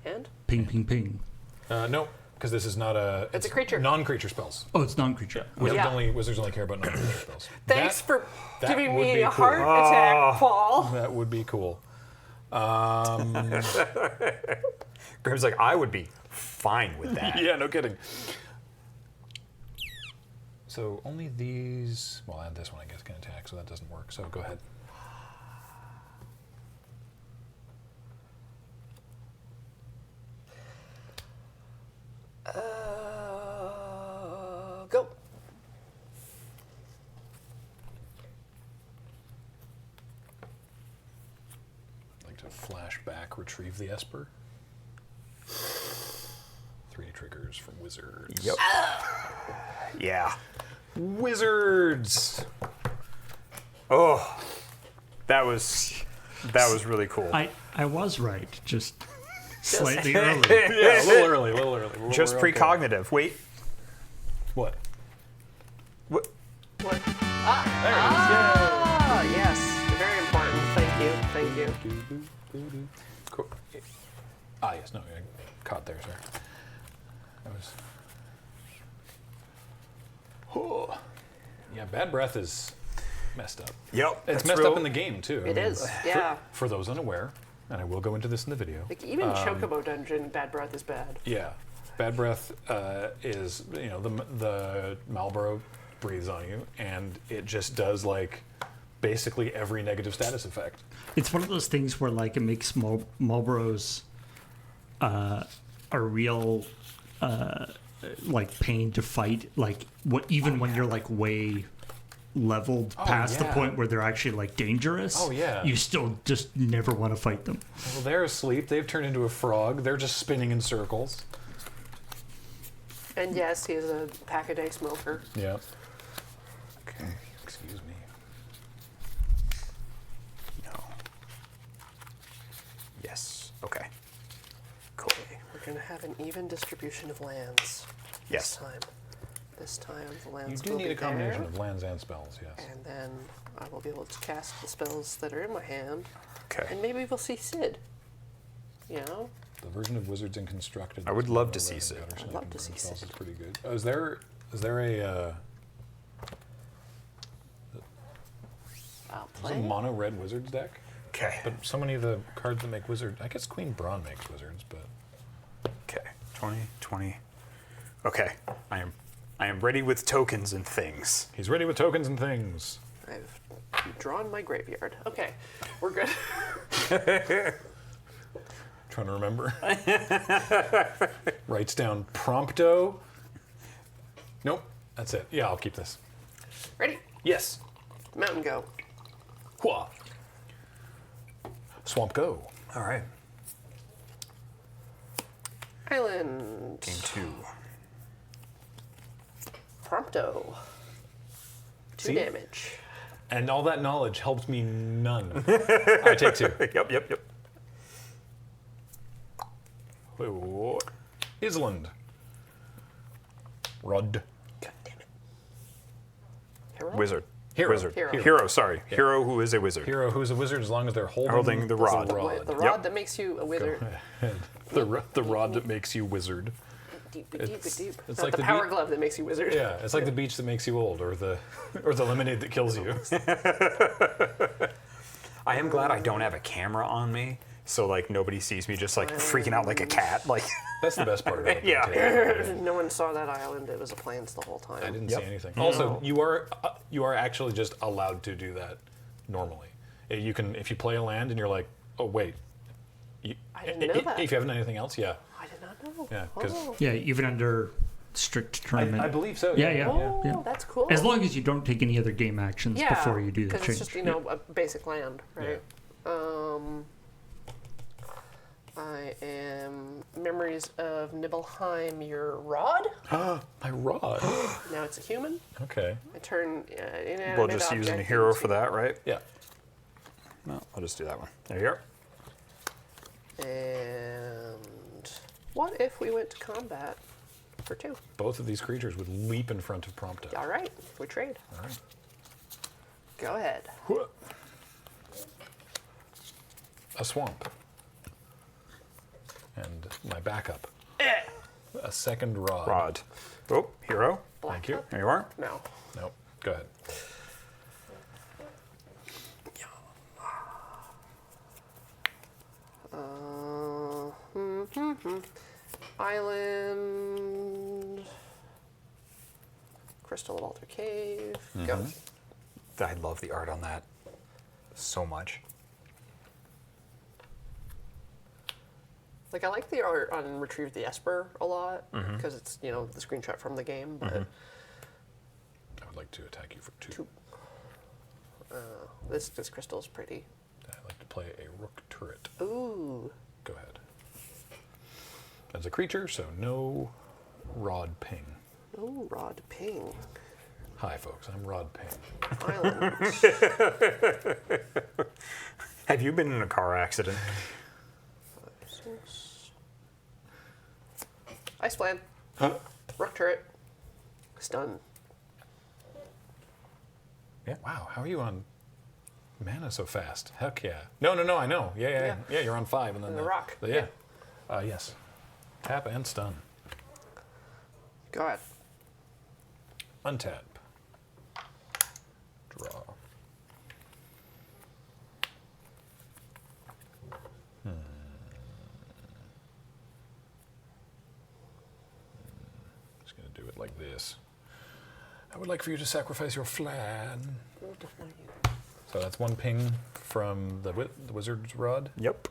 And? ping ping ping. No, because this is not a. It's a creature. Non-creature spells. Oh, it's non-creature. Okay. Wizards only care about non-creature spells. Thanks for that giving would me be a cool. heart attack, Paul. That would be cool. Graham's like, I would be fine with that. Yeah, no kidding. So only these. Well, and this one I guess can attack, so that doesn't work. So go ahead. Go. I'd like to flash back, retrieve the Esper. 3 triggers from Wizards. Yep. Yeah. Wizards. Oh, that was really cool. I was right, just slightly early. Yeah, a little early. Just We're okay. precognitive. Wait. What? What? What? Ah, yes. Very important. Thank you. Thank you. Cool. Yes. No, I caught there, sir. That was. Oh. Yeah, bad breath is messed up. Yep. It's messed up in the game too. It is. Yeah. For those unaware, and I will go into this in the video. Like even Chocobo Dungeon, bad breath is bad. Yeah, bad breath is the Marlboro breathes on you, and it just does like basically every negative status effect. It's one of those things where like it makes Marlboros a real like pain to fight. Like even when you're like way leveled past the yeah. point where they're actually like dangerous. Oh, yeah. You still just never want to fight them. Well, they're asleep. They've turned into a frog. They're just spinning in circles. And yes, he is a pack-a-day smoker. Yeah. Okay. Excuse me. No. Yes. Okay. Cool. Okay, we're going to have an even distribution of lands Yes. this time. This time the You lands do will need be a combination there, of lands and spells, yes. and then I will be able to cast the spells that are in my hand, Okay. and maybe we'll see Sid. You know? The version of Wizards and Constructed. I would that's love more to see red Sid. and better I'd love sniping to see burn spells Sid. is pretty good. Oh, is there a I'll there's a play. mono red Wizards deck? Okay. But so many of the cards that make Wizard, I guess Queen Braun makes Wizards, but Okay. 20, 20. Okay. I am ready with tokens and things. he's ready with tokens and things. I've drawn my graveyard. Okay, we're good. Trying to remember. Writes down prompto. Nope, that's it. Yeah, I'll keep this. Ready? Yes. Mountain go. Hua. Swamp go. All right. Island. Game 2. Prompto. 2 See? damage. And all that knowledge helped me none. I take 2. Yep. Whoa. Island. Rod. God damn it. Hero? Wizard. Hero. Wizard. Hero. Sorry. Hero who is a wizard. Hero who's a wizard as long as they're Holding the rod. The rod Yep. that makes you a wizard. the rod that makes you wizard. Deep, It's- deep. it's Not like the the power beat- glove that makes you wizard. Yeah, it's like the beach that makes you old, or the lemonade that kills you. I am glad I don't have a camera on me, so like nobody sees me just like freaking out like a cat. Like, That's the best part about it. Yeah. too. No one saw that island. It was a plains the whole time. I didn't Yep. see anything. Also, you are actually just allowed to do that normally. You can if you play a land and you're like, oh wait, I didn't know that. If you haven't done anything else, yeah, I did not know. Yeah, 'cause- Oh, Yeah, even under strict tournament. I believe so. Yeah, yeah. oh yeah. that's cool. As long as you don't take any other game actions yeah, before you do the because change. it's just a basic land, right? I am memories of Nibelheim. Your rod. My rod. Now it's a human. Okay. I turn inanimate we'll just use a object hero into- for that, right? Yeah. No, I'll just do that one. There you go. And what if we went to combat for 2? Both of these creatures would leap in front of Prompto. All right, we trade. All right. Go ahead. A swamp. And my backup. A second rod. Rod. Oh, hero. Thank you. There you are. No. Nope. Go ahead. Island. Crystal of Altar Cave. Go. I love the art on that so much. Like I like the art on Retrieve the Esper a lot because it's the screenshot from the game, but I would like to attack you for 2. this crystal is pretty. I'd like to play a rook turret. Ooh. Go ahead. As a creature, so no rod ping. Ooh, Rod Ping. Hi, folks. I'm Rod Ping. Island. Have you been in a car accident? Ice Plan. Rook Turret. Stun. Yeah. Wow. How are you on mana so fast? Heck yeah. No. I know. Yeah. You're on 5, and then And the rock. Yeah. Yes. Tap and stun. Go ahead. Untap. Draw. Just gonna do it like this. I would like for you to sacrifice your flan. So that's 1 ping from the wizard's rod, Yep.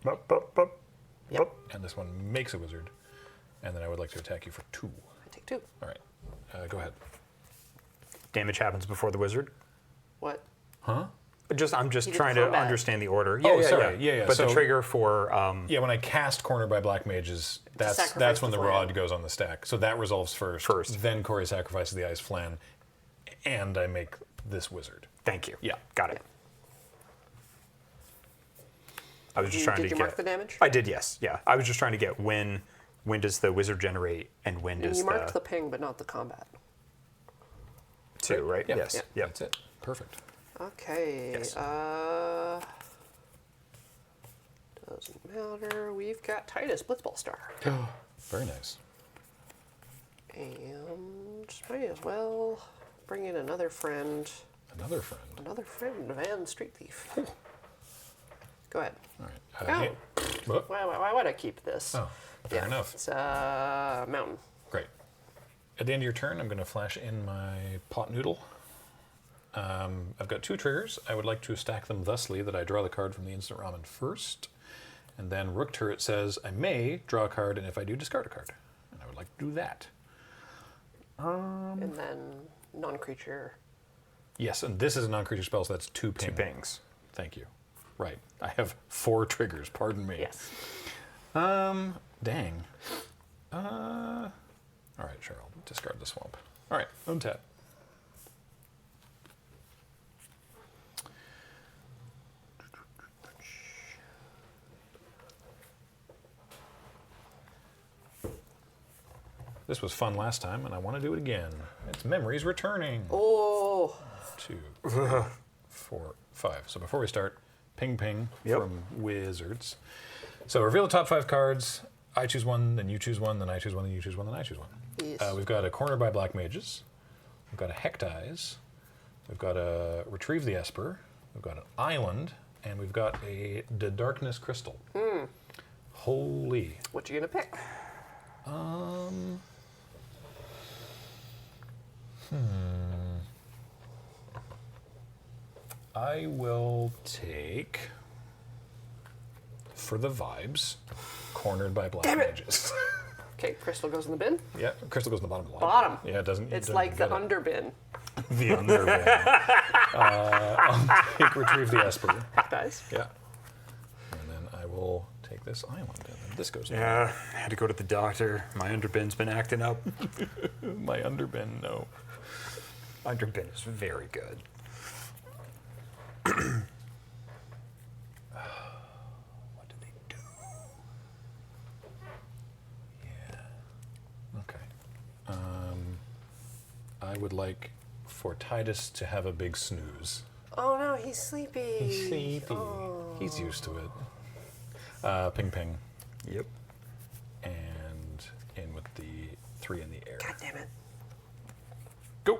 Up. Yep. and this one makes a wizard. And then I would like to attack you for 2. I take 2. All right. Go ahead. Damage happens before the wizard. What? Huh? I'm just You did trying to combat. understand the order. Oh, sorry. Yeah. But So- the trigger for Yeah, when I cast Corner by Black Mages, that's sacrifice when the the flan. rod goes on the stack. So that resolves first. Then Corey sacrifices the ice flan, and I make this wizard. Thank you. Yeah. Got it. I was just trying Did to you get. mark the damage? I did, yes. Yeah. I was just trying to get when does the wizard generate and when And does you marked the ping, but not the combat. 2, right? Yeah. Yes. Yeah. Yep. That's it. Perfect. Okay. Yes. Doesn't matter. We've got Titus, Blitzball Star. Very nice. And might as well bring in another friend. Another friend. Another friend, Van Street Thief. Go ahead. All right. Oh. Whoop. Why would I keep this? Oh, fair enough. It's Mountain. Great. At the end of your turn, I'm going to flash in my pot noodle. I've got 2 triggers. I would like to stack them thusly that I draw the card from the instant ramen first. And then Rook Turret says I may draw a card, and if I do, discard a card. And I would like to do that. And then non-creature. Yes, and this is a non-creature spell, so that's 2 ping. 2 pings. Thank you. Right. I have 4 triggers, pardon me. Yes. Dang. All right, sure, I'll discard the swamp. All right, untap. This was fun last time, and I want to do it again. It's memories returning. Oh. 2, 4, 5. So before we start, ping ping from Wizards. So reveal the top 5 cards. I choose one, then you choose one, then I choose one, then you choose one, then I choose one. Yes. We've got a Corner by Black Mages. We've got a Hectize. We've got a Retrieve the Esper. We've got an Island. And we've got a The Darkness Crystal. Holy. What you gonna pick? I will take, for the vibes, Cornered by Black Damn it. Mages. Okay, crystal goes in the bin. Yeah, Crystal goes in the bottom of the line. Bottom. Yeah, it doesn't. It's doesn't like the get it. underbin. The underbin. I'll take Retrieve the Esper. Guys. Yeah. And then I will take this island. And then this goes in. Yeah, I had to go to the doctor. My underbin's been acting up. My underbin, no. Underbin is very good. What do they do? Yeah. Okay. I would like for Titus to have a big snooze. Oh no, he's sleepy. He's sleepy. He's used to it. Ping ping. Yep. And in with the 3 in the air. God damn it. Go.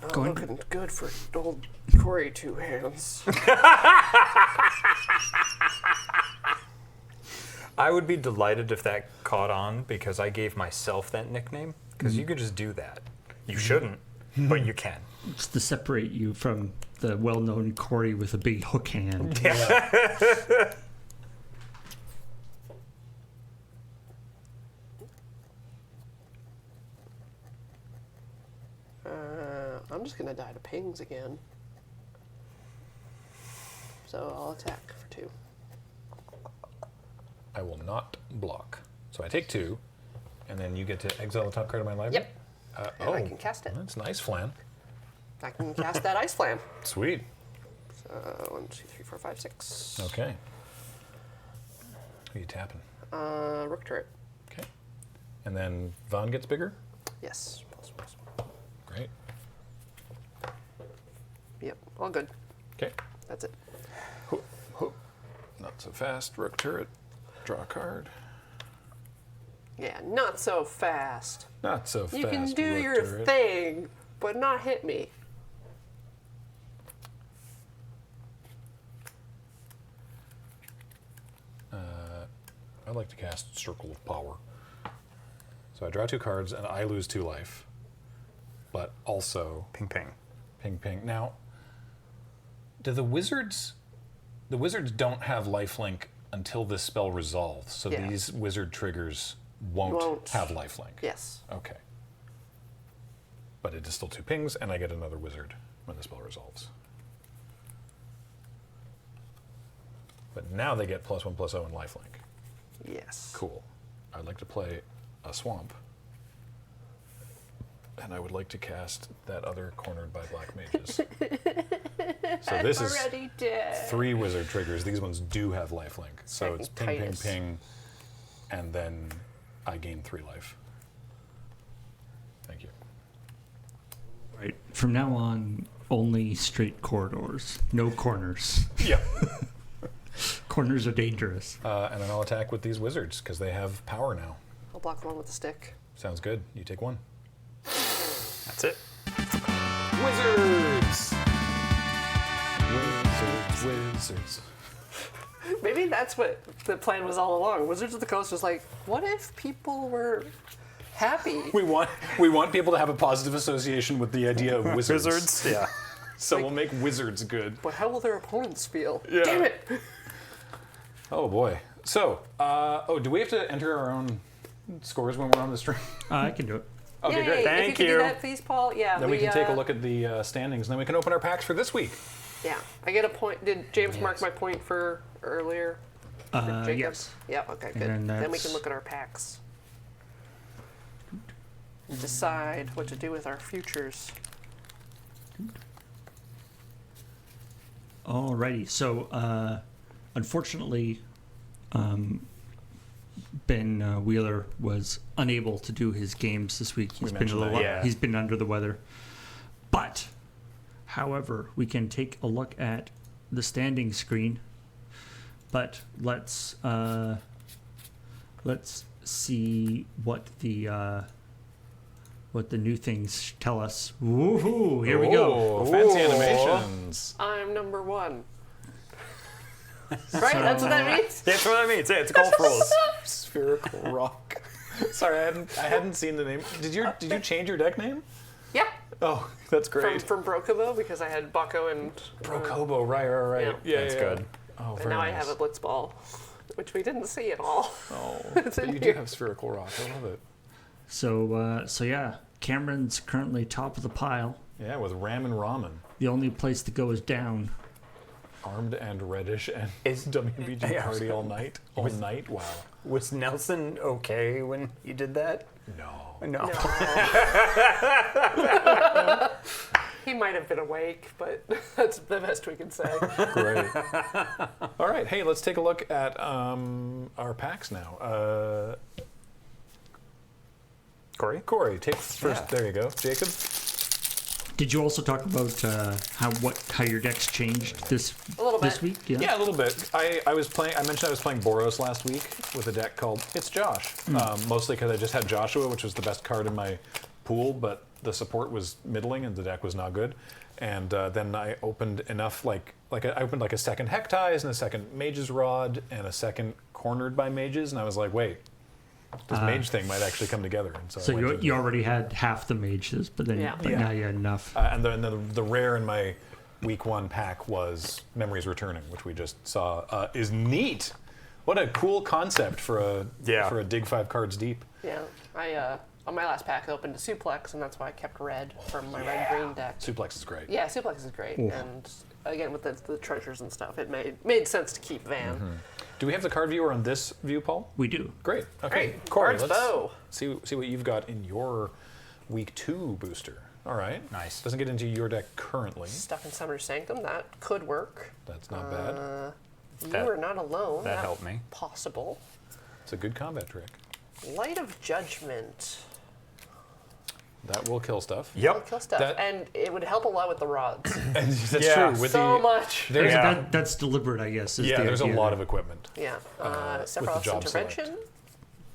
Oh, Going- looking good for old Corey Two Hands. I would be delighted if that caught on because I gave myself that nickname. Because you could just do that. You shouldn't, but you can. It's to separate you from the well-known Corey with a big hook hand. I'm just gonna die to pings again. So I'll attack for 2. I will not block. So I take 2, and then you get to exile the top card of my library? Yep. And I can cast it. That's nice, Flan. I can cast that Ice Flam. Sweet. So 1, 2, 3, 4, 5, 6. Okay. Who are you tapping? Rook turret. Okay. And then Vaughn gets bigger? Yes. Plus. Great. Yep. All good. Okay. That's it. Not so fast. Rook turret. Draw a card. Yeah. Not so fast. Not so fast. You can do Rook your turret. thing, but not hit me. I'd like to cast Circle of Power. So I draw 2 cards and I lose 2 life. But also Ping ping. ping ping. Now, do the wizards don't have lifelink until this spell resolves. So Yeah. these wizard triggers won't have lifelink. Yes. Okay. But it is still 2 pings and I get another wizard when the spell resolves. But now they get +1/+0 and lifelink. Yes. Cool. I'd like to play a swamp. And I would like to cast that other Cornered by Black Mages. So this is Already dead. 3 wizard triggers. These ones do have lifelink. So it's ping, ping, Titus. ping, and then I gain 3 life. Thank you. Right. From now on, only straight corridors, no corners. Yeah. Corners are dangerous. And then I'll attack with these wizards because they have power now. I'll block one with the stick. Sounds good. You take one. That's it. Wizards! Wizards. Maybe that's what the plan was all along. Wizards of the Coast was like, what if people were happy? We want people to have a positive association with the idea of wizards. Wizards. Yeah. So we'll make wizards good. But how will their opponents feel? Yeah. Damn it! Oh boy. So, do we have to enter our own scores when we're on the stream? I can do it. Okay, Yay, great. if Thank you could you. do that, please, Paul. Yeah. Then we can take a look at the standings, and then we can open our packs for this week. Yeah. I get a point. Did James mark my point for earlier? For Jacob? Yes. Yeah, okay, good. And Then we that's- can look at our packs. Decide what to do with our futures. Alrighty. So, unfortunately, Ben Wheeler was unable to do his games this week. He's been a mentioned little. that, yeah. He's been under the weather. But, however, we can take a look at the standing screen. But let's see what the new things tell us. Woohoo! Here we go. Oh, fancy animations. I'm number one. Right? That's what that means? That's what I mean. It's golf rules. Spherical rock. Sorry, I hadn't seen the name. Did you change your deck name? Yeah. Oh, that's From, great. from Brokobo, because I had Bucko and... Prokobo, right. Yeah. Yeah, That's good. Oh, And very now I nice. have a Blitzball, which we didn't see at all. Oh, It's but in you do here. have spherical rock. I love it. So yeah, Cameron's currently top of the pile. Yeah, with Ram and Ramen. The only place to go is down. Armed and reddish and Is- WBG Yeah, I was party all night. All night? Wow. Was Nelson okay when you did that? No. No. He might have been awake, but that's the best we can say. Great. All right. Hey, let's take a look at our packs now. Corey, take first. Yeah. There you go. Jacob? Did you also talk about how your deck's changed this A little this bit. week? Yeah. Yeah, a little bit. I was playing. I mentioned I was playing Boros last week with a deck called It's Josh. Mostly because I just had Joshua, which was the best card in my pool, but the support was middling and the deck was not good. And then I opened enough, I opened like a second Hectize and a second Mage's Rod and a second Cornered by Mages, and I was like, wait, this mage thing might actually come together. And so, So I went you, to you the- already had half the mages, but then Yeah. Yeah. now you had enough. and then the rare in my week one pack was Memories Returning, which we just saw is neat. What a cool concept for a dig 5 cards deep. Yeah. I on my last pack I opened a Suplex, and that's why I kept red from my red-green deck. Suplex is great. Yeah, Suplex is great. And again, with the treasures and stuff, it made sense to keep Van. Do we have the card viewer on this view, Paul? We do. Great. Okay. Great. Corey, Bard's let's Bow. see what you've got in your week 2 booster. All right. Nice. Doesn't get into your deck currently. Stuff in Summer Sanctum, that could work. That's not bad. You That- are not alone. that helped me. Possible. It's a good combat trick. Light of Judgment. That will kill stuff. Yep. Kill stuff. That- And it would help a lot with the rods. That's Yeah. true. With So the, much. There's Yeah. That's deliberate, I guess. Is the there's a idea lot there. of equipment. Yeah. with the Sephiroth's job select. Intervention.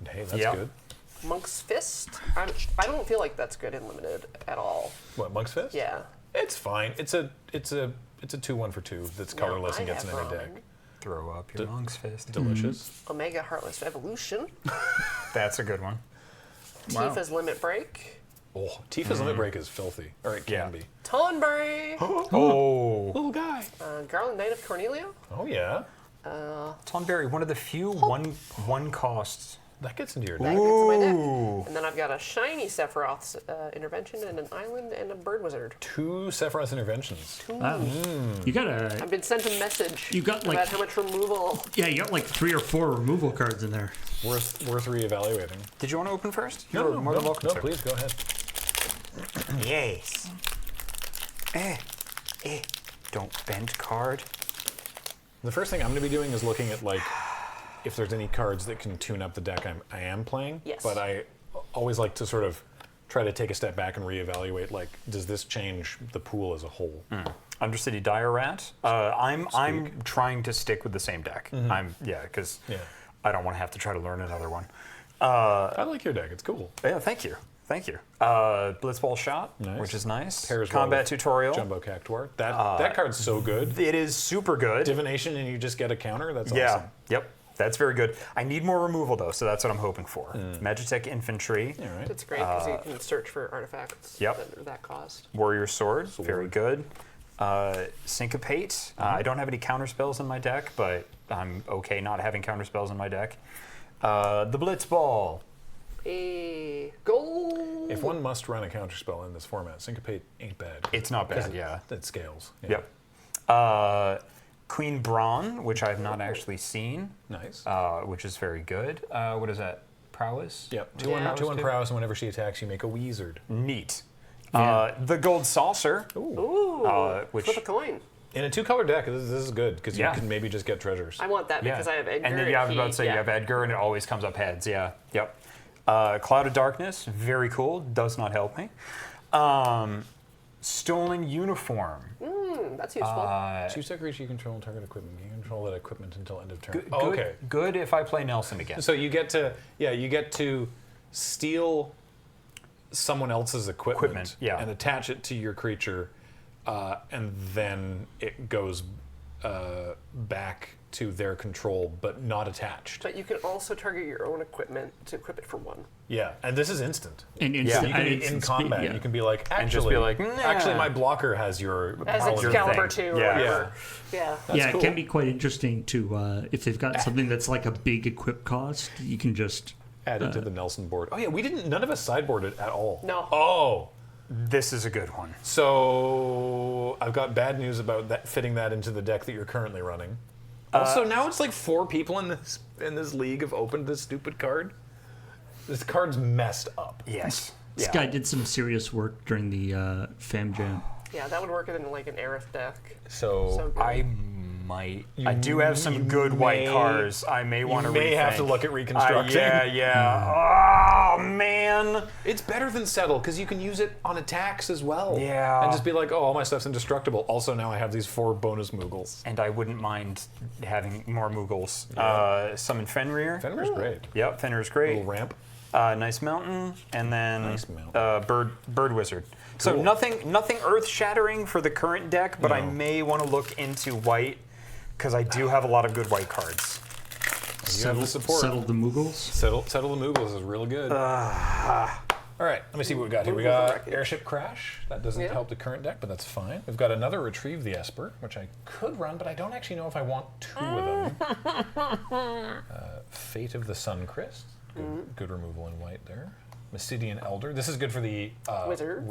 Hey, that's Yep. good. Monk's Fist. I don't feel like that's good in limited at all. What, Monk's Fist? Yeah. It's fine. It's a 2/1 for 2 that's colorless and I gets in have any deck. ramen. Throw up your monk's fist. Delicious. Omega Heartless Evolution. That's a good one. Wow. Tifa's Limit Break. Oh, Tifa's Limit Break is filthy. Or it can Yeah. be. Tonberry. Oh. Little guy. Garland Knight of Cornelia. Oh, yeah. Tonberry, one of the few one costs. That gets into your That deck. gets in my deck. Ooh. And then I've got a shiny Sephiroth's Intervention and an Island and a Bird Wizard. 2 Sephiroth Interventions. Wow. You got I've been sent a message You got, like- about how much removal. you got like 3 or 4 removal cards in there. Worth reevaluating. Did you want to open first? You're more than welcome no, to. please, go ahead. Yes. Don't bend card. The first thing I'm going to be doing is looking at, like, if there's any cards that can tune up the deck I am playing. Yes. But I always like to sort of try to take a step back and reevaluate, like, does this change the pool as a whole? Undercity Dire Rat. I'm trying to stick with the same deck. Because I don't want to have to try to learn another one. I like your deck. It's cool. Yeah, thank you. Blitzball Shot, which is nice. Pairs well Combat with Tutorial. Jumbo Cactuar. That card's so good. It is super good. Divination and you just get a counter. That's Yeah. awesome. Yep. That's very good. I need more removal though, so that's what I'm hoping for. Magitech Infantry. All right. That's great because you can search for artifacts Yep. that are that cost. Warrior Sword. Very good. Syncopate. I don't have any counter spells in my deck, but I'm okay not having counter spells in my deck. The Blitzball. A goal. If one must run a counterspell in this format, Syncopate ain't bad. It's not bad, 'Cause yeah. It scales. Yeah. Yep. Queen Brawn, which I've not actually seen, Nice. which is very good. What is that? Prowess? Yep. Yeah. 2-1 prowess, and whenever she attacks, you make a wizard. Neat. The Gold Saucer, Ooh. which Flip a coin. In a 2-color deck, this is good because Yeah. you can maybe just get treasures. I want that because I have Edgar. And then I was about to say he- you have Edgar, and it always comes up heads. Yeah. Yep. Cloud of Darkness, very cool. Does not help me. Stolen Uniform. That's useful. Choose that creature you control target equipment. You can control that equipment until end of turn. Good, Okay. Good if I play Nelson again. So you get to steal someone else's equipment, yeah. and attach it to your creature, and then it goes back to their control, but not attached. But you can also target your own equipment to equip it for 1. Yeah, and this is instant. And You instant, can be instant in speed, combat. yeah. You can be like, actually, And just be like, "Nah." actually, my blocker has your As paladin Excalibur thing. 2 or Yeah. whatever. Yeah. That's yeah, cool. it can be quite interesting to if they've got something that's like a big equip cost, you can just Add it to the Nelson board. Oh yeah, none of us sideboarded at all. No. Oh, This is a good one. so I've got bad news about that fitting that into the deck that you're currently running. Also, now it's like 4 people in this league have opened this stupid card. This card's messed up. Yes. this guy did some serious work during the Fam Jam. Yeah, that would work in like an Aerith deck. So, So good. I might. I do have some good white cards. I may want to. you may have to look at reconstructing. Yeah. Oh man. It's better than settle because you can use it on attacks as well. Yeah. And just be like, oh, all my stuff's indestructible. Also, now I have these 4 bonus Moogles. And I wouldn't mind having more Moogles. Summon Fenrir. Fenrir's great. Yep, Fenrir's great. Little ramp. Nice Mountain, and then Nice Mountain. Bird Wizard. So Cool. nothing earth shattering for the current deck, but I No. may want to look into white because I do have a lot of good white cards. You have the support. Settle the Moogles. Settle the Moogles is really good. All right, let me see what we got here. We Moogles got wreckage. Airship Crash. That doesn't Yeah. help the current deck, but that's fine. We've got another Retrieve the Esper, which I could run, but I don't actually know if I want 2 of them. Fate of the Suncrist. Good removal in white there. Mysidian Elder. This is good for the Wizards.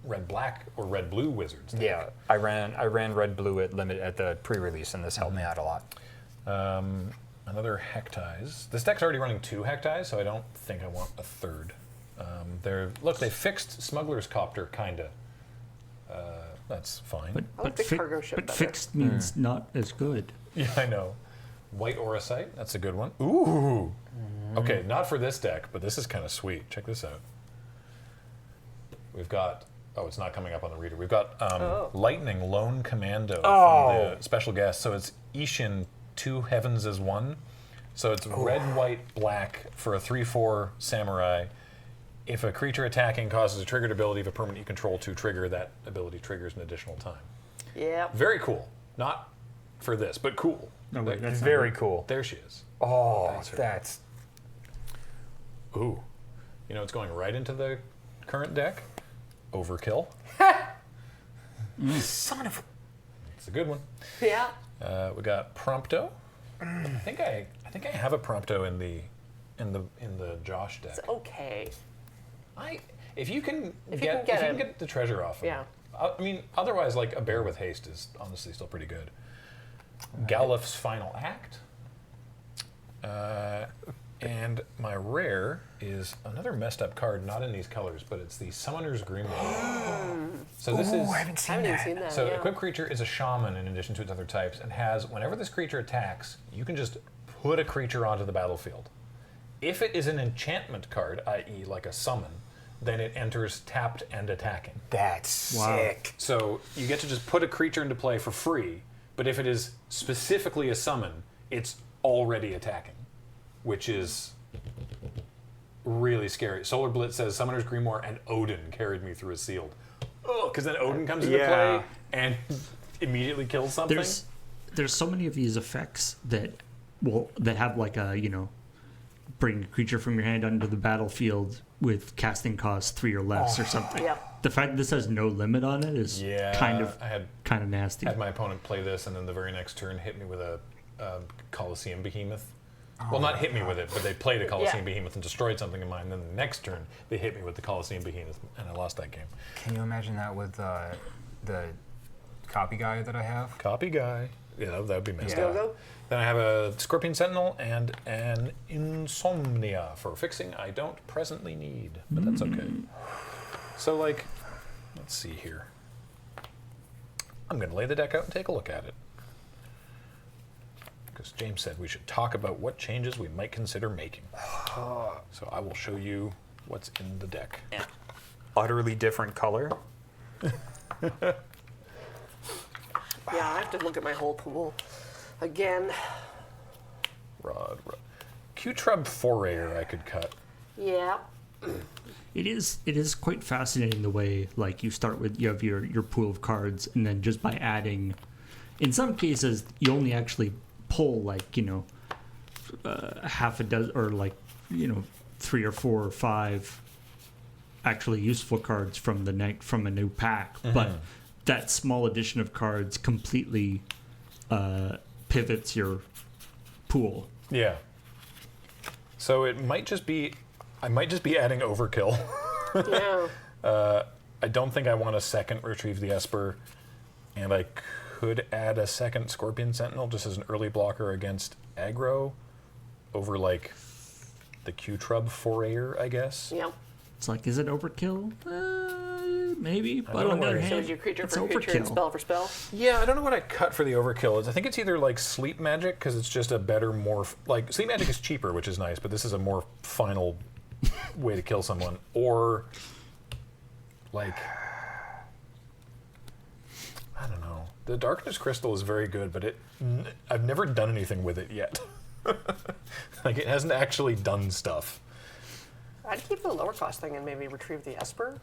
red black or red blue wizards. deck. Yeah, I ran red blue at limit at the pre-release, and this helped me out a lot. Another Hectize. This deck's already running 2 Hectize, so I don't think I want a 3rd. They fixed Smuggler's Copter, kinda. That's fine. I like the cargo ship but better. fixed means not as good. Yeah, I know. White Auracite, that's a good one. Ooh. Okay, not for this deck, but this is kind of sweet. Check this out. We've got. Oh, it's not coming up on the reader. We've got Lightning Lone Commando from the special guest. So it's Ishin, 2 heavens as 1. So it's red, white, black for a 3/4 samurai. If a creature attacking causes a triggered ability of a permanent you control to trigger, that ability triggers an additional time. Yeah. Very cool. Not for this, but cool. No, wait, that's not Very good. cool. There she is. Oh, her. that's Ooh. You know, it's going right into the current deck. Overkill. son of. It's a good one. Yeah. We got Prompto. I think I have a Prompto in the Josh deck. It's okay. If you can If you can get the treasure off him. Yeah. I mean, otherwise, like a bear with haste is honestly still pretty good. Galuf's Final Act. And my rare is another messed up card, not in these colors, but it's the Summoner's Grimoire. So this is. I haven't I seen haven't even that. seen that. So yeah. equipped creature is a shaman in addition to its other types, and has whenever this creature attacks, you can just put a creature onto the battlefield. If it is an enchantment card, i.e., like a summon, then it enters tapped and attacking. That's Wow. sick. So you get to just put a creature into play for free, but if it is specifically a summon, it's already attacking, which is really scary. Solar Blitz says, Summoner's Grimoire and Odin carried me through a sealed. Oh, because then Odin comes into Yeah. play and immediately kills something. There's so many of these effects that have like a, you know, bring a creature from your hand onto the battlefield with casting cost 3 or less or something. Yep. The fact that this has no limit on it is kind of I had nasty. my opponent play this, and then the very next turn hit me with a Colosseum Behemoth. Well, not hit me with it, but they played a Colosseum Behemoth and destroyed something of mine. Then the next turn, they hit me with the Colosseum Behemoth, and I lost that game. Can you imagine that with the copy guy that I have? Copy guy. Yeah, that would be messed Yeah. up. Go. Then I have a Scorpion Sentinel and an Insomnia for fixing I don't presently need, but that's okay. So, like, let's see here. I'm going to lay the deck out and take a look at it. Because James said we should talk about what changes we might consider making. So I will show you what's in the deck. Utterly different color. Yeah, I have to look at my whole pool again. Rod. Q-Trub Forayer I could cut. Yeah. It is quite fascinating the way, like, you start with, you have your pool of cards, and then just by adding, in some cases you only actually pull, like, you know, half a dozen, or like, you know, 3 or 4 or 5 actually useful cards from a new pack. But that small addition of cards completely pivots your pool. Yeah. So it might just be, I might just be adding overkill. Yeah. I don't think I want a second Retrieve the Esper, and I could add a second Scorpion Sentinel just as an early blocker against aggro over, like, the Q-Trub Forayer, I guess. Yep. It's like, is it overkill? Maybe, but don't on know the other what it hand, Shows you creature it's for creature and overkill. spell for spell. Yeah, I don't know what I cut for the overkill. I think it's either, like, Sleep Magic, because it's just a better, more... Like, Sleep Magic is cheaper, which is nice, but this is a more final way to kill someone. Or, like... I don't know. The Darkness Crystal is very good, but I've never done anything with it yet. Like, it hasn't actually done stuff. I'd keep the lower cost thing and maybe retrieve the Esper,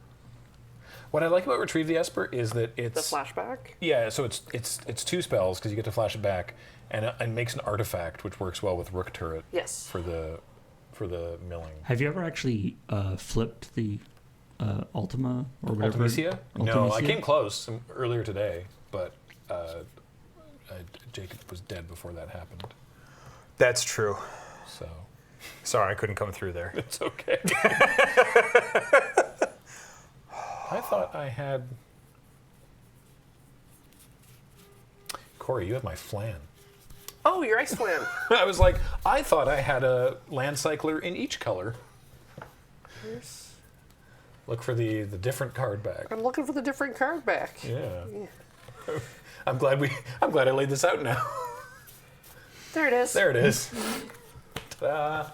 What I like about Retrieve the Esper is that the it's... flashback. Yeah, so it's 2 spells, because you get to flash it back, and it makes an artifact, which works well with Rook Turret Yes. for the milling. Have you ever actually flipped the Ultima or whatever? Ultimisia? No, I Ultimisia? came close earlier today, but Jacob was dead before that happened, That's true. so Sorry, I couldn't come through there. it's okay. I thought I had... Corey, you have my flan. Oh, your Ice Flan. I was like, I thought I had a land cycler in each color. Look for the different card back. I'm looking for the different card back. Yeah. I'm glad I laid this out now. There it is. There it is. Ta-da.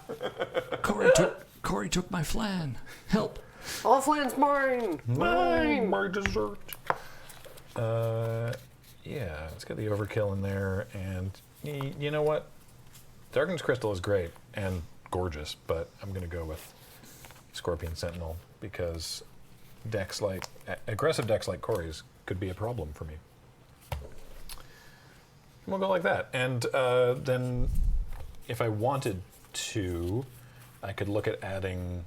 Corey took my flan. Help. All Flan's mine. Mine. My dessert. Yeah, it's got the overkill in there, and you know what? Darkness Crystal is great and gorgeous, but I'm gonna go with Scorpion Sentinel because aggressive decks like Corey's could be a problem for me. We'll go like that, and then if I wanted to, I could look at adding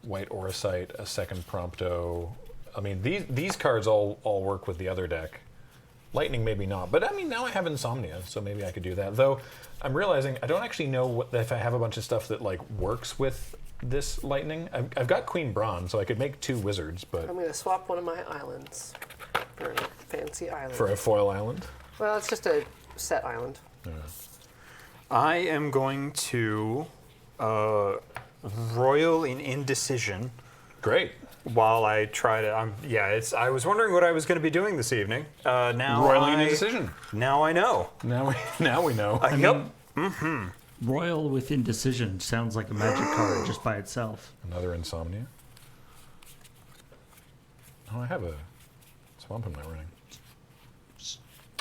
White Auracite, a second Prompto. I mean, these cards all work with the other deck. Lightning maybe not, but I mean now I have Insomnia, so maybe I could do that. Though I'm realizing I don't actually know if I have a bunch of stuff that like works with this Lightning. I've got Queen Braun, so I could make 2 wizards, but I'm going to swap one of my islands for a fancy island. for a foil island. Well, it's just a set island. I am going to Royal in Indecision Great. while I try to. I was wondering what I was going to be doing this evening. Now Royally in Indecision. Now I know. Now we know. Yep. Royal with Indecision sounds like a magic card just by itself. Another Insomnia. Oh, I have a swamp in my running.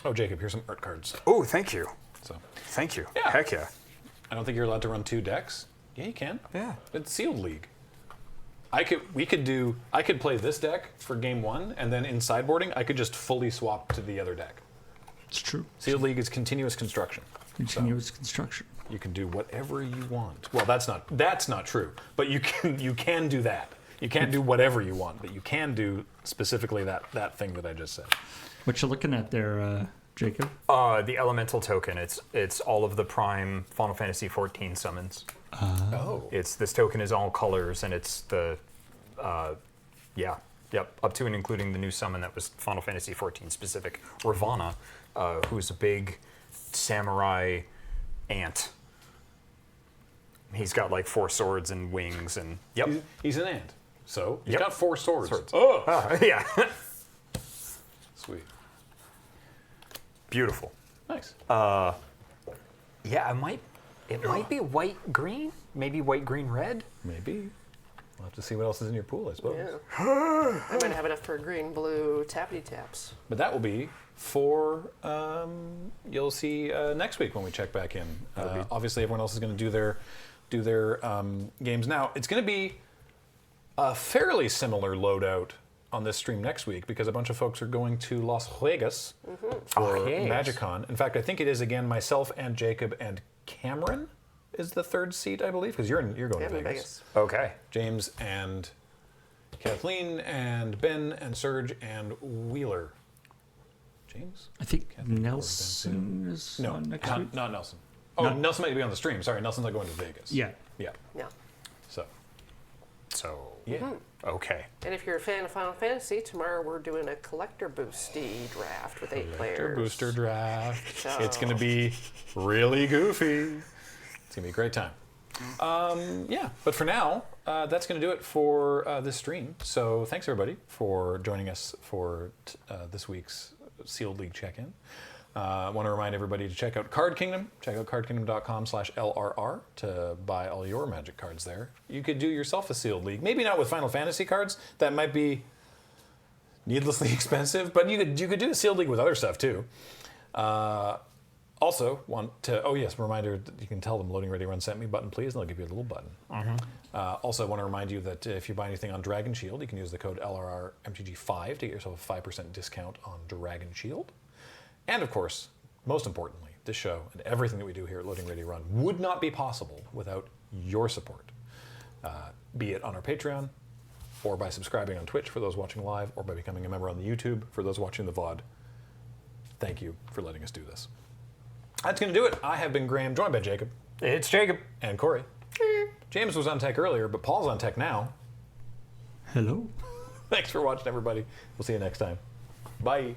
Oh, Jacob, here's some art cards. Oh, thank you. So Thank you. Yeah. Heck yeah. I don't think you're allowed to run 2 decks. Yeah, you can. Yeah. It's sealed league. I could play this deck for game 1, and then in sideboarding, I could just fully swap to the other deck. It's true. Sealed league is continuous construction. Continuous construction. You can do whatever you want. Well, that's not true. But you can do that. You can't do whatever you want, but you can do specifically that thing that I just said. What you looking at there, Jacob? The elemental token. It's all of the prime Final Fantasy XIV summons. Oh. This token is all colors, and it's the up to and including the new summon that was Final Fantasy XIV specific, Ravana, who's a big samurai ant. He's got like 4 swords and wings, and He's an ant. So he's Yep. got 4 swords. Oh, yeah, Sweet. beautiful. Nice. Yeah, it might be white green, maybe white green red. Maybe. We'll have to see what else is in your pool, I suppose. Yeah. I might have enough for green, blue, tappity taps. But that will be for, you'll see next week when we check back in. Obviously, everyone else is going to do their games now. It's going to be a fairly similar loadout on this stream next week because a bunch of folks are going to Las Vegas for MagicCon. In fact, I think it is again myself and Jacob and Cameron is the 3rd seat, I believe, because you're going to Vegas. Okay. James and Kathleen and Ben and Serge and Wheeler. James? I think Nelson is No, on next week. not Nelson. Oh, Nelson might be on the stream. Sorry, Nelson's not going to Vegas. Yeah. Yeah. Yeah. So Yeah. okay. And if you're a fan of Final Fantasy, tomorrow we're doing a collector boosty draft with 8 players. Booster draft. So- It's going to be really goofy. It's going to be a great time. Yeah, but for now, that's going to do it for this stream. So thanks, everybody, for joining us for this week's Sealed League check-in. I want to remind everybody to check out Card Kingdom. Check out cardkingdom.com/LRR to buy all your Magic cards there. You could do yourself a Sealed League. Maybe not with Final Fantasy cards. That might be needlessly expensive, but you could do a Sealed League with other stuff, too. Also, reminder that you can tell them Loading Ready Run sent me button, please, and they'll give you a little button. Also, I want to remind you that if you buy anything on Dragon Shield, you can use the code LRRMTG5 to get yourself a 5% discount on Dragon Shield. And of course, most importantly, this show and everything that we do here at Loading Ready Run would not be possible without your support. Be it on our Patreon, or by subscribing on Twitch for those watching live, or by becoming a member on the YouTube for those watching the VOD. Thank you for letting us do this. That's going to do it. I have been Graham, joined by Jacob. It's Jacob. And Corey. James was on tech earlier, but Paul's on tech now. Hello. Thanks for watching, everybody. We'll see you next time. Bye.